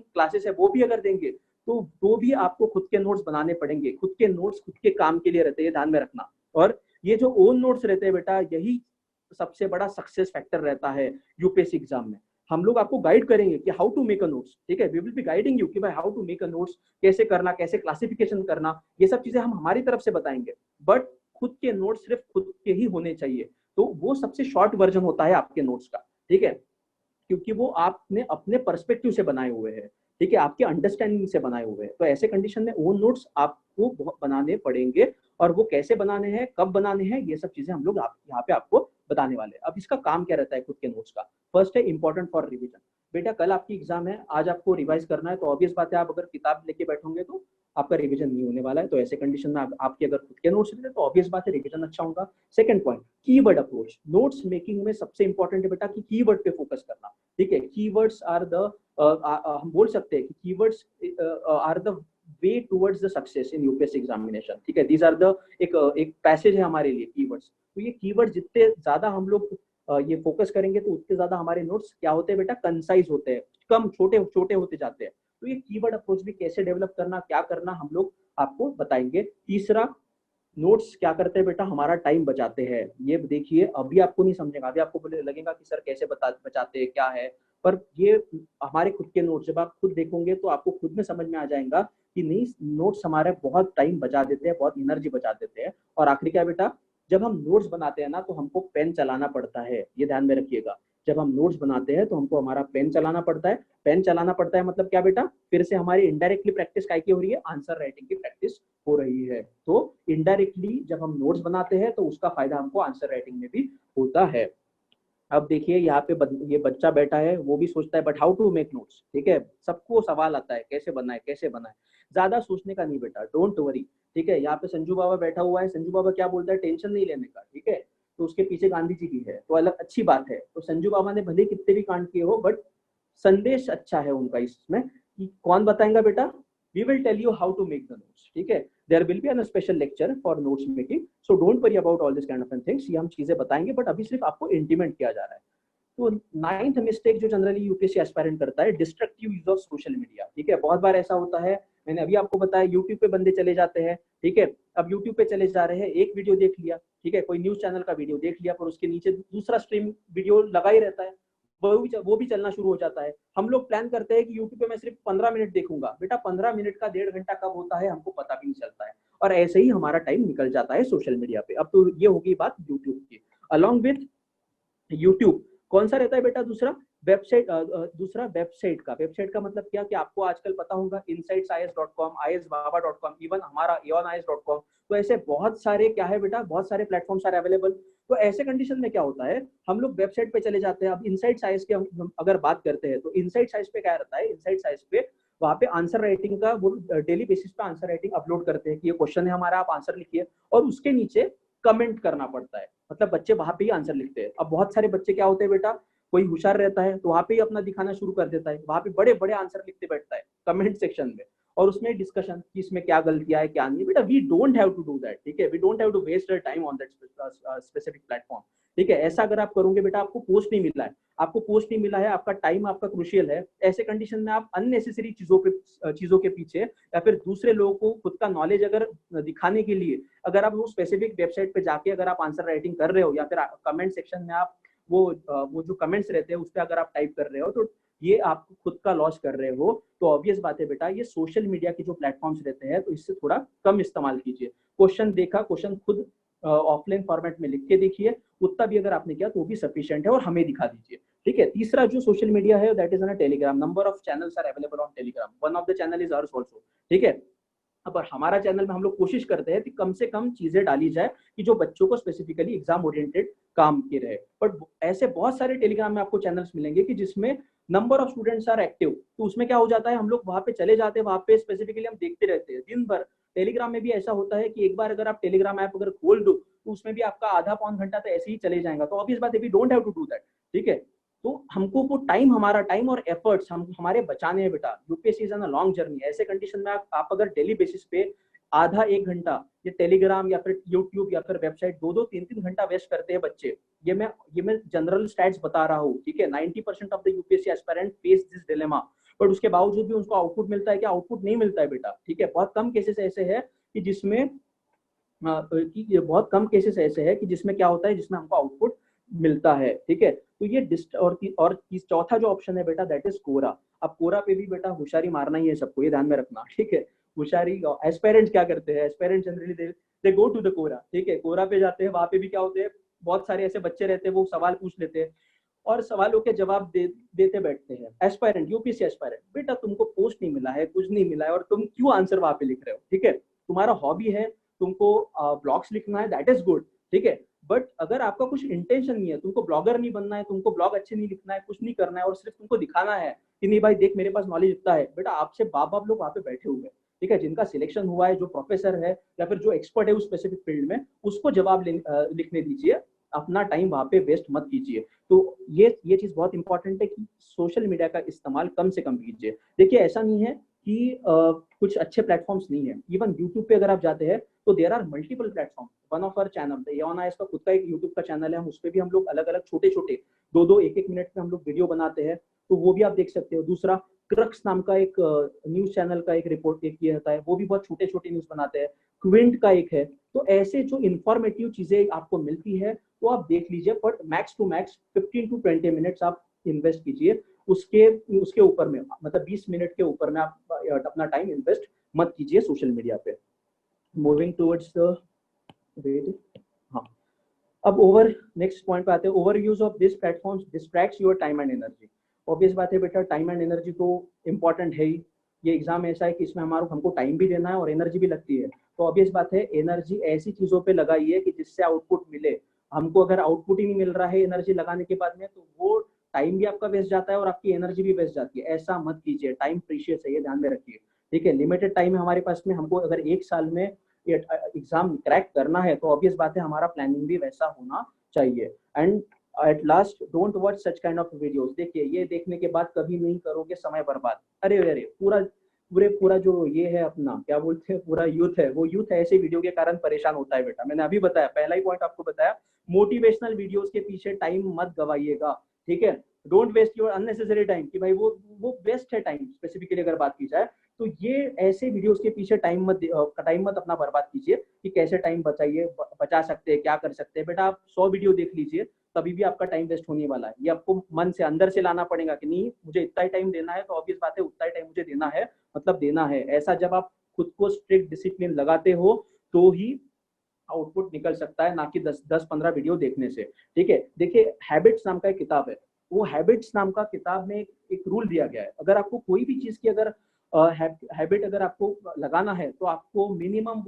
A: क्लासेस है वो भी अगर देंगे तो वो भी आपको खुद के नोट्स बनाने पड़ेंगे। खुद के नोट्स खुद के काम के लिए रहते हैं, ध्यान में रखना। और ये जो ओन नोट्स रहते हैं बेटा, यही सबसे बड़ा सक्सेस फैक्टर रहता है यूपीएससी एग्जाम में। हम लोग आपको गाइड करेंगे कि how to make a notes, ठीक है, we will be guiding you कि भाई how to make a notes, कैसे करना, कैसे क्लासिफिकेशन करना, ये सब चीजें हम हमारी तरफ से बताएंगे। बट खुद के नोट्स सिर्फ खुद के ही होने चाहिए, तो वो सबसे शॉर्ट वर्जन होता है आपके नोट्स का, ठीक है, क्योंकि वो आपने अपने पर्सपेक्टिव से बनाए हुए हैं, ठीक है, आपके अंडरस्टैंडिंग से बनाए हुए हैं। तो ऐसे कंडीशन में ओन नोट्स आपको बनाने पड़ेंगे, और वो कैसे बनाने हैं, कब बनाने हैं, ये सब चीजें हम लोग यहाँ पे आपको बताने वाले हैं। अब इसका काम क्या रहता है खुद के नोट्स का, फर्स्ट है इंपॉर्टेंट फॉर रिवीजन। बेटा कल आपकी एग्जाम है, आज आपको रिवाइज करना है, तो ऑब्वियस बात है आप अगर किताब लेके बैठोगे तो आपका रिवीजन नहीं होने वाला है। तो ऐसे कंडीशन में आपके अगर खुद के नोट्स रहते हैं तो ऑब्वियस बात है रिवीजन अच्छा होगा। Second point, keyword approach. Notes making में सबसे इंपॉर्टेंट है बेटा कि कीवर्ड पे फोकस करना, ठीक है। कीवर्ड्स आर द हम बोल सकते हैं कि keywords are the way towards the success in UPSC examination, ठीक है। दीज आर द एक पैसेज है हमारे लिए कीवर्ड्स। तो ये कीवर्ड जितने ज्यादा हम लोग ये फोकस करेंगे तो उतने ज्यादा हमारे नोट्स क्या होते हैं बेटा, कंसाइज होते हैं, कम छोटे छोटे होते जाते हैं। तो ये कीवर्ड अप्रोच भी कैसे डेवलप करना, क्या करना, हम लोग आपको बताएंगे। तीसरा, नोट्स क्या करते हैं बेटा, हमारा टाइम बचाते हैं। ये देखिए अभी आपको नहीं समझेगा, अभी आपको लगेगा कि सर कैसे बचाते हैं, क्या है, पर ये हमारे खुद के नोट्स जब आप खुद देखोगे तो आपको खुद में समझ में आ जाएगा कि नहीं, नोट्स हमारे बहुत टाइम बचा देते हैं, बहुत एनर्जी बचा देते हैं। और आखिरी क्या बेटा, जब हम नोट्स बनाते हैं ना तो हमको पेन चलाना पड़ता है, ये ध्यान में रखिएगा। जब हम नोट्स बनाते हैं तो हमको हमारा पेन चलाना पड़ता है। पेन चलाना पड़ता है मतलब क्या बेटा, फिर से हमारी इनडायरेक्टली प्रैक्टिस काय की हो रही है, आंसर राइटिंग की प्रैक्टिस हो रही है। तो इनडायरेक्टली जब हम नोट्स बनाते हैं तो उसका फायदा हमको आंसर राइटिंग में भी होता है। अब देखिए यहाँ पे ये बच्चा बैठा है, वो भी सोचता है but how to make notes, ठीक है। सबको सवाल आता है कैसे बनाए कैसे बनाए। ज्यादा सोचने का नहीं बेटा, डोंट वरी, ठीक है। यहाँ पे संजू बाबा बैठा हुआ है, संजू बाबा क्या बोलता है, टेंशन नहीं लेने का, ठीक है। तो उसके पीछे गांधी जी भी है, तो अलग अच्छी बात है। तो संजू बाबा ने भले कितने भी कांड किए हो बट संदेश अच्छा है उनका इसमें कि कौन बताएगा बेटा, we will tell you how to make the notes, ठीक है। There will be an special lecture for notes making, so don't worry about all this kind of things. ये हम चीजें बताएंगे बट अभी सिर्फ आपको इंटीमेट किया जा रहा है। तो 9th मिस्टेक जो जनरली यूपीएससी एस्पायरेंट करता है, destructive use of social media, ठीक है। बहुत बार ऐसा होता है, मैंने अभी आपको बताया यूट्यूब पे बंदे चले जाते हैं, ठीक है। अब यूट्यूब पे चले जा रहे हैं, एक वीडियो देख लिया, ठीक है, कोई न्यूज चैनल का वीडियो देख लिया, पर उसके नीचे दूसरा स्ट्रीम वीडियो लगा ही रहता है, वो भी चलना शुरू हो जाता है। हम लोग प्लान करते हैं कि यूट्यूब पे मैं सिर्फ 15 मिनट देखूंगा, बेटा 15 मिनट का 1.5 घंटा कब होता है हमको पता भी नहीं चलता है, और ऐसे ही हमारा टाइम निकल जाता है सोशल मीडिया पे। अब तो ये होगी बात यूट्यूब की। अलॉन्ग विथ यूट्यूब कौन सा रहता है बेटा, दूसरा वेबसाइट, दूसरा वेबसाइट का मतलब क्या कि आपको आजकल पता होगा insightsis.com, isbaba.com, इवन हमारा eonis.com। तो ऐसे बहुत सारे क्या है बेटा, बहुत सारे प्लेटफॉर्म्स आर अवेलेबल। तो ऐसे कंडीशन में क्या होता है, हम लोग वेबसाइट पे चले जाते हैं। अब इनसाइट साइंस के हम अगर बात करते हैं तो इनसाइट साइंस पे क्या रहता है, इनसाइट साइंस पे वहाँ पे आंसर राइटिंग का वो डेली बेसिस पे आंसर राइटिंग अपलोड करते हैं कि ये क्वेश्चन है हमारा, आप आंसर लिखिए, और उसके नीचे कमेंट करना पड़ता है। मतलब बच्चे वहां पे ही आंसर लिखते हैं। अब बहुत सारे बच्चे क्या होते हैं बेटा, कोई होशियार रहता है तो वहां पे ही अपना दिखाना शुरू कर देता है, वहां पे बड़े बड़े आंसर लिखते बैठता है कमेंट सेक्शन में, और उसमें डिस्कशन कि इसमें क्या गलतियां है क्या नहीं। बेटा we don't have to do that, ठीक है। We don't have to waste your time on that specific platform, ठीक है। ऐसा अगर आप करोगे बेटा, आपको पोस्ट नहीं मिला है, आपको पोस्ट नहीं मिला है, आपका टाइम आपका क्रूशियल है। ऐसे कंडीशन में आप अननेसेसरी चीजों के पीछे या फिर दूसरे लोगों को खुद का नॉलेज अगर दिखाने के लिए अगर आप वो स्पेसिफिक वेबसाइट पे जाके अगर आप आंसर राइटिंग कर रहे हो, या फिर कमेंट सेक्शन में आप वो जो कमेंट्स रहते हैं उस पर अगर आप टाइप कर रहे हो, तो ये आप खुद का लॉस कर रहे हो। तो ऑब्वियस बात है बेटा, ये सोशल मीडिया के जो प्लेटफॉर्म्स रहते हैं तो इससे थोड़ा कम इस्तेमाल कीजिए। क्वेश्चन देखा, क्वेश्चन खुद ऑफलाइन फॉर्मेट में लिख के देखिए, उतना भी अगर आपने किया तो वो भी सफिशिएंट है, और हमें दिखा दीजिए, ठीक है। तीसरा जो सोशल मीडिया है that is on Telegram. Number of channels are available on Telegram, one of the channel is ours also, ठीक है। पर हमारा चैनल में हम लोग कोशिश करते हैं कि कम से कम चीजें डाली जाए कि जो बच्चों को स्पेसिफिकली एग्जाम ओरिएंटेड काम की रहे। बट ऐसे बहुत सारे टेलीग्राम में आपको चैनल्स मिलेंगे कि जिसमें number of students are active, तो उसमें क्या हो जाता है, हम लोग वहां पे चले जाते हैं, वहां पे स्पेसिफिकली हम देखते रहते हैं दिन भर। टेलीग्राम में भी ऐसा होता है कि एक बार अगर आप टेलीग्राम ऐप अगर खोल दो तो उसमें भी आपका आधा पौन घंटा तो ऐसे ही चले जाएगा। तो ऑब्वियस बात है we don't have to do that, ठीक है। तो हमको वो टाइम, हमारा टाइम और एफर्ट्स हमारे बचाने हैं बेटा। UPSC is on a long journey. ऐसे कंडीशन में आप अगर डेली बेसिस पे आधा एक घंटा ये टेलीग्राम या फिर यूट्यूब या फिर वेबसाइट 2-2 3-3 घंटा वेस्ट करते हैं बच्चे, ये मैं जनरल स्टैट्स बता रहा हूँ, ठीक है। 90% of the UPSC aspirant face this dilemma, but उसके बावजूद भी उनको आउटपुट मिलता है, क्या आउटपुट नहीं मिलता है बेटा, ठीक है। बहुत कम केसेस ऐसे है कि जिसमें बहुत कम केसेस ऐसे है कि जिसमें क्या होता है, जिसमें हमको आउटपुट मिलता है, ठीक है। तो ये और चौथा जो ऑप्शन है बेटा दैट इज कोरा। अब कोरा पे भी बेटा होशियारी मारना ही है सबको, ये ध्यान में रखना, ठीक है। होशियारी एस्पायरेंट्स क्या करते हैं, aspirants generally they go to the Quora, ठीक है। कोरा पे जाते हैं, वहां पे भी क्या होते हैं, बहुत सारे ऐसे बच्चे रहते हैं वो सवाल पूछ लेते हैं और सवालों के जवाब देते बैठते हैं। एस्पायरेंट, यूपीएससी एस्पायरेंट, बेटा तुमको पोस्ट नहीं मिला है, कुछ नहीं मिला है, और तुम क्यों आंसर वहां पे लिख रहे हो, ठीक है। तुम्हारा हॉबी है, तुमको ब्लॉग्स लिखना है, दैट इज गुड, ठीक है। बट अगर आपका कुछ इंटेंशन नहीं है, तुमको ब्लॉगर नहीं बनना है, तुमको ब्लॉग अच्छे नहीं लिखना है, कुछ नहीं करना है, और सिर्फ तुमको दिखाना है कि नहीं भाई देख मेरे पास नॉलेज इतना है, बेटा आपसे बाप बाप लोग वहां पे बैठे हुए हैं, ठीक है, जिनका सिलेक्शन हुआ है, जो प्रोफेसर है या फिर जो एक्सपर्ट है उस स्पेसिफिक फील्ड में, उसको जवाब लिखने दीजिए, अपना टाइम वहां पे वेस्ट मत कीजिए। तो ये चीज बहुत इंपॉर्टेंट है कि सोशल मीडिया का इस्तेमाल कम से कम कीजिए। देखिए ऐसा नहीं है कि कुछ अच्छे प्लेटफॉर्म्स नहीं है, इवन यूट्यूब पे अगर आप जाते हैं तो there are multiple platform. One of our channel योना इसका खुद का एक यूट्यूब का चैनल है, हम उस पर भी हम लोग अलग अलग छोटे छोटे 2-2 1-1 मिनट में हम लोग वीडियो बनाते हैं, तो वो भी आप देख सकते हो। दूसरा क्रक्स नाम का एक न्यूज चैनल का एक रिपोर्ट एक ये होता है, वो भी बहुत छोटे छोटे न्यूज बनाते हैं। क्विंट का एक है। तो ऐसे जो इंफॉर्मेटिव चीजें आपको मिलती है तो आप देख लीजिए, but max to max 15 to 20 minutes आप इन्वेस्ट कीजिए। उसके उसके ऊपर में मतलब 20 मिनट के ऊपर में आप अपना टाइम इन्वेस्ट मत कीजिए सोशल मीडिया पे। मूविंग टुवर्ड्स द वेट, हाँ, अब ओवर नेक्स्ट पॉइंट पे आते हैं। Over use of this platforms distracts your time and energy. Obvious बात है बेटा, टाइम एंड एनर्जी तो इंपॉर्टेंट है ही। ये एग्जाम ऐसा है कि इसमें हमको टाइम भी देना है और एनर्जी भी लगती है। तो ऑब्वियस बात है, एनर्जी ऐसी चीजों पे लगाइए कि जिससे आउटपुट मिले। हमको अगर आउटपुट ही नहीं मिल रहा है एनर्जी लगाने के बाद में, तो वो टाइम भी आपका वेस्ट जाता है और आपकी एनर्जी भी वेस्ट जाती है। ऐसा मत कीजिए, टाइम प्रीशियस है, ये ध्यान में रखिए। ठीक है, लिमिटेड टाइम है हमारे पास में, हमको अगर एक साल में एग्जाम क्रैक करना है तो ऑब्वियस बात है हमारा प्लानिंग भी वैसा होना चाहिए। And at last, don't watch such kind of videos. देखिए ये देखने के बाद कभी नहीं करोगे समय बर्बाद। अरे अरे पूरा जो ये है अपना क्या बोलते हैं, पूरा यूथ है, वो यूथ ऐसे वीडियो के कारण परेशान होता है बेटा। मैंने अभी बताया, पहला ही पॉइंट आपको बताया, मोटिवेशनल वीडियोस के पीछे टाइम मत गवाइएगा। ठीक है, don't waste your unnecessary time कि भाई वो वेस्ट है टाइम, स्पेसिफिकली अगर बात की जाए तो। ये ऐसे वीडियोस के पीछे टाइम मत अपना बर्बाद कीजिए कि कैसे टाइम बचा सकते हैं, क्या कर सकते हैं। बेटा आप 100 वीडियो देख लीजिए, तभी भी आपका टाइम वेस्ट होने वाला है। ये आपको मन से अंदर से लाना पड़ेगा कि नहीं, मुझे इतना ही टाइम देना है, तो ऑब्वियस बात है उतना ही टाइम मुझे देना है, मतलब देना है। ऐसा जब आप खुद को स्ट्रिक्ट डिसिप्लिन लगाते हो तो ही आउटपुट निकल सकता है, ना कि 10-15 वीडियो देखने से। ठीक है, देखिए हैबिट्स नाम का एक किताब है, वो हैबिट्स नाम का किताब में एक रूल दिया गया है। अगर आपको कोई भी चीज की अगर हैबिट अगर आपको लगाना है तो आपको मिनिमम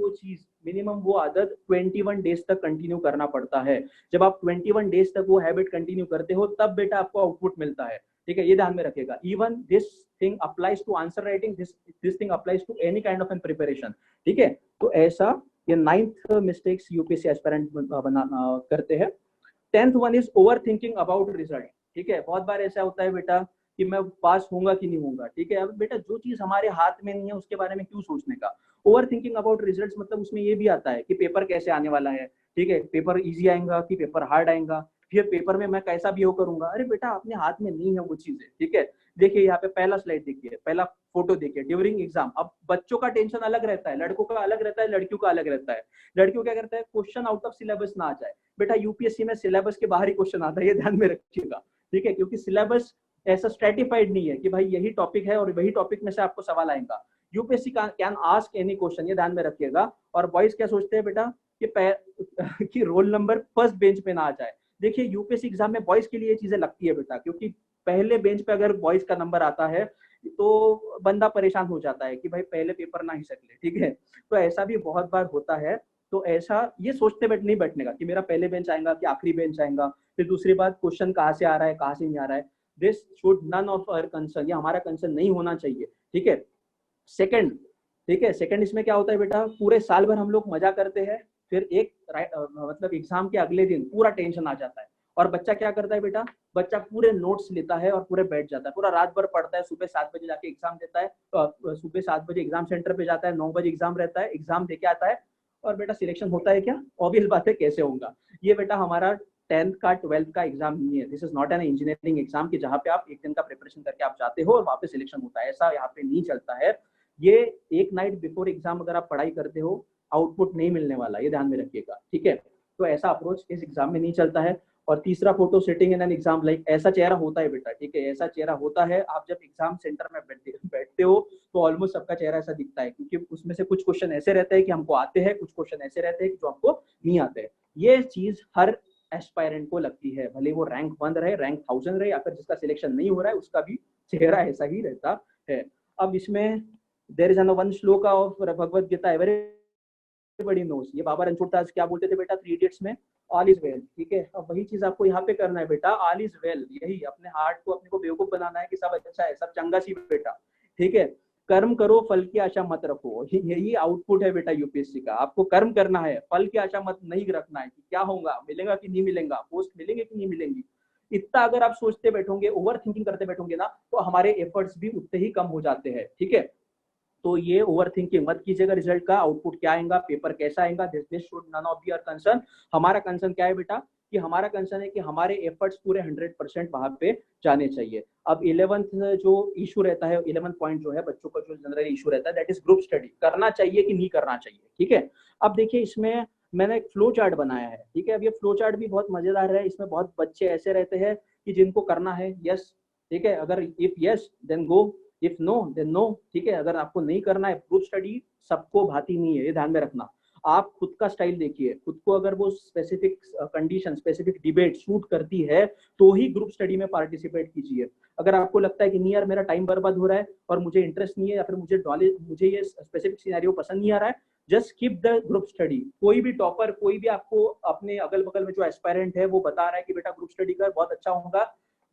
A: वो आदत 21 डेज तक कंटिन्यू करना पड़ता है। जब आप 21 डेज तक वो हैबिट कंटिन्यू करते हो तब बेटा आपको आउटपुट मिलता है। ठीक है, ये ध्यान में रखिएगा। Even this thing applies to answer writing, this thing applies to any kind of an preparation. ठीक है, तो ऐसा ये 9th मिस्टेक्स यूपीएससी एस्पिरेंट करते हैं। 10th one is over thinking about result. ठीक है, बहुत बार ऐसा होता है बेटा कि मैं पास होऊंगा कि नहीं होऊंगा। ठीक है, अब बेटा जो चीज हमारे हाथ में नहीं है उसके बारे में क्यों सोचने का। ओवर थिंकिंग अबाउट रिजल्ट्स मतलब उसमें ये भी आता है कि पेपर कैसे आने वाला है। ठीक है, पेपर इजी आएगा कि पेपर हार्ड आएगा, फिर पेपर में मैं कैसा भी हो करूंगा। अरे बेटा अपने हाथ में नहीं है वो चीजें। ठीक है, देखिए यहाँ पे पहला स्लाइड देखिए, पहला फोटो देखिए, ड्यूरिंग एग्जाम। अब बच्चों का टेंशन अलग रहता है, लड़कों का अलग रहता है, लड़कियों का अलग रहता है। लड़कियों क्या करता है, क्वेश्चन आउट ऑफ सिलेबस ना आ जाए। बेटा यूपीएससी में सिलेबस के बाहर ही क्वेश्चन आता है, ये ध्यान में रखिएगा। ठीक है, क्योंकि सिलेबस ऐसा स्ट्रेटिफाइड नहीं है कि भाई यही टॉपिक है और वही टॉपिक में से आपको सवाल आएगा। UPSC can ask any question, ये ध्यान में रखिएगा। और बॉयज क्या सोचते हैं बेटा कि रोल नंबर फर्स्ट बेंच पे ना आ जाए। देखिए यूपीएससी एग्जाम में बॉयज के लिए ये चीजें लगती है बेटा, क्योंकि पहले बेंच पे अगर बॉयज का नंबर आता है तो बंदा परेशान हो जाता है कि भाई पहले पेपर ना ही सकले। ठीक है, तो ऐसा भी बहुत बार होता है। तो ऐसा ये सोचते नहीं बैठने का कि मेरा पहले बेंच आएगा कि आखिरी बेंच आएगा। फिर दूसरी बात, क्वेश्चन कहाँ से आ रहा है कहाँ से नहीं आ रहा है, this should none of our concern, ये हमारा कंसर्न नहीं होना चाहिए। ठीक है, सेकंड, ठीक है, सेकंड इसमें क्या होता है बेटा, पूरे साल भर हम लोग मजा करते हैं, फिर एक मतलब एग्जाम के अगले दिन पूरा टेंशन आ जाता है। और बच्चा क्या करता है बेटा, बच्चा पूरे नोट्स लेता है और पूरे बैठ जाता है, पूरा रात भर पढ़ता है, सुबह 7 बजे जाके एग्जाम देता है, सुबह 7 बजे एग्जाम सेंटर पे जाता है, 9 बजे एग्जाम रहता है, एग्जाम देके आता है। और बेटा सिलेक्शन होता है क्या, ऑब्वियस बात है कैसे होगा। ये बेटा हमारा 10th का 12th का एग्जाम नहीं है, this is not an engineering exam की जहाँ पे आप एक दिन का प्रिपरेशन करके आप जाते हो और वहाँ पे सिलेक्शन होता है, ऐसा यहाँ पे नहीं चलता है। ये एक नाइट बिफोर एग्जाम अगर आप पढ़ाई करते हो, आउटपुट नहीं मिलने वाला, ये ध्यान में रखिएगा। ठीक है, तो ऐसा अप्रोच इस एग्जाम में नहीं चलता है। और तीसरा photo sitting in an exam like, ऐसा चेहरा होता है बेटा। ठीक है, ऐसा चेहरा होता है, आप जब एग्जाम सेंटर में बैठते हो तो ऑलमोस्ट सबका चेहरा ऐसा दिखता है, क्योंकि उसमें से कुछ क्वेश्चन ऐसे रहते हैं कि हमको आते हैं, कुछ क्वेश्चन ऐसे रहते हैं कि जो हमको नहीं आते हैं। ये चीज हर एस्पायरेंट को लगती है, भले वो रैंक 1 रहे, रैंक 1000 रहे, या फिर जिसका सिलेक्शन नहीं हो रहा है उसका भी चेहरा ऐसा ही रहता है। अब इसमें there is one shloka of Bhagavad Gita, everybody knows. ये बाबा रणछोड़ दास क्या बोलते थे बेटा 3 इडियट्स में, ऑल इज वेल। ठीक है, अब वही चीज आपको यहाँ पे करना है बेटा, ऑल इज वेल। यही अपने हार्ट को, अपने को बेवकूफ बनाना है कि सब अच्छा है, सब चंगा सी बेटा। ठीक है, कर्म करो फल की आशा मत रखो, यही आउटपुट है बेटा यूपीएससी का। आपको कर्म करना है, फल की आशा मत नहीं रखना है कि क्या होगा, मिलेगा कि नहीं मिलेगा, पोस्ट मिलेंगे कि नहीं मिलेंगी। इतना अगर आप सोचते बैठोगे, ओवर थिंकिंग करते बैठोगे ना, तो हमारे एफर्ट्स भी उतने ही कम हो जाते हैं। ठीक है, तो ये ओवर थिंकिंग मत कीजिएगा। रिजल्ट का आउटपुट क्या आएगा, पेपर कैसा आएगा, this should none of your concern. हमारा कंसर्न क्या है बेटा, कि हमारा कंसर्न है कि हमारे एफर्ट्स पूरे 100% वहां पे जाने चाहिए। अब 11th जो इशू रहता है, 11th पॉइंट जो है बच्चों का जो जनरल इशू रहता है, दैट इज ग्रुप स्टडी। करना चाहिए कि नहीं करना चाहिए। ठीक है, अब देखिए इसमें मैंने एक फ्लो चार्ट बनाया है। ठीक है, अब ये फ्लो चार्ट भी बहुत मजेदार है। इसमें बहुत बच्चे ऐसे रहते हैं कि जिनको करना है यस, ठीक है, अगर if yes then go, if no then no. ठीक है, अगर आपको नहीं करना है, ग्रुप स्टडी सबको भाती नहीं है, ये ध्यान में रखना। आप खुद का स्टाइल देखिए, खुद को अगर वो specific condition, specific debate suit करती है तो ही ग्रुप स्टडी में पार्टिसिपेट कीजिए। अगर आपको लगता है कि नहीं यार मेरा टाइम बर्बाद हो रहा है और मुझे इंटरेस्ट नहीं है, या फिर मुझे ये स्पेसिफिक सिनेरियो पसंद नहीं आ रहा है, just skip the group study. कोई भी टॉपर, कोई भी आपको अपने अगल बगल में जो एस्पायरेंट है वो बता रहा है कि बेटा ग्रुप स्टडी कर, बहुत अच्छा होगा,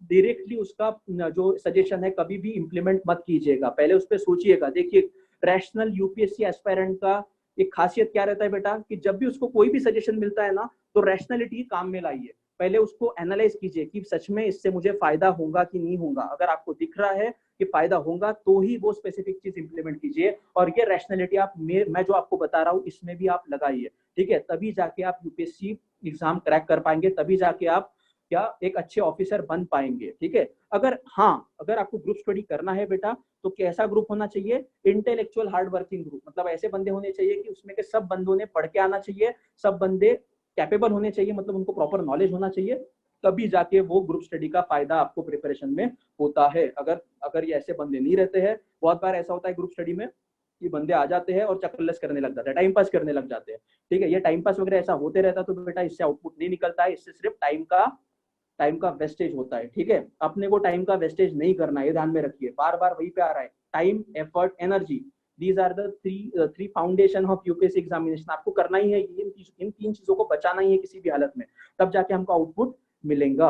A: डायरेक्टली उसका जो सजेशन है कभी भी इंप्लीमेंट मत कीजिएगा, पहले उस पर सोचिएगा। देखिए रैशनल यूपीएससी एस्पायरेंट का एक खासियत क्या रहता है बेटा, कि जब भी उसको कोई भी सजेशन मिलता है ना, तो रैशनैलिटी काम में लाइए। पहले उसको एनालाइज कीजिए कि सच में इससे मुझे फायदा होगा कि नहीं होगा। अगर आपको दिख रहा है कि फायदा होगा तो ही वो स्पेसिफिक चीज इंप्लीमेंट कीजिए। और ये रैशनैलिटी आप मैं जो आपको बता रहा हूँ इसमें भी आप लगाइए। ठीक है, तभी जाके आप यूपीएससी एग्जाम क्रैक कर पाएंगे, तभी जाके आप क्या एक अच्छे ऑफिसर बन पाएंगे। ठीक है, अगर आपको ग्रुप स्टडी करना है बेटा, तो कैसा ग्रुप होना चाहिए, इंटेलेक्चुअल हार्ड वर्किंग ग्रुप। मतलब ऐसे बंदे होने चाहिए कि उसमें के सब बंदों ने पढ़ के आना चाहिए, सब बंदे कैपेबल होने चाहिए, मतलब उनको प्रॉपर नॉलेज होना चाहिए, तभी जाके वो ग्रुप स्टडी का फायदा आपको प्रिपरेशन में होता है। अगर ये ऐसे बंदे नहीं रहते हैं, बहुत बार ऐसा होता है ग्रुप स्टडी में कि बंदे आ जाते हैं और चक्करलेस करने लग जाते हैं, टाइम पास करने लग जाते हैं। ठीक है, ये टाइम पास वगैरह ऐसा होते रहता है तो बेटा इससे आउटपुट नहीं निकलता है, इससे सिर्फ टाइम का वेस्टेज होता है। ठीक है, अपने को टाइम का वेस्टेज नहीं करना है, ये ध्यान में रखिए। बार बार वही पे आ रहा है, time, effort, energy, these are the three foundation of UPSC examination. आपको करना ही है, इन तीन चीजों को बचाना ही है किसी भी हालत में, तब जाके हमको आउटपुट मिलेगा।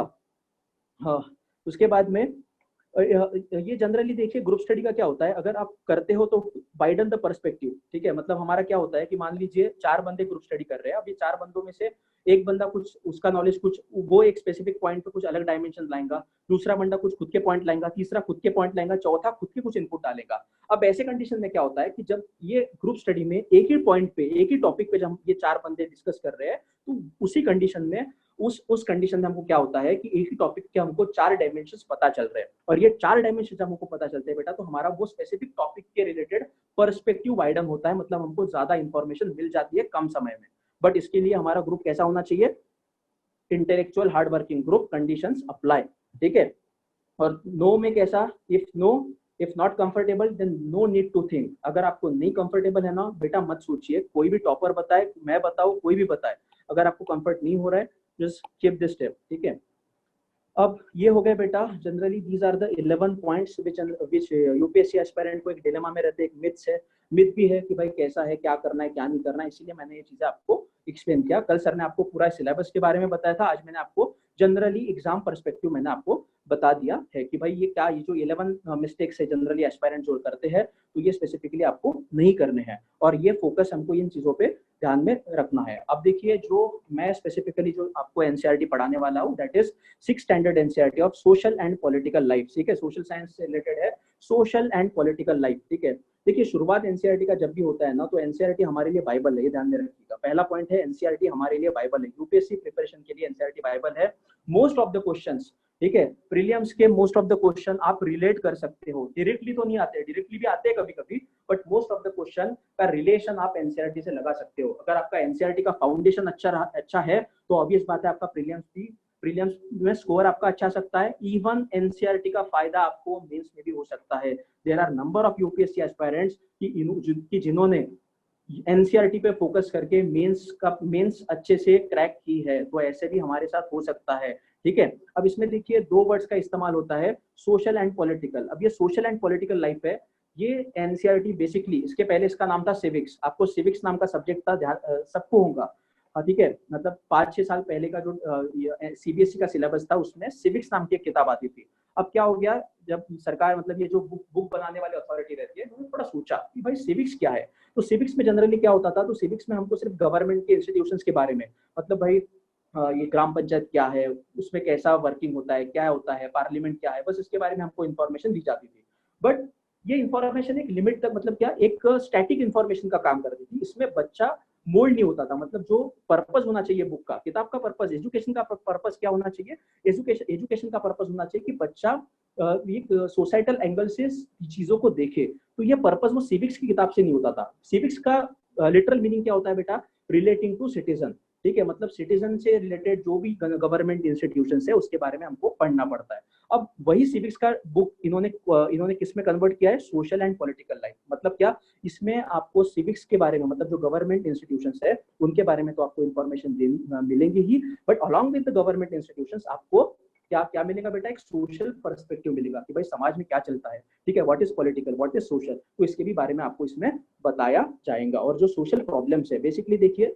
A: हाँ, उसके बाद में ये जनरली देखिए ग्रुप स्टडी का क्या होता है, अगर आप करते हो तो वाइडन द पर्सपेक्टिव। ठीक है, मतलब हमारा क्या होता है कि मान लीजिए 4 बंदे ग्रुप स्टडी कर रहे हैं, अब ये 4 बंदों में से एक बंदा कुछ उसका नॉलेज कुछ वो एक स्पेसिफिक पॉइंट पे कुछ अलग डायमेंशन लाएगा, दूसरा बंदा कुछ खुद के पॉइंट लाएगा, तीसरा खुद के पॉइंट लाएगा, चौथा खुद के कुछ इनपुट डालेगा। अब ऐसे कंडीशन में क्या होता है कि जब ये ग्रुप स्टडी में एक ही पॉइंट पे, एक ही टॉपिक पे जब ये 4 बंदे डिस्कस कर रहे हैं, तो उसी कंडीशन में उस कंडीशन में हमको क्या होता है कि एक ही टॉपिक के हमको 4 डायमेंशंस पता चल रहे हैं। और ये 4 डायमेंशन जब हमको पता चलते हैं बेटा, तो हमारा वो स्पेसिफिक टॉपिक के रिलेटेड पर्सपेक्टिव वाइडन होता है, मतलब हमको ज्यादा इंफॉर्मेशन मिल जाती है कम समय में। बट इसके लिए हमारा ग्रुप कैसा होना चाहिए, intellectual hard working group, conditions apply. ठीक है, और नो में कैसा, if not comfortable then no need to think. अगर आपको नहीं कंफर्टेबल है ना बेटा, मत सोचिए, कोई भी टॉपर बताए, मैं बताऊं, कोई भी बताए, अगर आपको कंफर्ट नहीं हो रहा है, जस्ट स्किप दिस स्टेप। ठीक है, अब ये हो गया बेटा, generally these are the 11 points which UPSC aspirant को एक डिलेमा में रहते हैं। एक मिथ्स है, मिथ भी है कि भाई कैसा है, क्या करना है, क्या नहीं करना है, इसीलिए मैंने ये चीजें आपको एक्सप्लेन किया। कल सर ने आपको पूरा सिलेबस के बारे में बताया था, आज मैंने आपको जनरली एग्जाम पर्सपेक्टिव मैंने आपको बता दिया है कि भाई ये क्या, ये जो 11 मिस्टेक्स है जनरली एस्पायरेंट जो करते हैं, तो ये स्पेसिफिकली आपको नहीं करने हैं, और ये फोकस हमको इन चीजों पे ध्यान में रखना है। अब देखिए जो मैं स्पेसिफिकली जो आपको एनसीईआरटी पढ़ाने वाला हूँ, that is 6th standard NCERT of social and political life. ठीक है, सोशल साइंस से रिलेटेड है, सोशल एंड पॉलिटिकल लाइफ। ठीक है, देखिए शुरुआत एनसीईआरटी का जब भी होता है ना, तो एनसीईआरटी हमारे लिए बाइबल है, ये ध्यान में रखिएगा। पहला पॉइंट है, एनसीईआरटी हमारे लिए बाइबल है, यूपीएससी प्रिपरेशन के लिए एनसीईआरटी बाइबल है। मोस्ट ऑफ द क्वेश्चंस, ठीक है, प्रीलिम्स के मोस्ट ऑफ द क्वेश्चन आप रिलेट कर सकते हो, डायरेक्टली तो नहीं आते, डायरेक्टली भी आते हैं कभी कभी, but most of the question का रिलेशन आप एनसीईआरटी से लगा सकते हो। अगर आपका एनसीईआरटी का फाउंडेशन अच्छा है, तो ऑब्वियस बात है आपका प्रीलिम्स में स्कोर आपका अच्छा आ सकता है। इवन एनसीईआरटी का फायदा आपको मेंस में भी हो सकता है। There are number of UPSC aspirants कि जिन्होंने एनसीईआरटी पे फोकस करके मेंस अच्छे से क्रैक की है, तो ऐसे भी हमारे साथ हो सकता है। ठीक है, अब इसमें देखिए 2 वर्ड्स का इस्तेमाल होता है, सोशल एंड पॉलिटिकल। अब ये सोशल एंड पॉलिटिकल लाइफ है, ये एनसीईआरटी बेसिकली, इसके पहले इसका नाम था सिविक्स। आपको सिविक्स नाम का सब्जेक्ट था, सबको होगा, ठीक है, मतलब 5-6 साल पहले का जो सीबीएसई का सिलेबस था, उसमें सिविक्स नाम की एक किताब आती थी। अब क्या हो गया, जब सरकार मतलब ये जो बुक बनाने वाली अथॉरिटी रहती है, उन्होंने थोड़ा सोचा कि भाई सिविक्स क्या है। तो सिविक्स में जनरली क्या होता था, तो सिविक्स में हमको सिर्फ गवर्नमेंट के इंस्टीट्यूशंस के बारे में, मतलब भाई ये ग्राम पंचायत क्या है, उसमें कैसा वर्किंग होता है, क्या होता है, पार्लियामेंट क्या है, बस इसके बारे में हमको इन्फॉर्मेशन दी जाती थी। बट ये इन्फॉर्मेशन एक लिमिट तक, मतलब क्या, एक स्टैटिक इन्फॉर्मेशन का काम करती थी। इसमें बच्चा मोल्ड नहीं होता था, मतलब जो पर्पस होना चाहिए बुक का, किताब का पर्पस, एजुकेशन का पर्पस क्या होना चाहिए, एजुकेशन का पर्पस होना चाहिए कि बच्चा एक सोसाइटल एंगल से चीजों को देखे। तो ये पर्पस वो सिविक्स की किताब से नहीं होता था। सिविक्स का लिटरल मीनिंग क्या होता है बेटा, रिलेटिंग टू सिटीजन, ठीक है, मतलब सिटीजन से रिलेटेड जो भी गवर्नमेंट इंस्टीट्यूशन है उसके बारे में हमको पढ़ना पड़ता है। अब वही सिविक्स का बुक इन्होंने किस में कन्वर्ट किया है, सोशल एंड पॉलिटिकल लाइफ। मतलब क्या, इसमें आपको सिविक्स के बारे में, मतलब जो गवर्नमेंट इंस्टीट्यूशंस है उनके बारे में तो आपको इन्फॉर्मेशन मिलेंगी ही, but along with the government institutions आपको क्या क्या मिलेगा बेटा, एक सोशल पर्सपेक्टिव मिलेगा कि भाई समाज में क्या चलता है, ठीक है, what is political, what is social, तो इसके भी बारे में आपको इसमें बताया जाएगा। और जो सोशल प्रॉब्लम्स है, बेसिकली देखिए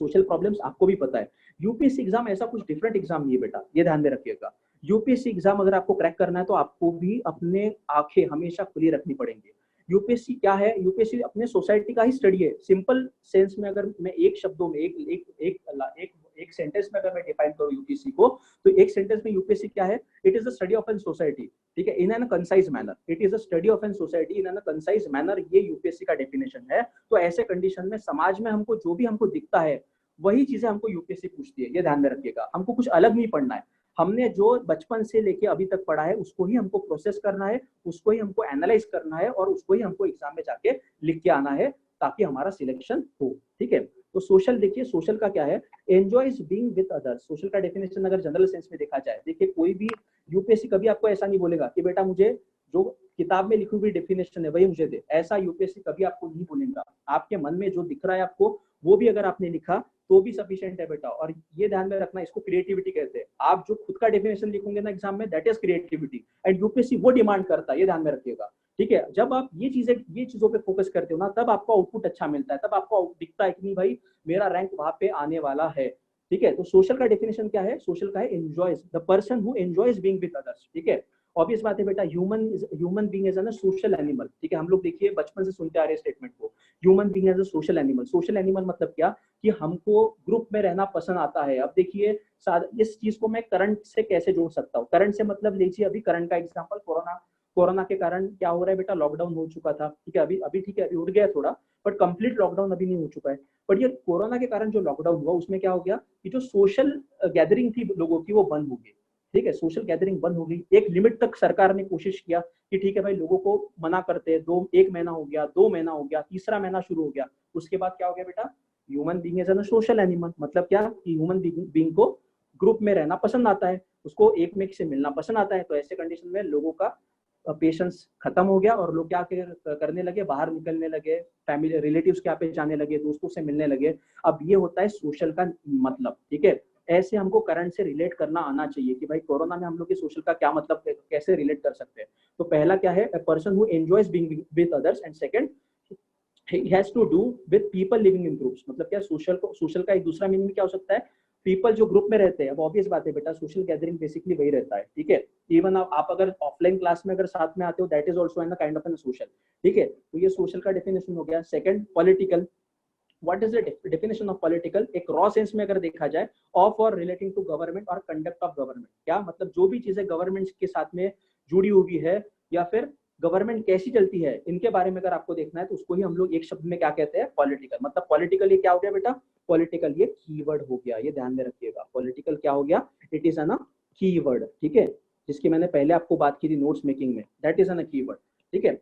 A: सोशल प्रॉब्लम्स आपको भी पता है, यूपीएससी एग्जाम ऐसा कुछ डिफरेंट एग्जाम नहीं है बेटा, ये ध्यान में रखिएगा। यूपीएससी एग्जाम अगर आपको क्रैक करना है तो आपको भी अपने आंखें हमेशा खुली रखनी पड़ेंगी। यूपीएससी क्या है, यूपीएससी अपने सोसाइटी का ही स्टडी है। सिंपल सेंस में अगर मैं एक शब्दों में एक एक एक एक, एक सेंटेंस में अगर मैं डिफाइन करूं यूपीएससी को, तो एक सेंटेंस में यूपीएससी क्या है, it is the study of an society, ठीक है, in an concise manner, it is the study of an society in an concise manner, ये यूपीएससी का डेफिनेशन है। तो ऐसे कंडीशन में समाज में हमको जो भी हमको दिखता है वही चीजें हमको यूपीएससी पूछती है, ये ध्यान में रखिएगा। हमको कुछ अलग नहीं पढ़ना है, हमने जो बचपन से लेके अभी तक पढ़ा है उसको ही हमको प्रोसेस करना है, उसको ही हमको एनालाइज करना है और उसको ही हमको एग्जाम में जाके लिख के आना है ताकि हमारा सिलेक्शन हो, ठीक है। तो सोशल देखिए, सोशल का क्या है, enjoys being with others. Social का डेफिनेशन अगर जनरल सेंस में देखा जाए, देखिए कोई भी यूपीएससी कभी आपको ऐसा नहीं बोलेगा कि बेटा मुझे जो किताब में लिखी हुई डेफिनेशन है वही मुझे दे, ऐसा यूपीएससी कभी आपको नहीं बोलेगा। आपके मन में जो दिख रहा है आपको, वो भी अगर आपने लिखा तो भी सफिशिएंट है बेटा। और ये ध्यान में रखना, इसको क्रिएटिविटी कहते हैं। आप जो खुद का डेफिनेशन लिखोगे ना एग्जाम में, that is creativity, and UPSC वो डिमांड करता है, ये ध्यान में रखिएगा, ठीक है। जब आप ये चीजों पे फोकस करते हो ना, तब आपको आउटपुट अच्छा मिलता है, तब आपको दिखता है कि नहीं भाई मेरा रैंक वहां पे आने वाला है, ठीक है। तो सोशल का डेफिनेशन क्या है, सोशल का है enjoys, the person who enjoys being with others, ठीक है। ऑब्वियस बात है बेटा, human being is a social animal, ठीक है। हम लोग देखिए बचपन से सुनते आ रहे स्टेटमेंट को, human being as a social animal. Social animal मतलब क्या, कि हमको ग्रुप में रहना पसंद आता है। अब देखिए इस चीज को मैं करंट से कैसे जोड़ सकता हूँ, करंट से मतलब लीजिए अभी करंट का एग्जांपल, कोरोना के कारण क्या हो रहा है बेटा, लॉकडाउन हो चुका था, ठीक है, अभी ठीक है, अभी उठ गया थोड़ा, बट कंप्लीट लॉकडाउन अभी नहीं हो चुका है। बट ये कोरोना के कारण जो लॉकडाउन हुआ उसमें क्या हो गया कि जो सोशल गैदरिंग थी लोगों की वो बंद हो गई, ठीक है, सोशल गैदरिंग बंद हो गई। एक लिमिट तक सरकार ने कोशिश किया कि ठीक है भाई लोगों को मना करते हैं, एक महीना हो गया, 2 महीना हो गया, तीसरा महीना शुरू हो गया, उसके बाद क्या हो गया बेटा, human being is a social animal. मतलब क्या, कि ह्यूमन बीइंग को ग्रुप में रहना पसंद आता है, उसको एक में से मिलना पसंद आता है। तो ऐसे कंडीशन में लोगों का पेशेंस खत्म हो गया और लोग क्या करने लगे, बाहर निकलने लगे, फैमिली रिलेटिव्स के यहाँ पे जाने लगे, दोस्तों से मिलने लगे। अब ये होता है सोशल का मतलब, ठीक है। ऐसे हमको करंट से रिलेट करना आना चाहिए कि भाई कोरोना में हम लोग के सोशल का क्या मतलब, कैसे रिलेट कर सकते हैं। तो पहला क्या है, a person who enjoys being with others, and second he has to do with people living in groups। मतलब क्या, सोशल का एक दूसरा मीनिंग क्या हो सकता है, पीपल जो ग्रुप में रहते हैं। अब ऑब्वियस बात है बेटा, सोशल गैदरिंग बेसिकली वही रहता है, ठीक है। इवन आप अगर ऑफलाइन क्लास में अगर साथ में आते हो, that is also an kind of an social, ठीक है। तो ये सोशल का डेफिनेशन हो गया। Second, political. What is the definition of political, एक रॉ सेंस में अगर देखा जाए, ऑफ और रिलेटिंग टू गवर्नमेंट और कंडक्ट ऑफ गवर्नमेंट। क्या मतलब, जो भी चीजें गवर्नमेंट के साथ में जुड़ी हुई है या फिर गवर्नमेंट कैसी चलती है, इनके बारे में अगर आपको देखना है तो उसको ही हम लोग एक शब्द में क्या कहते हैं, पॉलिटिकल। मतलब पॉलिटिकल ये क्या हो गया बेटा, पॉलिटिकल ये कीवर्ड हो गया, ये ध्यान में रखिएगा। पॉलिटिकल क्या हो गया, इट इज अन कीवर्ड, ठीक है, जिसकी मैंने पहले आपको बात की थी नोट्स मेकिंग में, दैट इज अन कीवर्ड, ठीक है।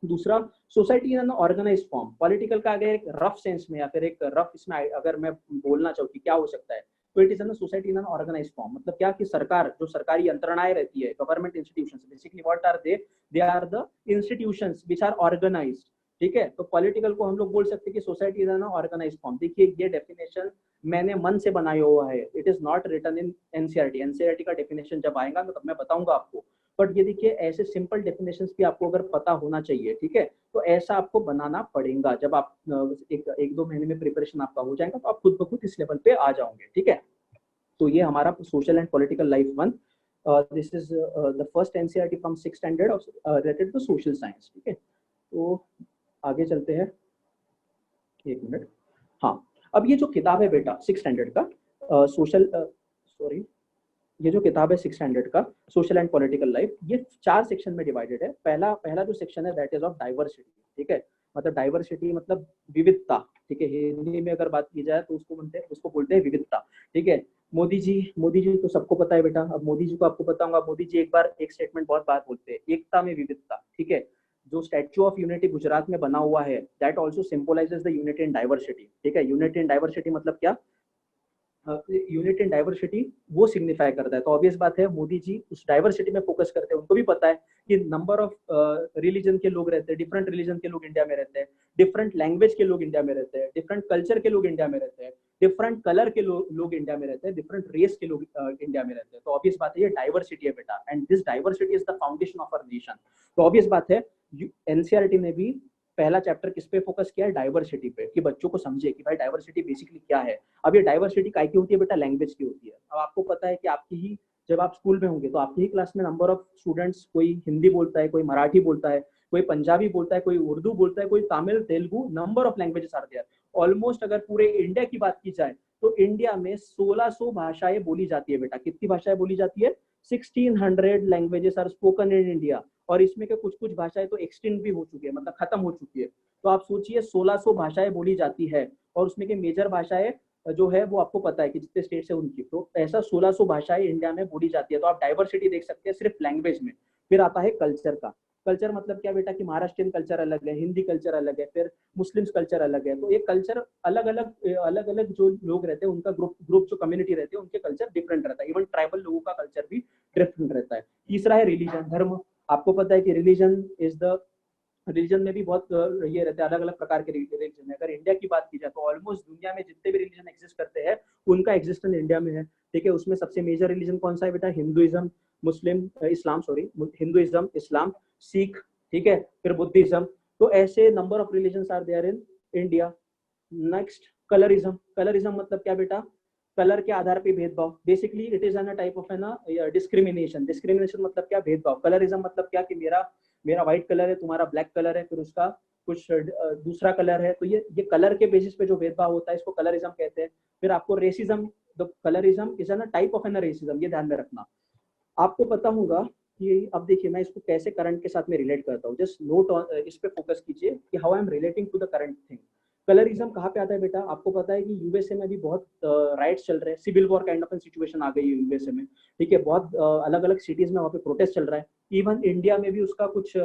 A: दूसरा, society in organise form. Political का अगर एक रफ सेंस में या फिर एक रफ इसमें अगर मैं बोलना चाहूँ कि क्या हो सकता है, तो it is an society in organise form. मतलब क्या, कि सरकार, जो सरकारी यंत्रणाएं रहती है, government institutions, basically what are they are the institutions which are organised, ठीक है। तो पॉलिटिकल को हम लोग बोल सकते हैं कि society is an organise form. देखिए ये डेफिनेशन मैंने मन से बनाया हुआ है, it is not written in NCERT. NCERT का डेफिनेशन जब आएगा तो मैं बताऊंगा आपको। बट ये देखिए, ऐसे सिंपल डेफिनेशंस भी आपको अगर पता होना चाहिए, ठीक है। तो ऐसा आपको बनाना पड़ेगा। जब आप एक दो महीने में प्रिपरेशन आपका हो जाएगा तो आप खुद ब खुद इस लेवल पे आ जाओगे, ठीक है। तो ये हमारा social and political life 1 this is the first NCERT from 6th standard related to social science. ठीक है, तो आगे चलते हैं, एक मिनट। हाँ, अब ये जो किताब है बेटा 6th स्टैंडर्ड का सोशल सॉरी ये जो किताब है 6th स्टैंडर्ड का सोशल एंड पॉलिटिकल लाइफ, ये 4 सेक्शन में डिवाइडेड है। पहला जो सेक्शन है दैट इज ऑफ डाइवर्सिटी। ठीक है, मतलब डाइवर्सिटी मतलब विविधता। ठीक है, हिंदी में अगर बात की जाए तो उसको बोलते हैं विविधता। ठीक है, मोदी जी तो सबको पता है बेटा। अब मोदी जी को आपको पता होगा, मोदी जी एक स्टेटमेंट बहुत बार बोलते हैं, एकता में विविधता। ठीक है, जो स्टैच्यू ऑफ यूनिटी गुजरात में बना हुआ है that also symbolizes the unity in diversity. ठीक है, यूनिटी इन डाइवर्सिटी मतलब क्या, यूनिटी एंड डाइवर्सिटी वो सिग्निफाई करता है। तो ऑब्वियस बात है मोदी जी उस डाइवर्सिटी में फोकस करते हैं। उनको भी पता है कि नंबर ऑफ रिलीजन के लोग रहते हैं, डिफरेंट रिलीजन के लोग इंडिया में रहते हैं, डिफरेंट लैंग्वेज के लोग इंडिया में रहते हैं, डिफरेंट कल्चर के लोग इंडिया में रहते हैं, डिफरेंट कलर के लोग इंडिया में रहते हैं, डिफरेंट रेस के लोग इंडिया में रहते हैं। तो ऑब्वियस बात है ये डाइवर्सिटी है बेटा, and this diversity is the foundation of our nation. तो ऑब्वियस बात है एनसीईआरटी ने भी पहला चैप्टर किस पे फोकस किया है, डाइवर्सिटी पे, कि बच्चों को समझे कि भाई डाइवर्सिटी बेसिकली क्या है। अब ये डाइवर्सिटी काय की होती है बेटा, लैंग्वेज की होती है। अब आपको पता है कि आपकी ही जब आप स्कूल में होंगे तो आपकी ही क्लास में नंबर ऑफ स्टूडेंट्स, कोई हिंदी बोलता है, कोई मराठी बोलता है, कोई पंजाबी बोलता है, कोई उर्दू बोलता है, कोई Tamil, Telugu, number of languages are there. Almost अगर पूरे इंडिया की बात की जाए तो इंडिया में 1600 भाषाएं बोली जाती है बेटा। कितनी भाषाएं बोली जाती है, 1600 languages are spoken in India. और इसमें के कुछ भाषाएं तो एक्सटिंक्ट भी हो चुकी है, मतलब खत्म हो चुकी है। तो आप सोचिए 1600 भाषाएं बोली जाती है, और उसमें के मेजर भाषाएं जो है वो आपको पता है कि जितने स्टेट से उनकी, तो ऐसा 1600 भाषाएं इंडिया में बोली जाती है। तो आप डाइवर्सिटी देख सकते हैं सिर्फ लैंग्वेज में। फिर आता है कल्चर का। कल्चर मतलब क्या बेटा, कि महाराष्ट्रियन कल्चर अलग है, हिंदी कल्चर अलग है, फिर मुस्लिम्स कल्चर अलग है। तो ये कल्चर अलग अलग जो लोग रहते हैं उनका ग्रुप जो कम्युनिटी रहती है उनके कल्चर डिफरेंट रहता है। इवन ट्राइबल लोगों का कल्चर भी डिफरेंट रहता है। तीसरा है रिलीजन, धर्म। आपको पता है कि रिलीजन में भी बहुत ये रहते हैं, अलग अलग प्रकार के रिलीजन है। अगर इंडिया की बात की जाए तो ऑलमोस्ट दुनिया में जितने भी रिलीजन एग्जिस्ट करते हैं उनका एग्जिस्टेंस इंडिया में है। ठीक है, उसमें सबसे मेजर रिलीजन कौन सा है बेटा, हिंदुइज्म, हिंदुइज्म, इस्लाम, सिख, ठीक है, फिर बुद्धिज्म। तो ऐसे number of religion are there in India. Next colourism. Colourism मतलब क्या बेटा, कलर के आधार पे भेदभाव। Basically it is an type of discrimination. Discrimination मतलब क्या, भेदभाव। कलरिज्म मतलब क्या, कि मेरा व्हाइट कलर है, तुम्हारा ब्लैक कलर है, फिर उसका कुछ दूसरा कलर है, तो ये कलर के बेसिस पे जो भेदभाव होता है इसको कलरिज्म कहते हैं। फिर आपको racism, the colourism is an type of an racism, ये ध्यान में रखना। आपको पता होगा कि अब देखिए मैं इसको कैसे करंट के साथ में रिलेट करता हूँ। जस्ट नोट इस पे फोकस कीजिए कि how I am relating to the current thing. Colourism कहाँ पे आता है बेटा, आपको पता है कि यूएसए में भी बहुत राइट्स चल रहे हैं, civil war kind of an situation आ गई है यूएसए में। ठीक है, बहुत अलग अलग सिटीज में वहाँ पे प्रोटेस्ट चल रहा है। इवन इंडिया में भी उसका कुछ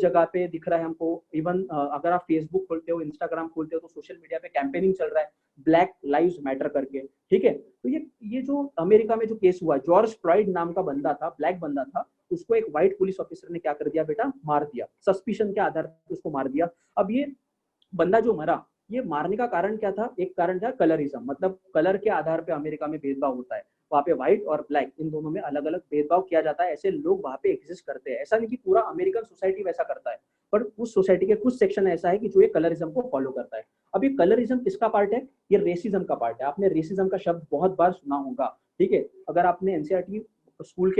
A: जगह पे दिख रहा है हमको। इवन अगर आप फेसबुक खोलते हो, इंस्टाग्राम खोलते हो, तो सोशल मीडिया पे कैंपेनिंग चल रहा है ब्लैक लाइव्स मैटर करके। ठीक है, तो ये जो अमेरिका में जो केस हुआ, जॉर्ज फ्लॉयड नाम का बंदा था, ब्लैक बंदा था, उसको एक व्हाइट पुलिस ऑफिसर ने क्या कर दिया बेटा, मार दिया। सस्पिशन के आधार पर उसको मार दिया। अब ये बंदा जो मरा, ये मारने का कारण क्या था, एक कारण था कलरिज्म, मतलब कलर के आधार पे अमेरिका में भेदभाव होता है। वहाँ पे व्हाइट और ब्लैक इन दोनों में अलग अलग भेदभाव किया जाता है। ऐसे लोग वहाँ पे एग्जिस्ट करते हैं। ऐसा नहीं कि पूरा अमेरिकन सोसाइटी वैसा करता है, पर उस सोसाइटी के कुछ सेक्शन ऐसा है कि जो ये कलरिज्म को फॉलो करता है। अब ये कलरिज्म किसका पार्ट है, ये रेसिज्म का पार्ट है। आपने रेसिज्म का शब्द बहुत बार सुना होगा। ठीक है, अगर आपने एनसीईआरटी स्कूल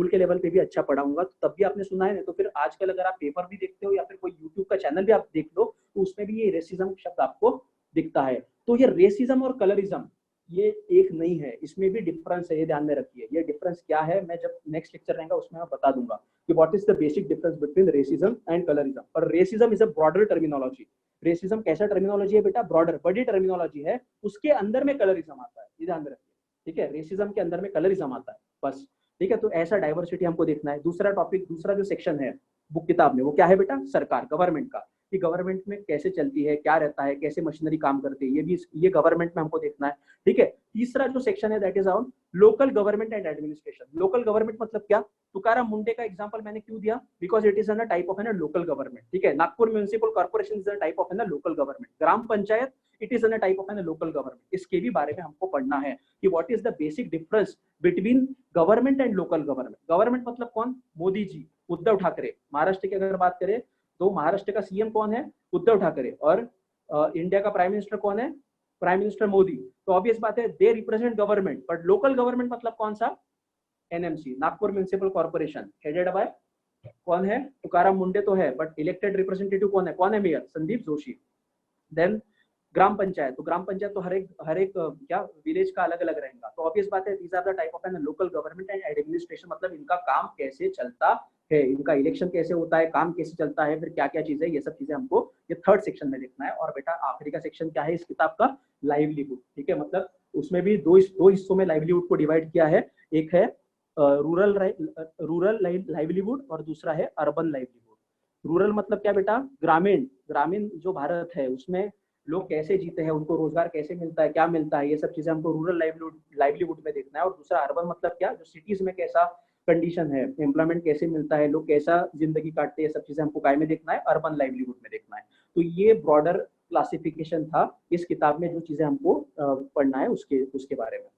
A: के लेवल पे भी अच्छा पढ़ा होगा तो तब भी आपने सुना है। तो फिर आजकल अगर आप पेपर भी देखते हो या फिर कोई यूट्यूब का चैनल भी आप देख लो तो उसमें भी ये रेसिज्म शब्द आपको दिखता है। तो ये रेसिज्म और कलरिज्म ये एक नहीं है, इसमें भी डिफरेंस है, ये ध्यान में रखिए। ये डिफरेंस क्या है मैं जब नेक्स्ट लेक्चर रहेगा उसमें मैं बता दूंगा कि what is the basic difference between racism and colourism. पर racism is a broader terminology. Racism कैसा टर्मिनोलॉजी है बेटा, ब्रॉडर, बड़ी टर्मिनोलॉजी है, उसके अंदर में कलरिज्म आता है, ये ध्यान में रखिए। ठीक है, रेसिज्म के अंदर में कलरिज्म आता है बस। ठीक है, तो ऐसा डाइवर्सिटी हमको देखना है। दूसरा टॉपिक, दूसरा जो सेक्शन है बुक किताब में, वो क्या है बेटा, सरकार, गवर्नमेंट का, कि गवर्नमेंट में कैसे चलती है, क्या रहता है, कैसे मशीनरी काम करती है, ये गवर्नमेंट में हमको देखना है। ठीक है, तीसरा जो सेक्शन है that is on local government and administration. Local government मतलब क्या, तुकाराम मुंडे का एग्जांपल मैंने क्यों दिया, because it is an type of an local government. ठीक है, Nagpur municipal corporation is a type of an local government. Gram panchayat it is an type of an local government. इसके भी बारे में हमको पढ़ना है कि what is the basic difference between government and local government. Government मतलब कौन, मोदी जी, उद्धव ठाकरे। महाराष्ट्र की अगर बात करें तो महाराष्ट्र का सीएम कौन है, उद्धव ठाकरे, और इंडिया का प्राइम मिनिस्टर कौन है, प्राइम मिनिस्टर मोदी। तो ऑब्वियस बात है they represent government. But local government मतलब कौन सा, NMC, Nagpur municipal corporation, headed by कौन है? तुकाराम मुंडे तो है, बट इलेक्टेड रिप्रेजेंटेटिव कौन है मेयर? संदीप जोशी। देन ग्राम पंचायत, तो ग्राम पंचायत तो हर एक क्या विलेज का अलग अलग रहेगा। तो ऑब्वियस बात है, these are the type of an local government and administration, मतलब इनका काम कैसे चलता है, इनका इलेक्शन कैसे होता है, काम कैसे चलता है, फिर क्या क्या चीजें, ये सब चीजें हमको ये थर्ड सेक्शन में देखना है। और बेटा आखिरी का सेक्शन क्या है इस किताब का? लाइवलीहुड। ठीक है, मतलब उसमें भी दो हिस्सों में लाइवलीहुड को डिवाइड किया है। एक है रूरल लाइवलीहुड और दूसरा है अर्बन लाइवलीहुड। रूरल मतलब क्या बेटा? ग्रामीण जो भारत है उसमें लोग कैसे जीते हैं, उनको रोजगार कैसे मिलता है, क्या मिलता है, ये सब चीजें हमको रूरल लाइवलीहुड में देखना है। और दूसरा अर्बन मतलब क्या? जो सिटीज में कैसा कंडीशन है, एम्प्लॉयमेंट कैसे मिलता है, लोग कैसा जिंदगी काटते हैं, सब चीजें हमको काय में देखना है? अर्बन लाइवलीहुड में देखना है। तो ये ब्रॉडर क्लासिफिकेशन था इस किताब में, जो चीजें हमको पढ़ना है उसके बारे में।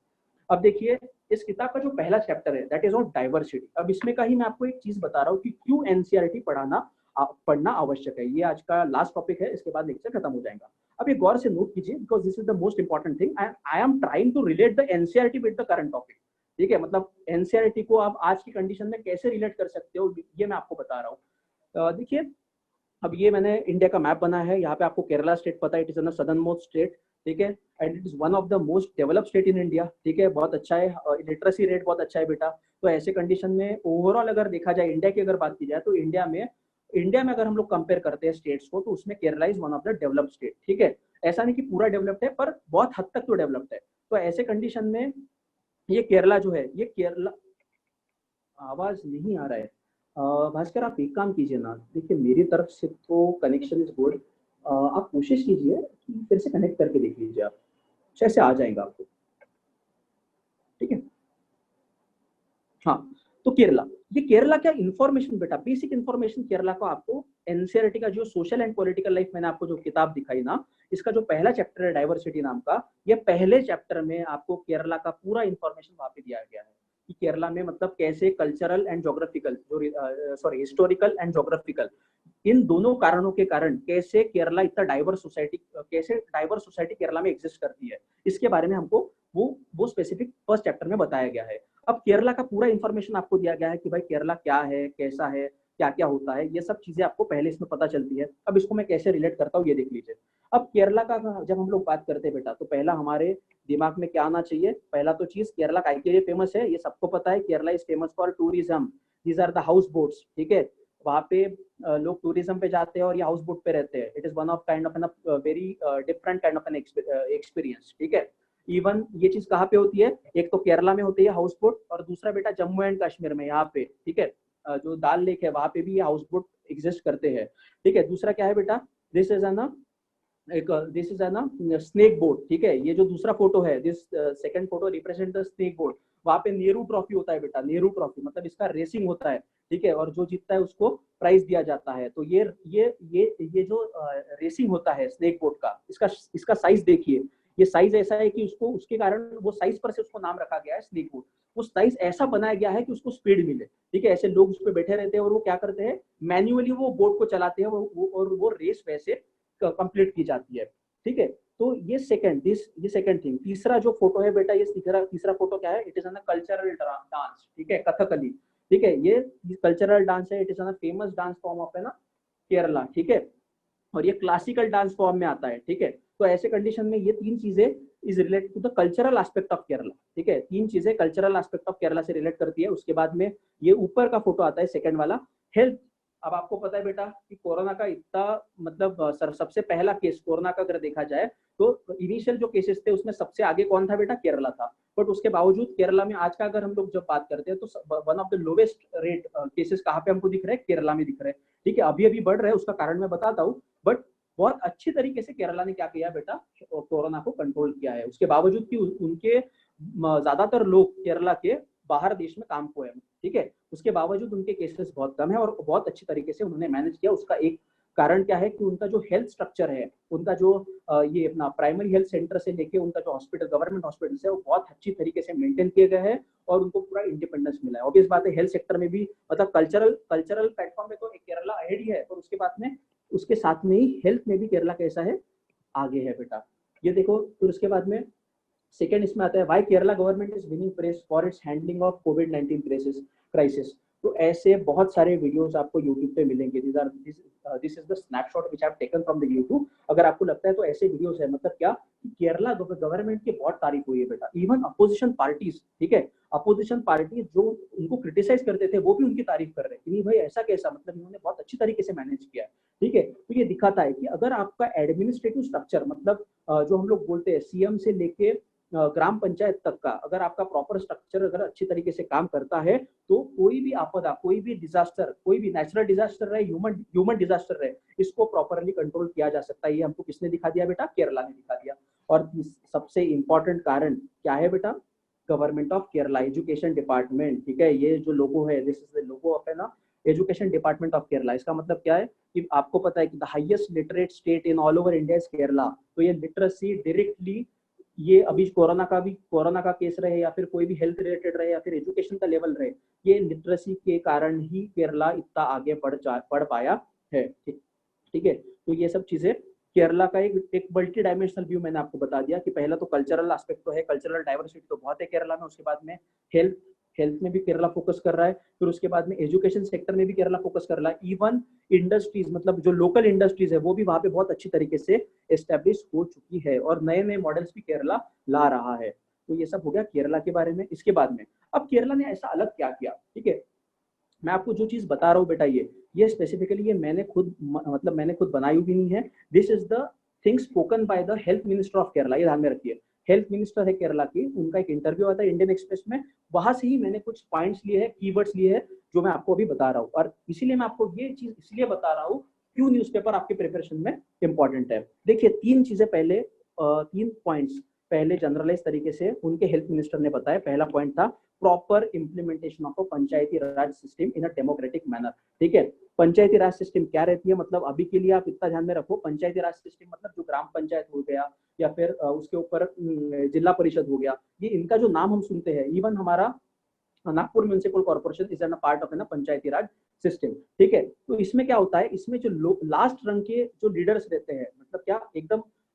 A: अब देखिए इस किताब का जो पहला चैप्टर है दैट इज ऑन डाइवर्सिटी। अब इसमें का ही मैं आपको एक चीज बता रहा हूँ कि क्यों एनसीईआरटी पढ़ना आवश्यक है। ये आज का लास्ट टॉपिक है, इसके बाद लेक्चर खत्म हो जाएगा। अब ये गौर से नोट कीजिए, because this is the most important thing, I am trying to relate the NCERT with the current topic. ठीक है, मतलब एनसीईआरटी को आप आज की कंडीशन में कैसे रिलेट कर सकते हो, ये मैं आपको बता रहा हूँ। देखिए अब ये मैंने इंडिया का मैप बना है, यहाँ पे आपको केरला स्टेट पता है, it is the southern most state. ठीक है, and it is one of the most developed state in India. ठीक है, बहुत अच्छा है, लिटरेसी रेट बहुत अच्छा है बेटा। तो ऐसे कंडीशन में ओवरऑल अगर देखा जाए, इंडिया की अगर बात की जाए, तो इंडिया में अगर हम लोग कंपेयर करते हैं स्टेट्स को, तो उसमें Kerala is one of the developed state. ठीक है, ऐसा नहीं कि पूरा डेवलप्ड है, पर बहुत हद तक तो डेवलप्ड है। तो ऐसे कंडीशन में ये केरला जो है, ये केरला, आवाज नहीं आ रहा है भास्कर, आप एक काम कीजिए ना, देखिए मेरी तरफ से तो कनेक्शन इज गुड, आप कोशिश कीजिए कि फिर से कनेक्ट करके देख लीजिए, आप शायद से आ जाएगा आपको। ठीक है, हाँ, तो केरला, ये केरला क्या इन्फॉर्मेशन बेटा, बेसिक इन्फॉर्मेशन केरला को आपको एनसीईआरटी का जो सोशल एंड पॉलिटिकल लाइफ मैंने आपको जो किताब दिखाई ना, इसका जो पहला चैप्टर है डाइवर्सिटी नाम का, ये पहले चैप्टर में आपको केरला का पूरा इन्फॉर्मेशन वहां पे दिया गया है कि केरला में मतलब कैसे cultural and geographical historical and geographical, इन दोनों कारणों के कारण कैसे केरला इतना डाइवर्स सोसाइटी केरला में एग्जिस्ट करती है, इसके बारे में हमको वो स्पेसिफिक फर्स्ट चैप्टर में बताया गया है। अब केरला का पूरा इन्फॉर्मेशन आपको दिया गया है कि भाई केरला क्या है, कैसा है, क्या क्या होता है, ये सब चीजें आपको पहले इसमें पता चलती है। अब इसको मैं कैसे रिलेट करता हूँ ये देख लीजिए। अब केरला का जब हम लोग बात करते हैं बेटा, तो पहला हमारे दिमाग में क्या आना चाहिए? पहला तो चीज, केरला काय के लिए फेमस है, ये सबको पता है, Kerala is famous for tourism, these are the house boats. ठीक है, वहाँ पे लोग टूरिज्म पे जाते हैं और ये हाउस बोट पे रहते हैं। It is one of kind of an very different kind of an experience. ठीक है, इवन ये चीज कहाँ पे होती है? एक तो केरला में होती है हाउस बोट, और दूसरा बेटा जम्मू एंड कश्मीर में यहाँ पे, ठीक है, जो दाल लेक है वहां पे भी ये हाउस बोट एग्जिस्ट करते हैं। ठीक है, दूसरा क्या है बेटा? दिस इज ना स्नेक बोट। ठीक है, ये जो दूसरा फोटो है, this second photo represent the snake boat. वहां पे नेहरू ट्रॉफी होता है बेटा, नेहरू ट्रॉफी मतलब इसका रेसिंग होता है। ठीक है, और जो जीतता है उसको प्राइज दिया जाता है। तो ये जो रेसिंग होता है स्नेक बोट का, इसका साइज देखिए, ये साइज ऐसा है कि उसको, उसके कारण वो साइज पर से उसको नाम रखा गया है स्नेक बोट। वो साइज ऐसा बनाया गया है कि उसको स्पीड मिले। ठीक है, ऐसे लोग उस पर बैठे रहते हैं और वो क्या करते हैं, मैन्युअली वो बोट को चलाते हैं, और वो रेस वैसे कंप्लीट की जाती है। ठीक है, तो ये सेकंड थिंग। तीसरा जो फोटो है बेटा, ये तीसरा फोटो क्या है? It is a cultural dance. ठीक है, कथकली। ठीक है, ये कल्चरल डांस है, it is a famous dance form of है ना केरला। ठीक है, और ये क्लासिकल डांस फॉर्म में आता है। ठीक है, तो ऐसे कंडीशन में ये तीन चीजें is related to the cultural aspect of Kerala. ठीक है, तीन चीजें कल्चरल एस्पेक्ट ऑफ केरला से रिलेट करती है। उसके बाद में ये ऊपर का फोटो आता है सेकंड वाला, हेल्थ। अब आपको पता है बेटा कि कोरोना का इतना मतलब सबसे पहला केस कोरोना का अगर देखा जाए, तो इनिशियल जो केसेस थे उसमें सबसे आगे कौन था बेटा? केरला था। बट उसके बावजूद केरला में आज का अगर हम लोग जब बात करते हैं, तो one of the lowest rate cases कहाँ पे हमको दिख रहे हैं? केरला में दिख रहे हैं। ठीक है, अभी अभी बढ़ रहे हैं, उसका कारण मैं बताता हूँ, बट बहुत अच्छी तरीके से केरला ने क्या किया बेटा? कोरोना को कंट्रोल किया है। उसके बावजूद कि उनके ज्यादातर लोग केरला के बाहर देश में काम को है। ठीक है, उसके बावजूद उनके केसेस बहुत कम है और बहुत अच्छी तरीके से उन्होंने मैनेज किया। उसका एक कारण क्या है कि उनका जो हेल्थ स्ट्रक्चर है, उनका जो ये अपना प्राइमरी हेल्थ सेंटर से लेके उनका जो हॉस्पिटल, गवर्नमेंट हॉस्पिटल है, वो बहुत अच्छी तरीके से मेंटेन किए गए हैं और उनको पूरा इंडिपेंडेंस मिला है। ऑब्वियस बात है, हेल्थ सेक्टर में भी मतलब कल्चरल प्लेटफॉर्म में तो एक केरला अहेड ही है, और उसके बाद में उसके साथ में ही हेल्थ में भी केरला कैसा है? आगे है बेटा। ये देखो, फिर उसके बाद में सेकेंड इसमें आता है why Kerala government is winning press for its handling of covid crisis. तो ऐसे बहुत सारे वीडियोस आपको यूट्यूब पे मिलेंगे। This is the snapshot which I have taken from the YouTube. अगर आपको लगता है तो ऐसे वीडियोस है, मतलब क्या, केरला गवर्नमेंट की बहुत तारीफ हुई है बेटा। इवन अपोजिशन पार्टीज, ठीक है, अपोजिशन पार्टी जो उनको क्रिटिसाइज करते थे वो भी उनकी तारीफ कर रहे हैं कि नहीं भाई ऐसा कैसा, मतलब इन्होंने बहुत अच्छी तरीके से मैनेज किया है, ठीक है। तो ये दिखाता है कि अगर आपका एडमिनिस्ट्रेटिव स्ट्रक्चर, मतलब जो हम लोग बोलते हैं सीएम से लेके ग्राम पंचायत तक का, अगर आपका प्रॉपर स्ट्रक्चर अगर अच्छी तरीके से काम करता है तो कोई भी आपदा, कोई भी डिजास्टर, कोई भी नेचुरल डिजास्टर रहे, ह्यूमन डिजास्टर रहे, इसको प्रॉपरली कंट्रोल किया जा सकता है। ये हमको किसने दिखा दिया बेटा? केरला ने दिखा दिया। और सबसे इंपॉर्टेंट कारण क्या है बेटा? Government of Kerala, education department, ठीक है। ये जो लोगो है, this is the logo of है ना, एजुकेशन डिपार्टमेंट ऑफ केरला। इसका मतलब क्या है कि आपको पता है कि the highest literate state in all over India is Kerala. तो ये लिटरेसी डायरेक्टली, ये अभी कोरोना का केस रहे या फिर कोई भी हेल्थ रिलेटेड रहे या फिर एजुकेशन का लेवल रहे, ये लिटरेसी के कारण ही केरला इतना आगे बढ़ पाया है, ठीक है। तो ये सब चीजें केरला का एक मल्टी डायमेंशनल व्यू मैंने आपको बता दिया कि पहला तो कल्चरल एस्पेक्ट तो है, कल्चरल डाइवर्सिटी तो बहुत है केरला में। उसके बाद में हेल्थ में भी केरला फोकस कर रहा है, फिर उसके बाद में एजुकेशन सेक्टर में भी केरला फोकस कर रहा है। इवन इंडस्ट्रीज, मतलब जो लोकल इंडस्ट्रीज है वो भी वहां पे बहुत अच्छी तरीके से एस्टेब्लिश हो चुकी है और नए नए मॉडल्स भी केरला ला रहा है। तो ये सब हो गया केरला के बारे में। इसके बाद में अब केरला ने ऐसा अलग क्या किया, ठीक है। मैं आपको जो चीज बता रहा हूँ बेटा, ये स्पेसिफिकली ये मैंने खुद बनाई हुई नहीं है। This is the thing spoken by the health minister of Kerala. ये ध्यान में रखिए, हेल्थ मिनिस्टर है केरला की, उनका एक इंटरव्यू आता है इंडियन एक्सप्रेस में, वहां से ही मैंने कुछ पॉइंट्स लिए हैं, कीवर्ड्स लिए हैं जो मैं आपको अभी बता रहा हूँ। और इसीलिए मैं आपको ये चीज इसलिए बता रहा हूँ क्यों न्यूज़पेपर आपके प्रिपरेशन में इंपॉर्टेंट है। देखिए तीन चीजें पहले, 3 पॉइंट्स पहले जनरलाइज तरीके से उनके हेल्थ मिनिस्टर ने बताया। पहला पॉइंट था proper implementation of a Panchayati Raj system in a democratic manner, ठीक है। पंचायती राज सिस्टम क्या रहती है, मतलब अभी के लिए आप इतना ध्यान में रखो, पंचायती राज सिस्टम मतलब जो ग्राम पंचायत हो गया या फिर उसके ऊपर जिला परिषद हो गया, ये इनका जो नाम हम सुनते हैं, इवन हमारा Nagpur municipal corporation is an part of है ना पंचायती राज सिस्टम, ठीक है। तो इसमें क्या होता है, इसमें जो लास्ट रंग के जो लीडर्स रहते हैं, मतलब क्या,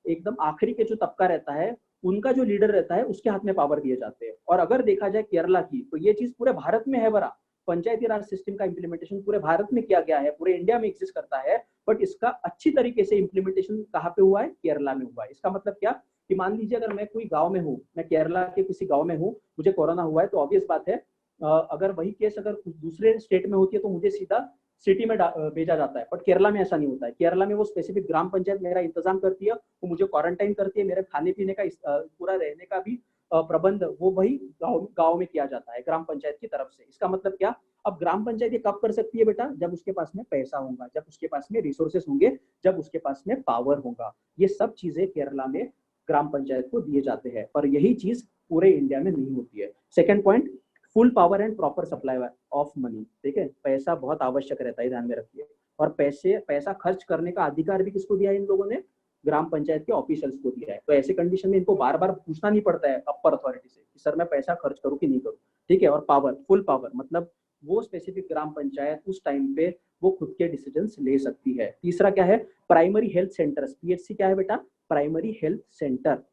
A: एकदम आखिरी के जो तबका रहता है, उनका जो लीडर रहता है उसके हाथ में पावर दिए जाते हैं। और अगर देखा जाए केरला की, तो ये चीज पूरे भारत में है बरा, पंचायती राज सिस्टम का इंप्लीमेंटेशन पूरे भारत में किया गया है, पूरे इंडिया में एग्जिस्ट करता है, बट इसका अच्छी तरीके से इंप्लीमेंटेशन कहाँ पे हुआ है? केरला में हुआ है। इसका मतलब क्या कि मान लीजिए अगर मैं कोई गांव में हूँ, मैं केरला के किसी गांव में हूँ, मुझे कोरोना हुआ है, तो ऑब्वियस बात है अगर वही केस अगर दूसरे स्टेट में होती है तो मुझे सीधा सिटी में भेजा जाता है, बट केरला में ऐसा नहीं होता है। केरला में वो स्पेसिफिक ग्राम पंचायत मेरा इंतजाम करती है, वो मुझे क्वारंटाइन करती है, मेरे खाने पीने का पूरा रहने का भी प्रबंध वो वही गांव में किया जाता है ग्राम पंचायत की तरफ से। इसका मतलब क्या, अब ग्राम पंचायत ये कब कर सकती है बेटा? जब उसके पास में पैसा होगा, जब उसके पास में रिसोर्सेस होंगे, जब उसके पास में पावर होगा। ये सब चीजें केरला में ग्राम पंचायत को दिए जाते हैं, और यही चीज पूरे इंडिया में नहीं होती है। Second point, full power and proper supply of money, ठीक है। पैसा बहुत आवश्यक रहता है, ध्यान में रखिए। और पैसा खर्च करने का अधिकार भी किसको दिया है इन लोगों ने? ग्राम पंचायत के ऑफिशियल्स को दिया है। तो ऐसे कंडीशन में इनको बार बार पूछना नहीं पड़ता है अपर अथॉरिटी से कि सर मैं पैसा खर्च करूँ कि नहीं करूँ, ठीक है। और पावर, फुल पावर, मतलब वो स्पेसिफिक ग्राम पंचायत उस टाइम पे वो खुद के डिसीजंस ले सकती है। तीसरा क्या है? प्राइमरी हेल्थ सेंटर, पीएचसी क्या है बेटा? Primary health centre.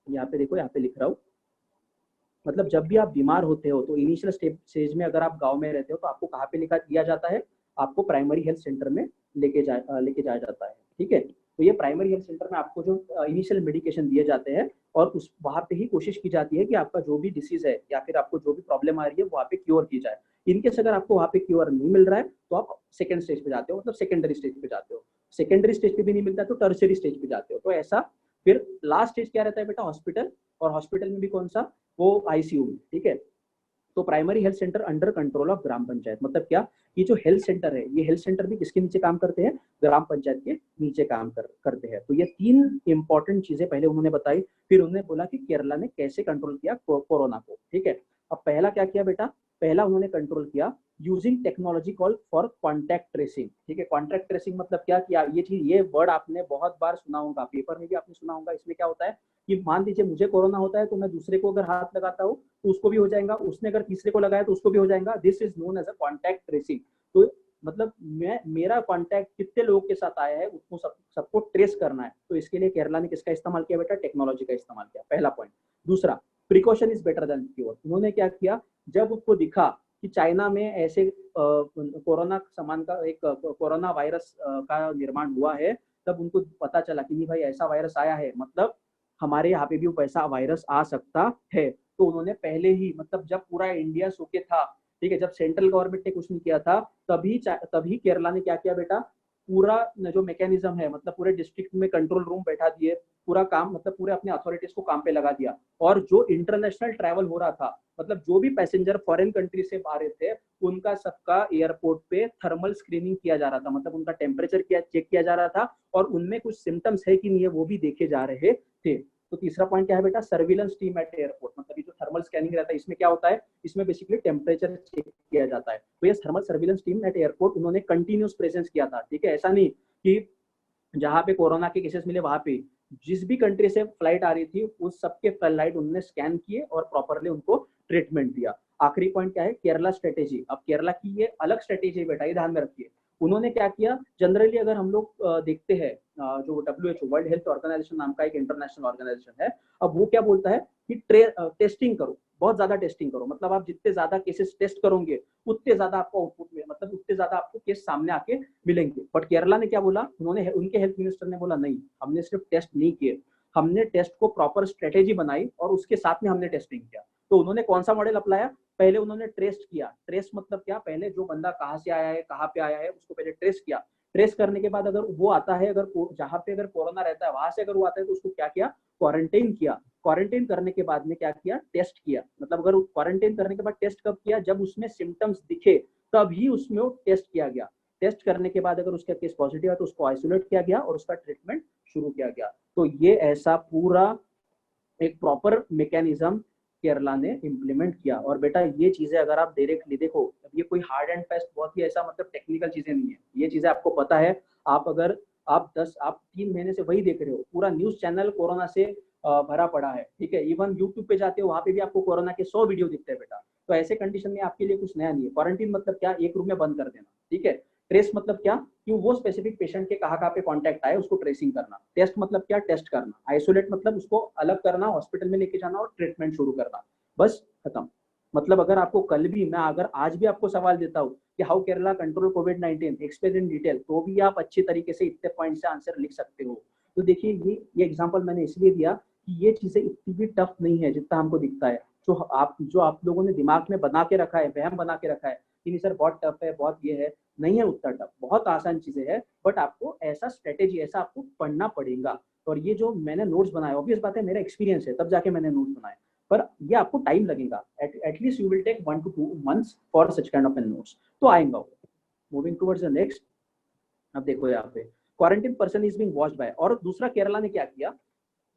A: यहाँ पे देखो, यहाँ पे लिख रहा हूँ, मतलब जब भी आप बीमार होते हो तो इनिशियल स्टेज में अगर आप गांव में रहते हो तो आपको कहाँ पे दिया जाता है? आपको प्राइमरी हेल्थ सेंटर में लेके जाया जाता है, ठीक है। तो ये प्राइमरी हेल्थ सेंटर में आपको जो इनिशियल मेडिकेशन दिए जाते हैं, और उस वहाँ पे ही कोशिश की जाती है कि आपका जो भी डिसीज है या फिर आपको जो भी प्रॉब्लम आ रही है वहाँ पे क्योर की जाए। इनकेस अगर आपको वहाँ पे क्योर नहीं मिल रहा है तो आप सेकंड स्टेज पे जाते हो, मतलब सेकेंडरी स्टेज पे जाते हो। सेकेंडरी स्टेज पे भी नहीं मिलता है तो टर्शियरी स्टेज पे जाते हो। तो ऐसा फिर लास्ट स्टेज क्या रहता है बेटा? हॉस्पिटल। और हॉस्पिटल में भी कौन सा? वो आईसीयू में, ठीक है। तो primary health centre under control of gram panchayat, मतलब क्या, ये जो हेल्थ सेंटर है, ये हेल्थ सेंटर भी किसके नीचे काम करते हैं? ग्राम पंचायत के नीचे काम करते हैं। तो ये 3 इंपॉर्टेंट चीजें पहले उन्होंने बताई, फिर उन्होंने बोला कि केरला ने कैसे कंट्रोल किया कोरोना को, ठीक है। अब पहला क्या किया बेटा? पहला उन्होंने कंट्रोल किया using technology called for contact tracing, ठीक है। कॉन्टैक्ट ट्रेसिंग मतलब क्या कि ये वर्ड आपने बहुत बार सुना होगा, पेपर में भी आपने सुना होगा। इसमें क्या होता है कि मान लीजिए मुझे कोरोना होता है तो मैं दूसरे को अगर हाथ लगाता हूँ तो उसको भी हो जाएगा, उसने अगर तीसरे को लगाया तो उसको भी हो जाएगा। This is known as a contact tracing. तो मतलब मेरा कॉन्टैक्ट कितने लोगों के साथ आया है उसको सबको ट्रेस करना है। तो इसके लिए केरला ने किसका इस्तेमाल किया बेटा? टेक्नोलॉजी का इस्तेमाल किया, पहला पॉइंट। दूसरा, precaution is better than cure. उन्होंने क्या किया, जब उसको दिखा कि चाइना में ऐसे कोरोना सामान का एक कोरोना वायरस का निर्माण हुआ है, तब उनको पता चला कि नहीं भाई ऐसा वायरस आया है, मतलब हमारे यहाँ पे भी वैसा वायरस आ सकता है। तो उन्होंने पहले ही, मतलब जब पूरा इंडिया सूखे था, ठीक है, जब सेंट्रल गवर्नमेंट ने कुछ नहीं किया था, तभी केरला ने क्या किया बेटा, पूरा जो मैकेनिज्म है, मतलब पूरे डिस्ट्रिक्ट में कंट्रोल रूम बैठा दिए, पूरा काम, मतलब पूरे अपने अथॉरिटीज को काम पे लगा दिया। और जो इंटरनेशनल ट्रैवल हो रहा था, मतलब जो भी पैसेंजर फॉरेन कंट्री से आ रहे थे, उनका सबका एयरपोर्ट पे थर्मल स्क्रीनिंग किया जा रहा था, मतलब उनका टेम्परेचर चेक किया जा रहा था, और उनमें कुछ सिम्टम्स है कि नहीं है वो भी देखे जा रहे थे। तो तीसरा पॉइंट क्या है बेटा, सर्विलेंस टीम एट एयरपोर्ट, मतलब ये जो थर्मल स्कैनिंग रहता है, इसमें क्या होता है, इसमें बेसिकली टेम्परेचर चेक किया जाता है। तो ये thermal surveillance team at airport उन्होंने कंटिन्यूस प्रेजेंस किया था, ठीक है, ऐसा नहीं कि जहां पे कोरोना के केसेस मिले वहां पे जिस भी कंट्री से फ्लाइट आ रही थी उस सबके फ्लाइट उन्होंने स्कैन किए और प्रॉपरली उनको ट्रीटमेंट दिया। आखिरी पॉइंट क्या है, केरला स्ट्रेटेजी। अब केरला की ये अलग स्ट्रेटेजी है बेटा, ये ध्यान में रखिए। उन्होंने क्या किया, जनरली अगर हम लोग देखते हैं, जो WHO वर्ल्ड हेल्थ ऑर्गेनाइजेशन नाम का एक इंटरनेशनल ऑर्गेनाइजेशन है, अब वो क्या बोलता है कि टेस्टिंग करो, बहुत ज्यादा टेस्टिंग करो, मतलब आप जितने ज्यादा केसेस टेस्ट करोगे उतने ज्यादा आपको आउटपुट में, मतलब उतने ज्यादा आपको केस सामने आके मिलेंगे। बट केरला ने क्या बोला, उन्होंने, उनके हेल्थ मिनिस्टर ने बोला नहीं, हमने सिर्फ टेस्ट नहीं किए, हमने टेस्ट को प्रॉपर स्ट्रेटेजी बनाई और उसके साथ में हमने टेस्टिंग किया। तो उन्होंने कौन सा मॉडल अपनाया, पहले उन्होंने ट्रेस किया। ट्रेस मतलब क्या, पहले जो बंदा कहाँ से आया है, कहाँ पे आया है, उसको पहले ट्रेस किया। ट्रेस करने के बाद अगर वो आता है, अगर जहाँ पे अगर कोरोना रहता है वहां से अगर वो आता है, तो उसको क्या किया, क्वारंटाइन किया। क्वारंटाइन करने के बाद में क्या किया, टेस्ट किया। मतलब अगर क्वारंटाइन करने के बाद टेस्ट कब किया, जब उसमें सिम्टम्स दिखे तभी उसमें वो टेस्ट किया गया। टेस्ट करने के बाद अगर उसका केस पॉजिटिव है तो उसको आइसोलेट किया गया और उसका ट्रीटमेंट शुरू किया गया। तो ये ऐसा पूरा एक प्रॉपर मैकेनिज्म केरला ने इम्प्लीमेंट किया। और बेटा ये चीजें अगर आप डायरेक्टली देखो, ये कोई हार्ड एंड फास्ट बहुत ही ऐसा मतलब टेक्निकल चीजें नहीं है, ये चीजें आपको पता है। आप अगर आप 3 महीने से वही देख रहे हो, पूरा न्यूज चैनल कोरोना से भरा पड़ा है, ठीक है, इवन यूट्यूब पे जाते हो वहां पे भी आपको कोरोना के 100 वीडियो दिखते हैं बेटा। तो ऐसे कंडीशन में आपके लिए कुछ नया नहीं है। क्वारंटीन मतलब क्या, एक रूम में बंद कर देना, ठीक है। ट्रेस मतलब क्या, कि वो स्पेसिफिक पेशेंट के कहाँ पे कॉन्टैक्ट आए उसको ट्रेसिंग करना। टेस्ट मतलब क्या, टेस्ट करना। आइसोलेट मतलब उसको अलग करना, हॉस्पिटल में लेके जाना और ट्रीटमेंट शुरू करना, बस खत्म। मतलब अगर आपको कल भी, मैं अगर आज भी आपको सवाल देता हूँ कि how Kerala control covid explain in detail, तो भी आप अच्छी तरीके से इतने पॉइंट से आंसर लिख सकते हो। तो देखिए ये एग्जांपल मैंने इसलिए दिया कि ये चीजें इतनी भी टफ नहीं है जितना हमको दिखता है। जो आप लोगों ने दिमाग में बना के रखा है, वहम बना के रखा है कि नहीं सर बहुत टफ है, बहुत ये है, नहीं है उतना टफ, बहुत आसान चीजें हैं। बट आपको ऐसा स्ट्रेटेजी, ऐसा आपको पढ़ना पड़ेगा। और ये जो मैंने नोट्स बनाए, ऑब्वियस बात है मेरा एक्सपीरियंस है तब जाके मैंने नोट्स बनाए, पर ये आपको टाइम लगेगा। At least you will take 1 to 2 months for such kind of an notes, तो आएगा वो। Moving towards the next. अब देखो यहाँ पे quarantine person is being watched by, और दूसरा केरला ने क्या किया,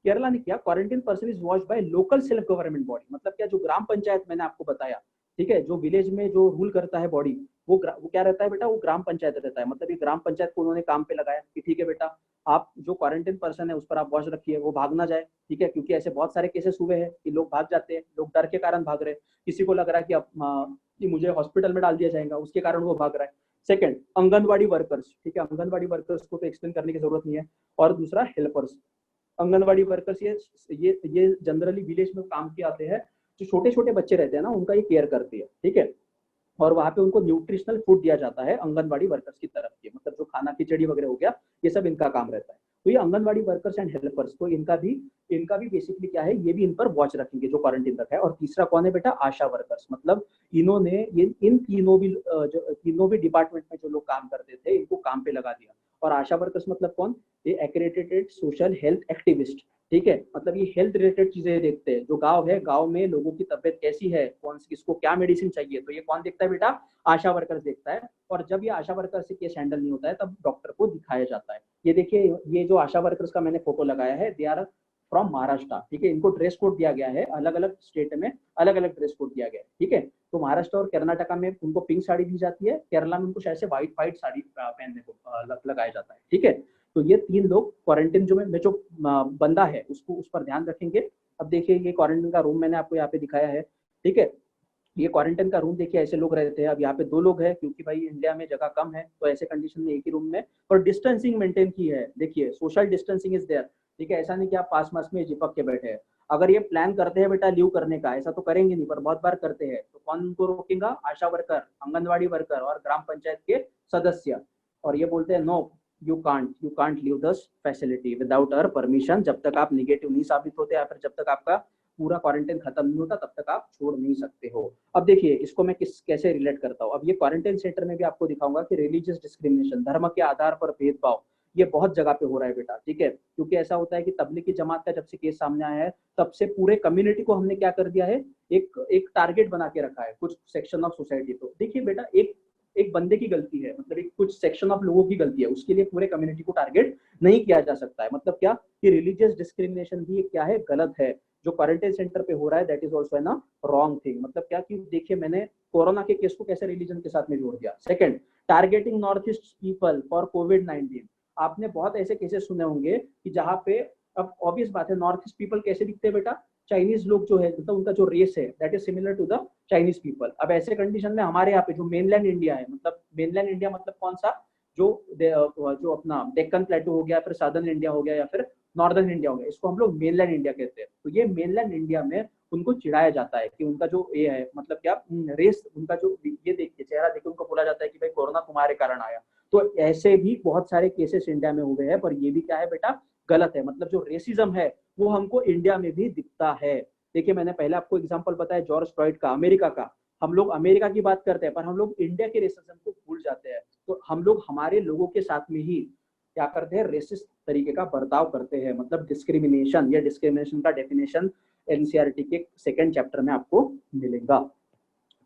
A: केरला ने किया quarantine person is watched by local self government body. मतलब क्या, जो ग्राम पंचायत मैंने आपको बताया, ठीक है, जो विलेज में जो रूल करता है बॉडी, वो क्या रहता है बेटा, वो ग्राम पंचायत रहता है। मतलब ये ग्राम पंचायत को उन्होंने काम पे लगाया कि ठीक है बेटा, आप जो क्वारंटाइन पर्सन है उस पर आप वॉच रखिए, वो भाग ना जाए, ठीक है, क्योंकि ऐसे बहुत सारे केसेस हुए हैं कि लोग भाग जाते हैं, लोग डर के कारण भाग रहे हैं, किसी को लग रहा है कि अब कि मुझे हॉस्पिटल में डाल दिया जाएगा, उसके कारण वो भाग रहा है। सेकंड, आंगनवाड़ी वर्कर्स, ठीक है, आंगनवाड़ी वर्कर्स को तो एक्सप्लेन करने की जरूरत नहीं है। और दूसरा, हेल्पर्स। आंगनवाड़ी वर्कर्स ये जनरली विलेज में काम किए आते हैं, जो छोटे छोटे बच्चे रहते हैं ना, उनका ये केयर करती है, ठीक है। और वहाँ पे उनको न्यूट्रिशनल फूड दिया जाता है आंगनवाड़ी वर्कर्स की तरफ से, मतलब जो खाना खिचड़ी वगैरह हो गया, ये सब इनका काम रहता है। तो ये आंगनवाड़ी वर्कर्स एंड हेल्पर्स, तो इनका भी बेसिकली क्या है, ये भी इन पर वॉच रखेंगे जो क्वारंटीन रखा है। और तीसरा कौन है बेटा, आशा वर्कर्स। मतलब इन्होंने ये इन तीनों भी डिपार्टमेंट में जो लोग काम करते थे इनको काम पे लगा दिया। और आशा वर्कर्स मतलब कौन, ये एक्रेडिटेड सोशल हेल्थ एक्टिविस्ट, ठीक है। मतलब ये हेल्थ रिलेटेड चीजें देखते हैं, जो गांव है, गांव में लोगों की तबियत कैसी है, कौन सी किसको क्या मेडिसिन चाहिए, तो ये कौन देखता है बेटा, आशा वर्कर्स देखता है। और जब ये आशा वर्कर से केस हैंडल नहीं होता है तब डॉक्टर को दिखाया जाता है। ये देखिए, ये जो आशा वर्कर्स का मैंने फोटो लगाया है, दे आर फ्रॉम महाराष्ट्र, ठीक है। इनको ड्रेस कोड दिया गया है, अलग अलग स्टेट में अलग अलग ड्रेस कोड दिया गया है, ठीक है। तो महाराष्ट्र और कर्नाटका में उनको पिंक साड़ी दी जाती है, केरला में उनको शायद से व्हाइट साड़ी पहनने को लगाया जाता है, ठीक है। तो ये 3 लोग क्वारंटाइन जो बंदा है उसको उस पर ध्यान रखेंगे। अब देखिए ये क्वारंटाइन का रूम मैंने आपको यहाँ पे दिखाया है, ठीक है। ये क्वारंटाइन का रूम देखिए, ऐसे लोग रहते हैं। अब यहाँ पे 2 लोग हैं क्योंकि भाई इंडिया में जगह कम है, तो ऐसे कंडीशन में एक ही रूम में, और डिस्टेंसिंग मेंटेन की है। देखिए सोशल डिस्टेंसिंग इज देयर, ठीक है। ऐसा नहीं कि आप पास में चिपक के बैठे हैं। अगर ये प्लान करते हैं बेटा लीव करने का, ऐसा तो करेंगे नहीं पर बहुत बार करते हैं, तो कौन उनको रोकेगा? आशा वर्कर, आंगनवाड़ी वर्कर और ग्राम पंचायत के सदस्य। और ये बोलते हैं no you can't leave this facility without our permission. जब तक आप निगेटिव नहीं साबित होते या फिर जब तक आपका पूरा क्वारंटाइन खत्म नहीं होता तब तक आप छोड़ नहीं सकते हो। अब देखिए इसको मैं कैसे रिलेट करता हूँ। अब ये क्वारंटाइन सेंटर में भी आपको दिखाऊंगा कि रिलीजियस डिस्क्रिमिनेशन, धर्म के आधार पर भेदभाव, ये बहुत जगह पे हो रहा है बेटा, ठीक है। क्योंकि ऐसा होता है कि तबलीगी जमात का जब से केस सामने आया है तब से पूरे कम्युनिटी को हमने क्या कर दिया है, एक टारगेट बना के रखा है, कुछ सेक्शन ऑफ सोसाइटी। तो देखिए बेटा एक बंदे की गलती है, मतलब एक कुछ सेक्शन ऑफ लोगों की गलती है, उसके लिए पूरे कम्युनिटी को टारगेट नहीं किया जा सकता है। मतलब क्या कि रिलीजियस डिस्क्रिमिनेशन भी क्या है, गलत है। जो क्वारंटाइन सेंटर पे हो रहा है दैट इज ऑल्सो ना रॉन्ग थिंग। मतलब क्या कि देखिए मैंने कोरोना के केस को कैसे रिलीजन के साथ में जोड़ दिया। Second, targeting north east people for कोविड-19। आपने बहुत ऐसे केसेस सुने होंगे कि जहाँ पे, अब ऑब्वियस बात है, नॉर्थ ईस्ट पीपल कैसे दिखते हैं बेटा, चाइनीज लोग जो है, मतलब उनका जो रेस है that is similar to the Chinese people. अब ऐसे कंडीशन में हमारे यहाँ पे जो मेनलैंड इंडिया है, मतलब मेनलैंड इंडिया मतलब कौन सा, जो अपना डेक्कन प्लेटू हो गया, फिर साउदर्न इंडिया हो गया, या फिर नॉर्दर्न इंडिया हो गया, इसको हम लोग मेनलैंड इंडिया कहते हैं। तो ये मेनलैंड इंडिया में उनको चिढ़ाया जाता है कि उनका जो ये है, मतलब क्या रेस, उनका जो ये देख के चेहरा देख के उनको बोला जाता है कि भाई कोरोना तुम्हारे कारण आया। तो ऐसे भी बहुत सारे केसेस इंडिया में हो गए हैं, पर ये भी क्या है बेटा, गलत है। मतलब जो रेसिज्म है वो हमको इंडिया में भी दिखता है। देखिए मैंने पहले आपको एग्जांपल बताया जॉर्ज फ्लॉयड का, अमेरिका का। हम लोग अमेरिका की बात करते हैं पर हम लोग इंडिया के रेसिज्म को भूल जाते हैं। तो हम लोग हमारे लोगों के साथ में ही क्या करते हैं, रेसिस्ट तरीके का बर्ताव करते हैं। मतलब डिस्क्रिमिनेशन, या डिस्क्रिमिनेशन का डेफिनेशन एनसीईआरटी के सेकंड चैप्टर में आपको मिलेगा।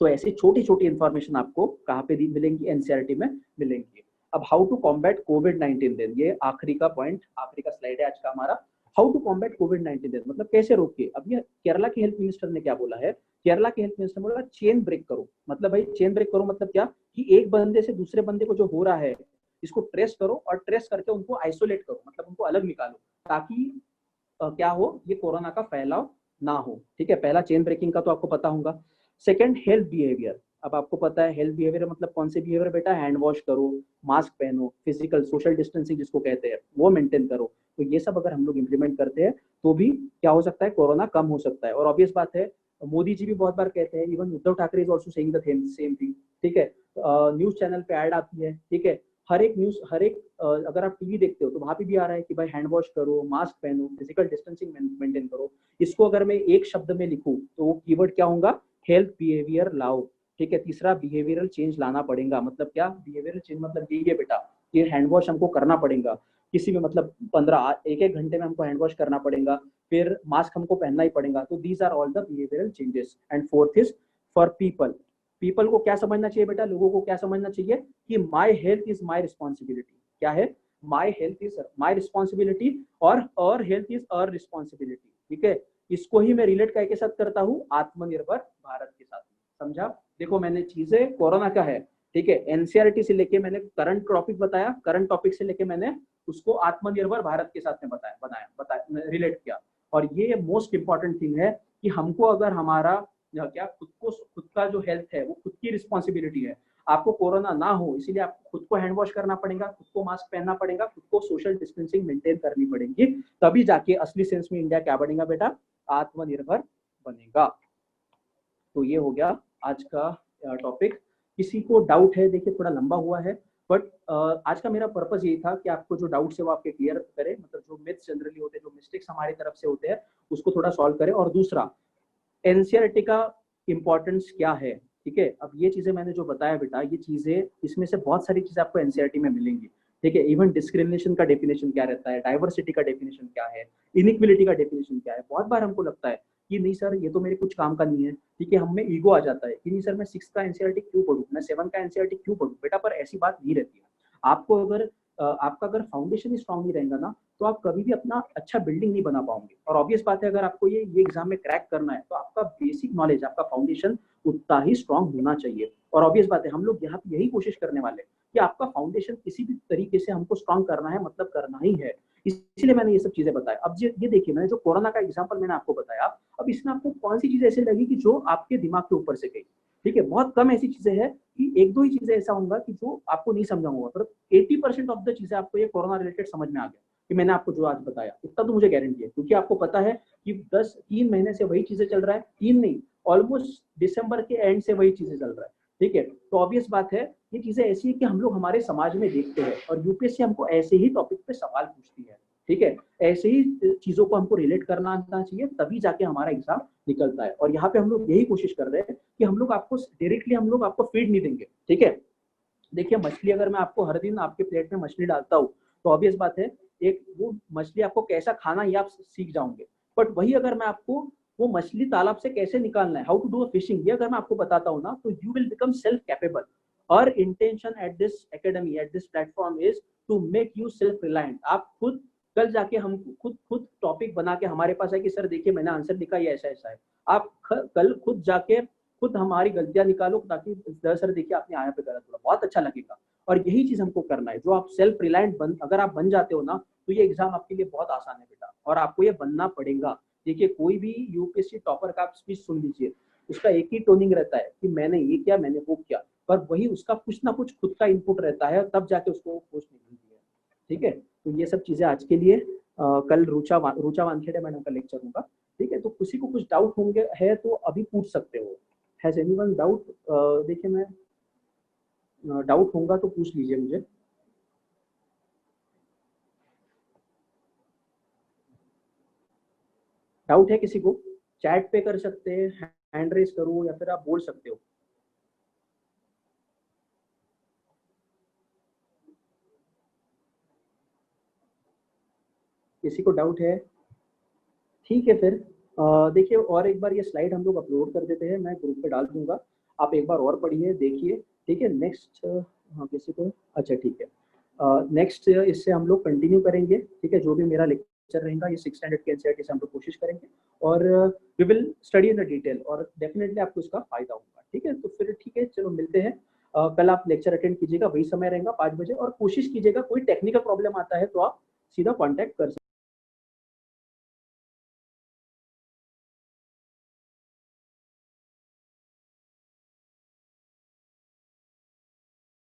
A: तो ऐसी छोटी छोटी इंफॉर्मेशन आपको कहाँ पे मिलेंगी, एनसीईआरटी में मिलेंगी। अब हाउ टू कॉम्बैट कोविड-19 देन, ये आखिरी का पॉइंट, आखिरी का स्लाइड है आज का हमारा। हाउ टू कॉम्बैट कोविड-19 देन, मतलब कैसे रोके। अब ये केरला के हेल्थ मिनिस्टर ने क्या बोला है, केरला के हेल्थ मिनिस्टर ने बोला चेन ब्रेक करो। मतलब भाई चेन ब्रेक करो मतलब क्या, कि एक बंदे से दूसरे बंदे को जो हो रहा है इसको ट्रेस करो, और ट्रेस करके उनको आइसोलेट करो, मतलब उनको अलग निकालो, ताकि क्या हो, ये कोरोना का फैलाव ना हो। ठीक है, पहला चेन ब्रेकिंग का तो आपको पता होगा। Second, health behaviour. अब आपको पता है हेल्थ बिहेवियर मतलब कौन से बिहेवियर बेटा, हैंड वॉश करो, मास्क पहनो, फिजिकल सोशल डिस्टेंसिंग जिसको कहते हैं वो मेंटेन करो। तो ये सब अगर हम लोग इंप्लीमेंट करते हैं तो भी क्या हो सकता है, कोरोना कम हो सकता है। और ऑब्वियस बात है, मोदी जी भी बहुत बार कहते हैं, even Uddhav Thackeray is also saying the same thing. ठीक है, न्यूज चैनल पे ऐड आती है, ठीक है, हर एक न्यूज, हर एक अगर आप टीवी देखते हो तो वहां पे भी आ रहा है कि भाई हैंड वॉश करो, मास्क पहनो, फिजिकल डिस्टेंसिंग मेंटेन करो। इसको अगर मैं एक शब्द में लिखूं तो वो कीवर्ड क्या होगा, हेल्थ बिहेवियर लाओ। ठीक है, तीसरा बिहेवियरल चेंज लाना पड़ेगा। मतलब क्या, बिहेवियरल चेंज मतलब यही है बेटा, ये हैंड वॉश हमको करना पड़ेगा किसी भी, मतलब 1 घंटे में हमको हैंड वॉश करना पड़ेगा, फिर मास्क हमको पहनना ही पड़ेगा। तो these are all the behavioural changes. And fourth is for people. People को क्या समझना चाहिए बेटा, लोगों को क्या समझना चाहिए कि my health is my responsibility. क्या है, my health is my responsibility, और हेल्थ इज अवर रिस्पॉन्सिबिलिटी। ठीक है, इसको ही मैं रिलेट करके साथ करता हूँ आत्मनिर्भर भारत के साथ। समझा? देखो मैंने चीजें कोरोना का है, ठीक है, एनसीईआरटी से लेके मैंने करंट टॉपिक बताया, करंट टॉपिक से लेके मैंने उसको आत्मनिर्भर भारत के साथ में बताया रिलेट किया। और ये मोस्ट इंपॉर्टेंट थिंग है कि हमको अगर हमारा क्या खुद का जो हेल्थ है वो खुद की रिस्पॉन्सिबिलिटी है। आपको कोरोना ना हो इसीलिए आपको खुद को हैंड वॉश करना पड़ेगा, खुद को मास्क पहनना पड़ेगा, खुद को सोशल डिस्टेंसिंग मेंटेन करनी पड़ेगी, तभी जाके असली सेंस में इंडिया क्या बनेगा बेटा, आत्मनिर्भर बनेगा। तो ये हो गया आज का टॉपिक। किसी को डाउट है, देखिए थोड़ा लंबा हुआ है, बट आज का मेरा पर्पस यही था कि आपको जो डाउट्स है वो आपके क्लियर करें, मतलब जो मिथ्स जनरली होते हैं, जो मिस्टेक्स हमारी तरफ से होते हैं उसको थोड़ा सॉल्व करें। और दूसरा, एनसीईआरटी का इंपॉर्टेंस क्या है। ठीक है, अब ये चीजें मैंने जो बताया बेटा, ये चीजें, इसमें से बहुत सारी चीजें आपको एनसीईआरटी में मिलेंगी। ठीक है, इवन डिस्क्रिमिनेशन का डेफिनेशन क्या रहता है, डाइवर्सिटी का डेफिनेशन क्या है, इनइक्वालिटी का डेफिनेशन क्या है। बहुत बार हमको लगता है कि नहीं सर ये तो मेरे कुछ काम का नहीं है, ठीक है, हम में ईगो आ जाता है कि नहीं सर मैं 6 का एनसीईआरटी क्यों पढ़ूं, मैं 7 का एनसीईआरटी क्यों पढ़ूं। बेटा पर ऐसी बात नहीं रहती है। आपको अगर आपका अगर फाउंडेशन ही स्ट्रांग नहीं रहेगा ना, तो आप कभी भी अपना अच्छा बिल्डिंग नहीं बना पाओगे। और ऑब्वियस बात है, अगर आपको ये एग्जाम में क्रैक करना है तो आपका बेसिक नॉलेज, आपका फाउंडेशन उतना ही स्ट्रांग होना चाहिए। और ऑब्वियस बात है, हम लोग यहाँ पे यही कोशिश करने वाले हैं कि आपका फाउंडेशन किसी भी तरीके से हमको स्ट्रांग करना है, मतलब करना ही है। इसलिए मैंने ये सब चीजें बताया। अब ये देखिए, मैंने जो कोरोना का एग्जाम्पल मैंने आपको बताया, अब इसमें आपको कौन सी चीजें ऐसे लगी कि जो आपके दिमाग के ऊपर से गई। ठीक है, बहुत कम ऐसी चीजें हैं कि 1-2 ही चीजें ऐसा होगा कि जो आपको नहीं समझा होगा, पर 80% ऑफ द चीजें आपको ये कोरोना रिलेटेड समझ में आ गया। कि मैंने आपको जो आज बताया, इतना तो मुझे गारंटी है, क्योंकि आपको पता है कि 3 महीने से वही चीजें चल रहा है, 3 नहीं, ऑलमोस्ट दिसंबर के एंड से वही चीजें चल रहा है, ठीक है। तो ऑब्वियस बात है, ये चीजें ऐसी है कि हम लोग हमारे समाज में देखते हैं और यूपीएससी हमको ऐसे ही टॉपिक पे सवाल पूछती है, ठीक है। ऐसे ही चीजों को हमको रिलेट करना आना चाहिए, तभी जाके हमारा एग्जाम निकलता है। और यहाँ पे हम लोग यही कोशिश कर रहे हैं कि हम लोग आपको डायरेक्टली हम लोग आपको फीड नहीं देंगे, ठीक है। देखिए मछली, अगर मैं आपको हर दिन आपके प्लेट में मछली डालता हूँ तो ऑब्वियस बात है एक वो मछली आपको कैसा खाना ये आप सीख जाओगे। बट वही अगर मैं आपको वो मछली तालाब से कैसे निकालना है, हाउ टू डू फिशिंग, ये अगर मैं आपको बताता हूँ ना, तो you will become self capable. और intention at this academy, at this platform is to make you self reliant. आप खुद कल जाके हम खुद टॉपिक बना के हमारे पास है कि सर देखिए मैंने आंसर लिखा, ये ऐसा ऐसा है। आप कल खुद जाके खुद हमारी गलतियां निकालो, ताकि सर देखिए आपने आया पे गलत बोला, बहुत अच्छा लगेगा। और यही चीज हमको करना है, जो आप सेल्फ रिलायंट अगर आप बन जाते हो ना, तो ये एग्जाम आपके लिए बहुत आसान है बेटा, और आपको ये बनना पड़ेगा। देखिए कोई भी यूपीएससी टॉपर का आप स्पीच सुन लीजिए, उसका एक ही टोनिंग रहता है कि मैंने ये किया, मैंने वो किया, पर वही उसका कुछ ना कुछ खुद का इनपुट रहता है, तब जाके उसको पोस्ट मिलती है, ठीक है। तो ये सब चीजें आज के लिए। कल रुचा वानखेड़े मैडम का लेक्चर होगा, ठीक है। तो किसी को कुछ डाउट होंगे है तो अभी पूछ सकते हो। Has anyone doubt? देखिए मैं डाउट होगा तो पूछ लीजिए मुझे। डाउट है किसी को? चैट पे कर सकते हैं, हैंड रेस करो, या फिर आप बोल सकते हो। किसी को डाउट है? ठीक है फिर देखिए और एक बार ये स्लाइड हम लोग अपलोड कर देते हैं, मैं ग्रुप पे डाल दूंगा, आप एक बार और पढ़िए देखिए, ठीक है। नेक्स्ट हाँ किसी को, अच्छा ठीक है। नेक्स्ट इससे हम लोग कंटिन्यू करेंगे, ठीक है। जो भी मेरा लेक्चर रहेगा ये 6 स्टैंडर्ड के एनसीईआरटी से हम लोग कोशिश करेंगे, और we will study in the detail, और डेफिनेटली आपको इसका फायदा होगा, ठीक है। तो फिर ठीक है, चलो मिलते हैं। कल आप लेक्चर अटेंड कीजिएगा, वही समय रहेगा 5 बजे, और कोशिश कीजिएगा कोई टेक्निकल प्रॉब्लम आता है तो आप सीधा कॉन्टैक्ट कर